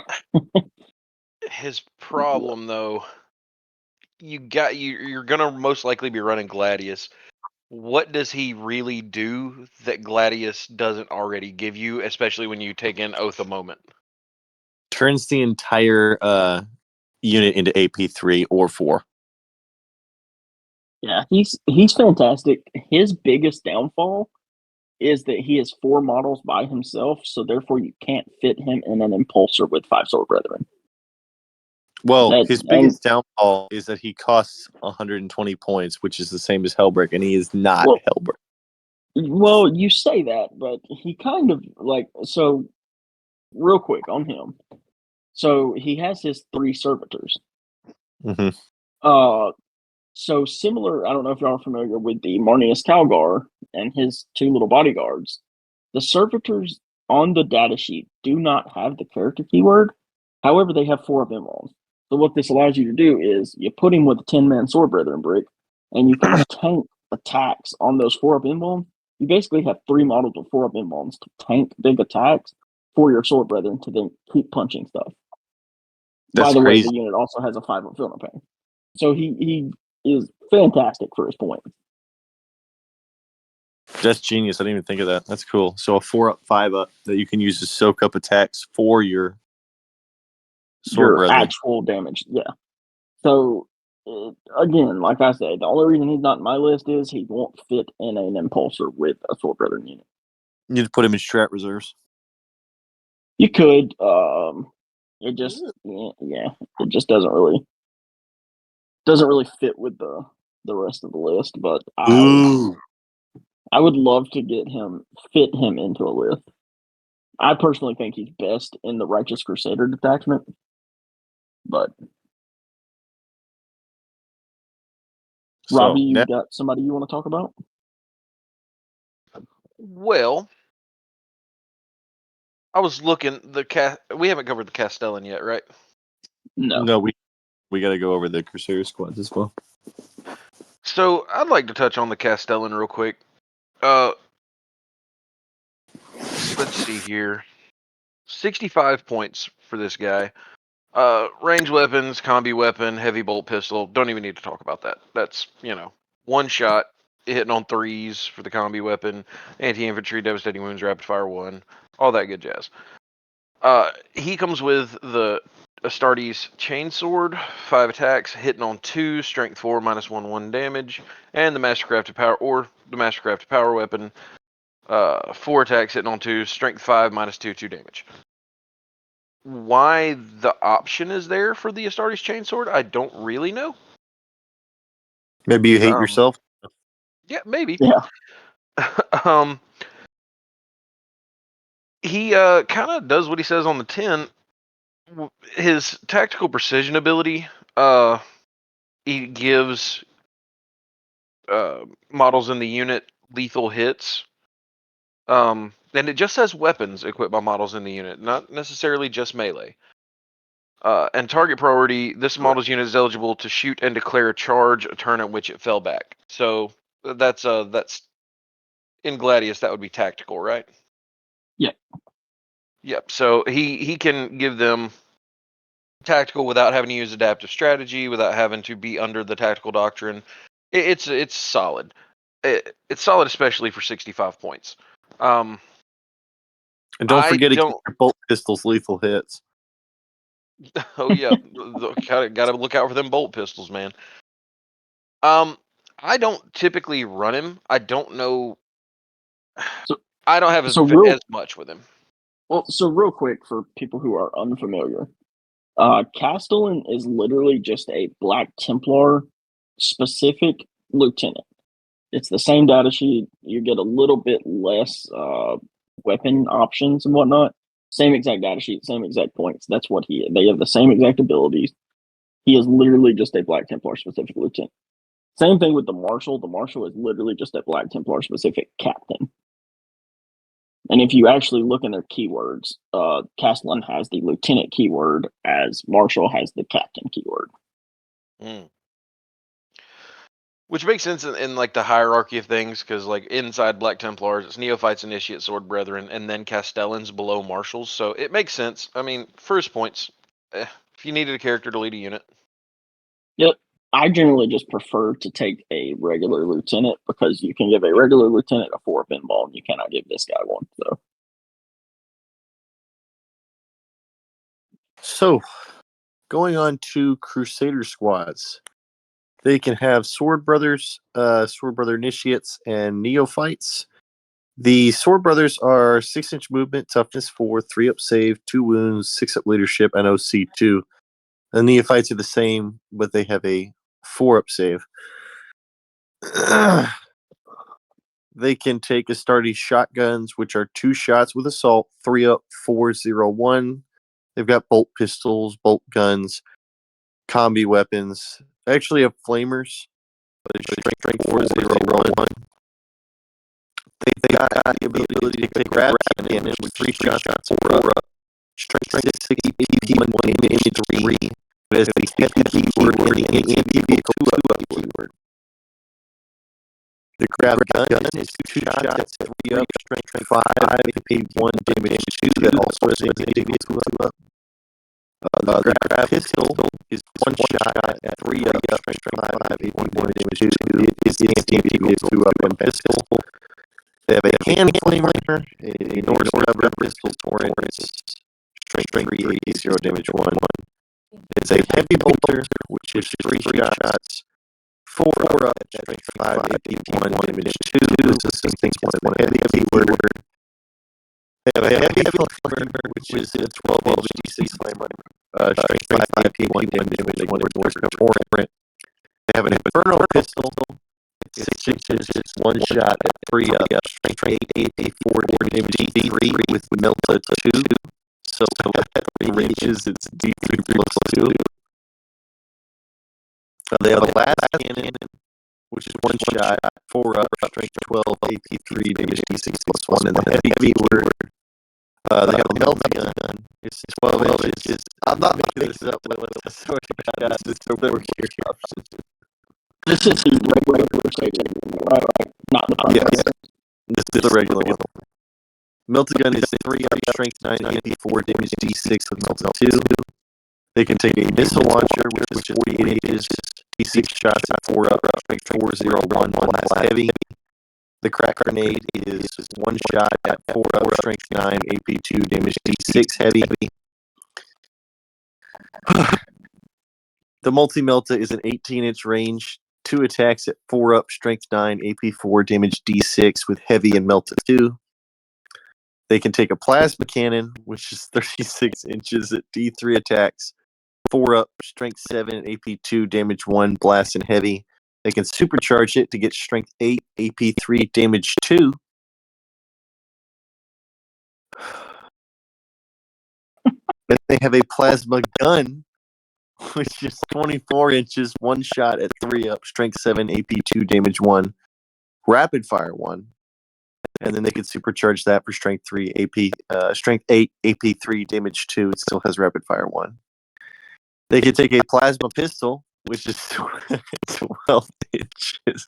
His problem, though, you're gonna most likely be running Gladius. What does he really do that Gladius doesn't already give you, especially when you take in Oath of Moment? Turns the entire unit into AP3 or 4. Yeah, he's fantastic. His biggest downfall is that he has 4 models by himself, so therefore you can't fit him in an Impulsor with 5 Sword Brethren. Well, his biggest downfall is that he costs 120 points, which is the same as Hellbrick, and he is not Hellbrick. Well, you say that, but he kind of so. Real quick on him, so he has his 3 servitors. Mm-hmm. So similar. I don't know if y'all are familiar with the Marnius Calgar and his 2 little bodyguards. The servitors on the data sheet do not have the character keyword. However, they have 4 of them on. So what this allows you to do is you put him with a 10-man Sword Brethren brick, and you can tank attacks on those 4 up emblem. You basically have 3 models with 4 up emblems to tank big attacks for your Sword Brethren to then keep punching stuff. That's By the crazy. way, the unit also has a 5-up Feel No Pain. So he is fantastic for his point. That's genius. I didn't even think of that. That's cool. So a 4-up, 5-up that you can use to soak up attacks for your Sword Brethren. Actual damage, yeah. So, again, like I said, the only reason he's not in my list is he won't fit in an Impulsor with a Sword Brethren unit. You need to put him in strat reserves. You could. It just, it just doesn't really fit with the rest of the list. But I would love to fit him into a list. I personally think he's best in the Righteous Crusader detachment, but Robbie, you got somebody you want to talk about? Well, I was looking we haven't covered the Castellan yet, right? No, we got to go over the Crusader squads as well. So I'd like to touch on the Castellan real quick. Let's see here. 65 points for this guy. Range weapons, combi weapon, heavy bolt pistol. Don't even need to talk about that. That's, one shot, hitting on 3s for the combi weapon, anti-infantry, devastating wounds, rapid fire 1, all that good jazz. He comes with the Astartes Chainsword, 5 attacks, hitting on 2, strength 4, -1/1 damage, and the Mastercrafted Power Weapon, 4 attacks, hitting on 2, strength 5, -2 damage. Why the option is there for the Astartes Chainsword, I don't really know. Maybe you hate yourself? Yeah, maybe. Yeah. He kind of does what he says on the tin. His tactical precision ability, he gives models in the unit lethal hits. And it just says weapons equipped by models in the unit, not necessarily just melee. And target priority, this model's unit is eligible to shoot and declare a charge a turn at which it fell back. So that's in Gladius, that would be tactical, right? Yep. Yep. So he can give them tactical without having to use adaptive strategy, without having to be under the tactical doctrine. It's solid. It's solid, especially for 65 points. And don't forget to keep your bolt pistols lethal hits. Oh yeah, gotta look out for them bolt pistols, man. I don't typically run him. I don't know. I don't have as much with him. Well, so real quick for people who are unfamiliar, Castellan is literally just a Black Templar specific lieutenant. It's the same data sheet. You get a little bit less weapon options and whatnot. Same exact data sheet, same exact points. That's what he is. They have the same exact abilities. He is literally just a Black Templar specific lieutenant. Same thing with the Marshal. The Marshal is literally just a Black Templar specific captain. And if you actually look in their keywords, Castellan has the lieutenant keyword as Marshal has the captain keyword. Which makes sense in like the hierarchy of things, because like inside Black Templars, it's Neophytes, Initiates, Sword Brethren, and then Castellans below Marshals. So it makes sense. I mean, first points, if you needed a character to lead a unit. Yep. I generally just prefer to take a regular lieutenant because you can give a regular lieutenant a 4 pinball and you cannot give this guy one. So, going on to Crusader squads. They can have Sword Brothers, Sword Brother Initiates, and Neophytes. The Sword Brothers are 6-inch movement, toughness 4, 3-up save, 2 wounds, 6-up leadership, and OC 2. The Neophytes are the same, but they have a 4-up save. They can take Astartes shotguns, which are 2 shots with assault, 3-up, 4-0-1. They've got bolt pistols, bolt guns, combi weapons. They actually have flamers, but it's strength 4-0-1. They got the ability to take grab cannon with 3 shots, 4-up, strength 6, AP 1, damage 3. But as the heavy keyword and the MP 2-up keyword. The grab gun is 2 shots, 3-up, strength 5, AP 1, damage 2. That also has AP 2-up. The grab pistol is 1 shot at 3-up, strength 5, AP 1, damage 2. It is the anti-AP 2-up and pistol. They have a hand flamer, a Norse rubber pistol torrent, strength 3, AP 0, damage 1. It's a heavy bolter, which is 3 shots, 4-up, strength 5, AP 1, damage 2. This is things one of the heavy word. They have a heavy flamer, which is a 12-inch D6 flamer, strength 5, AP 1, damage 1, Norse torrent. They have an Inferno pistol. It's 6 inches, 1 shot at 3-up, strength 8, AP 4, damage D3 with Melta 2. So at 3 inches, it's D3 plus 2. They have a last cannon, which is 1 shot, 4-up, strength 12, AP 3, damage D6 plus 1. And the heavy word, they have a Melta gun. It's 12 inches. I'm not making this up. This is the work here option. This is the regular right? Not the podcast. Yes, this is the regular one. Melta gun is 3-up, strength 9, AP 4, damage D6 with Melta 2. They can take a missile launcher, which is 48 inches, D6 shots at 4-up, strength 4-0-1, blast heavy. The crack grenade is 1 shot at 4-up, strength 9, AP 2, damage D6 heavy. The multi-melta is an 18-inch range, 2 attacks at 4-up, strength 9, AP 4, damage D6 with heavy and melta 2. They can take a plasma cannon, which is 36 inches at D3 attacks, 4-up, strength 7, AP 2, damage 1, blast and heavy. They can supercharge it to get strength 8, AP 3, damage 2. Then they have a plasma gun, which is 24 inches, 1 shot at 3-up, strength 7, AP 2, damage 1, rapid fire 1. And then they could supercharge that for strength 3, strength 8, AP 3, damage 2. It still has rapid fire 1. They can take a plasma pistol, which is 12 inches.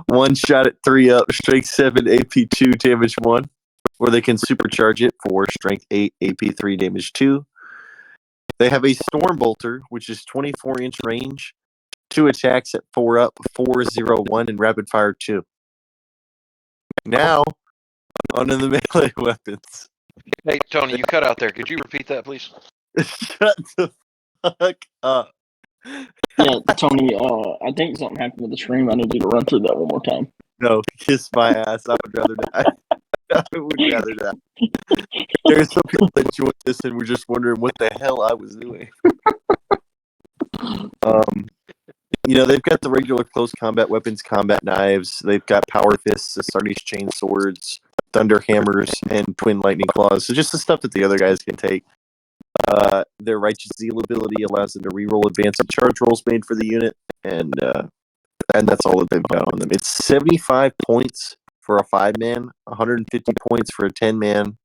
One shot at 3 up, strength 7, AP 2, damage 1. Or they can supercharge it for strength 8, AP 3, damage 2. They have a Storm Bolter, which is 24-inch range, 2 attacks at 4 up, 4, 0, 1, and rapid fire 2. Now, onto the melee weapons. Hey, Tony, you cut out there. Could you repeat that, please? Shut the fuck up. Yeah, Tony, I think something happened with the stream. I need you to run through that one more time. No, kiss my ass. I would rather die. I would rather die. There's some people that joined this and were just wondering what the hell I was doing. They've got the regular close combat weapons, combat knives. They've got power fists, Astartes chain swords, thunder hammers, and twin lightning claws. So just the stuff that the other guys can take. Their righteous zeal ability allows them to reroll advanced and charge rolls made for the unit, and that's all that they've got on them. It's 75 points for a 5-man, 150 points for a 10-man,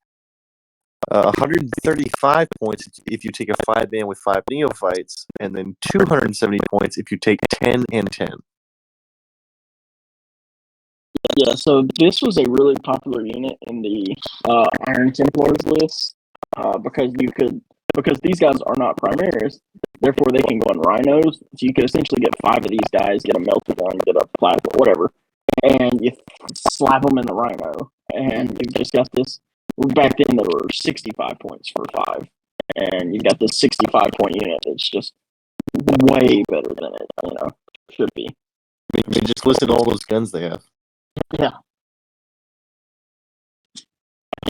135 points if you take a 5-man with 5 neophytes, and then 270 points if you take 10 and 10. Yeah, so this was a really popular unit in the Iron Templars list because these guys are not primaries, therefore they can go on rhinos. So you could essentially get 5 of these guys, get a melted gun, get a plasma, whatever, and you slap them in the rhino, and you've just got this. Back then there were 65 points for 5, and you've got this 65-point unit that's just way better than it, should be. I mean, just listed all those guns they have. Yeah.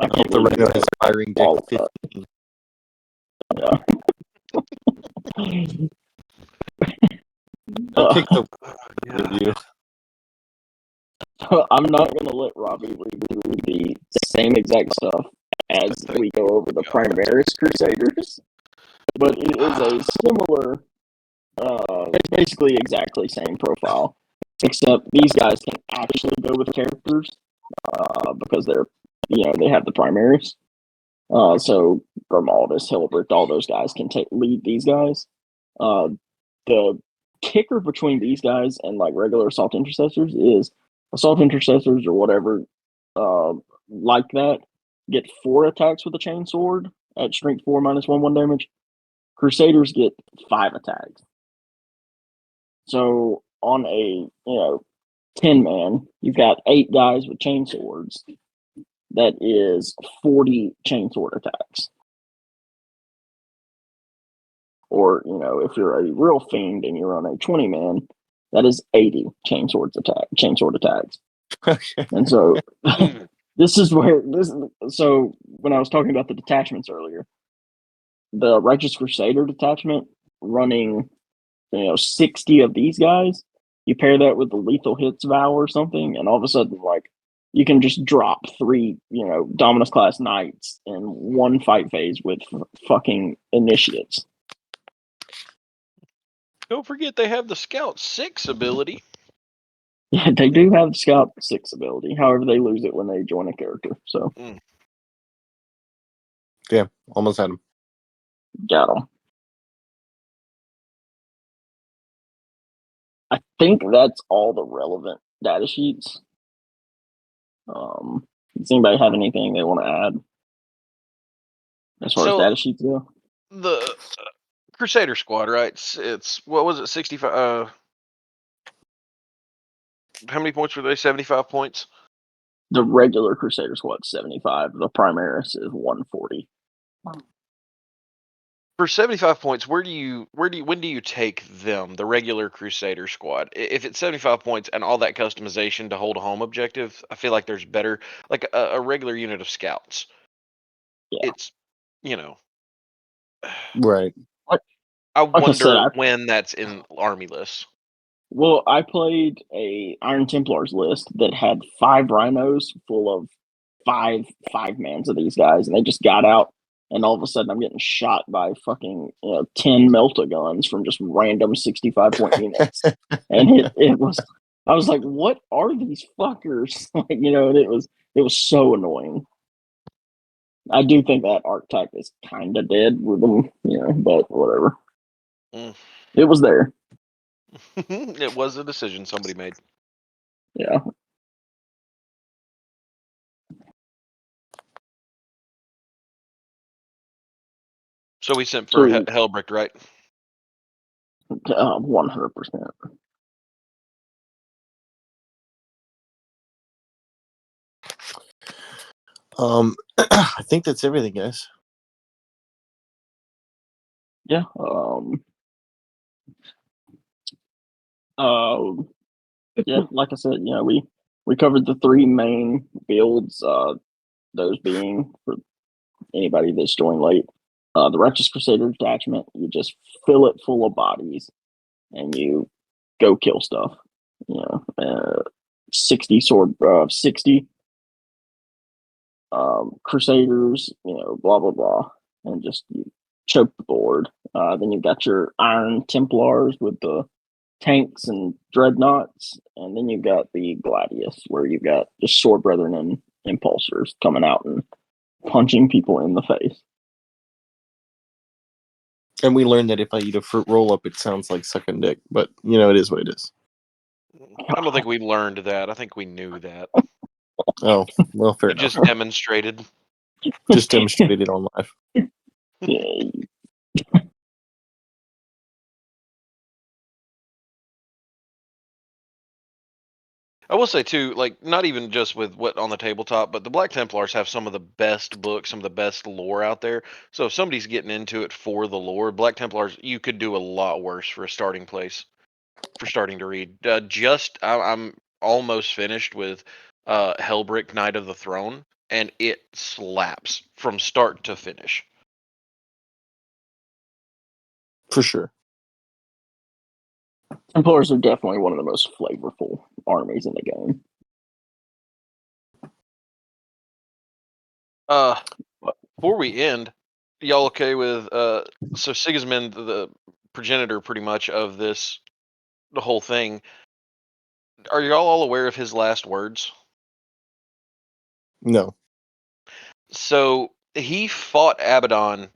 I hope the rhino has firing deck 15. Yeah. I'll take the review. I'm not going to let Robbie redo the same exact stuff as we go over the Primaris Crusaders, but it is a similar, basically exactly same profile, except these guys can actually go with characters because they have the Primaris. So Grimaldus, Hillebricht, all those guys can lead these guys. The kicker between these guys and like regular assault intercessors is assault intercessors or whatever like that get 4 attacks with a chain sword at strength 4 -1/1 damage. Crusaders get 5 attacks. So on a 10-man, you've got 8 guys with chain swords. That is 40 chain sword attacks. Or, if you're a real fiend and you're on a 20-man, that is 80 chain sword attacks. Okay. And so this is where so when I was talking about the detachments earlier, the Righteous Crusader detachment running 60 of these guys, you pair that with the lethal hits vow or something, and all of a sudden you can just drop 3 Dominus class knights in one fight phase with fucking initiates. Don't forget they have the Scout 6 ability. Yeah, they do have the Scout 6 ability. However, they lose it when they join a character. So, Yeah, almost had him. Got them. I think that's all the relevant data sheets. Does anybody have anything they want to add as far as data sheets go? The Crusader squad, right? It's what was it? 65. How many points were they? 75 points. The regular Crusader squad's 75. The Primaris is 140. For 75 points, when do you take them? The regular Crusader squad. If it's 75 points and all that customization to hold a home objective, I feel like there's better, like a regular unit of scouts. Yeah. It's Right. I wonder when that's in army lists. Well, I played a Iron Templars list that had 5 rhinos full of 5-mans of these guys, and they just got out, and all of a sudden I'm getting shot by fucking 10 melta guns from just random 65-point units, and I was like, what are these fuckers? And it was so annoying. I do think that archetype is kind of dead with them, but whatever. It was there. It was a decision somebody made. Yeah. So we sent for So- Hellbrick, right? 100%. I think that's everything, guys. Yeah. Yeah, like I said, we covered the three main builds, those being for anybody that's joined late. The Righteous Crusader detachment, you just fill it full of bodies and you go kill stuff. 60 sword, 60 Crusaders, blah, blah, blah. And just you choke the board. Then you've got your Iron Templars with the tanks and dreadnoughts, and then you've got the Gladius, where you've got just sword brethren and impulsors coming out and punching people in the face. And we learned that if I eat a fruit roll up, it sounds like sucking dick, but it is what it is. I don't think we learned that. I think we knew that. Oh, well, fair It enough. just demonstrated. Just demonstrated on live. Yeah. I will say too, like not even just with what on the tabletop, but the Black Templars have some of the best books, some of the best lore out there. So if somebody's getting into it for the lore, Black Templars, you could do a lot worse for a starting place, for starting to read. I'm almost finished with Hellbrick, Knight of the Throne, and it slaps from start to finish. For sure. Templars are definitely one of the most flavorful armies in the game. Before we end, y'all okay with so Sigismund, the progenitor pretty much of this, the whole thing, are y'all all aware of his last words? No. So he fought Abaddon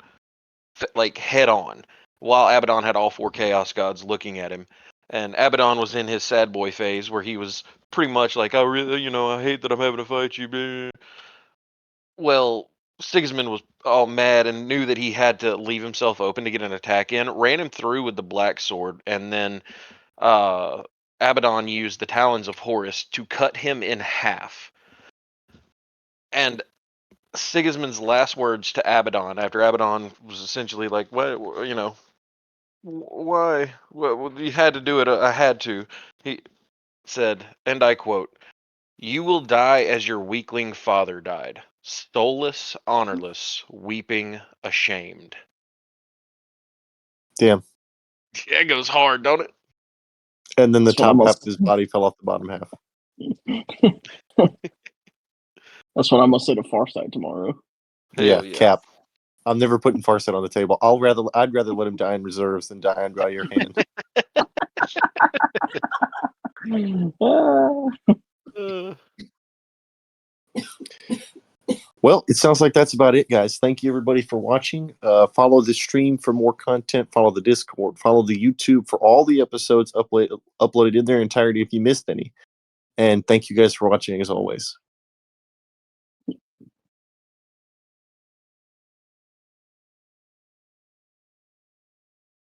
like head on, while Abaddon had all four Chaos Gods looking at him, and Abaddon was in his sad boy phase where he was pretty much like, "I really, I hate that I'm having to fight you." Well, Sigismund was all mad and knew that he had to leave himself open to get an attack in. Ran him through with the black sword, and then Abaddon used the talons of Horus to cut him in half. And Sigismund's last words to Abaddon, after Abaddon was essentially like, "What? Why? Well, you had to do it. I had to." He said, and I quote, "You will die as your weakling father died, soulless, honorless, weeping, ashamed." Damn. Yeah, it goes hard, don't it? And then the That's what top half almost- of his body fell off the bottom half. That's what I'm gonna say to Farsight tomorrow. Hell Yeah, yeah. cap. I'm never putting Farsight on the table. I'd rather let him die in reserves than die by your hand. Uh, Well, it sounds like that's about it, guys. Thank you, everybody, for watching. Follow the stream for more content. Follow the Discord. Follow the YouTube for all the episodes uploaded in their entirety if you missed any. And thank you guys for watching, as always.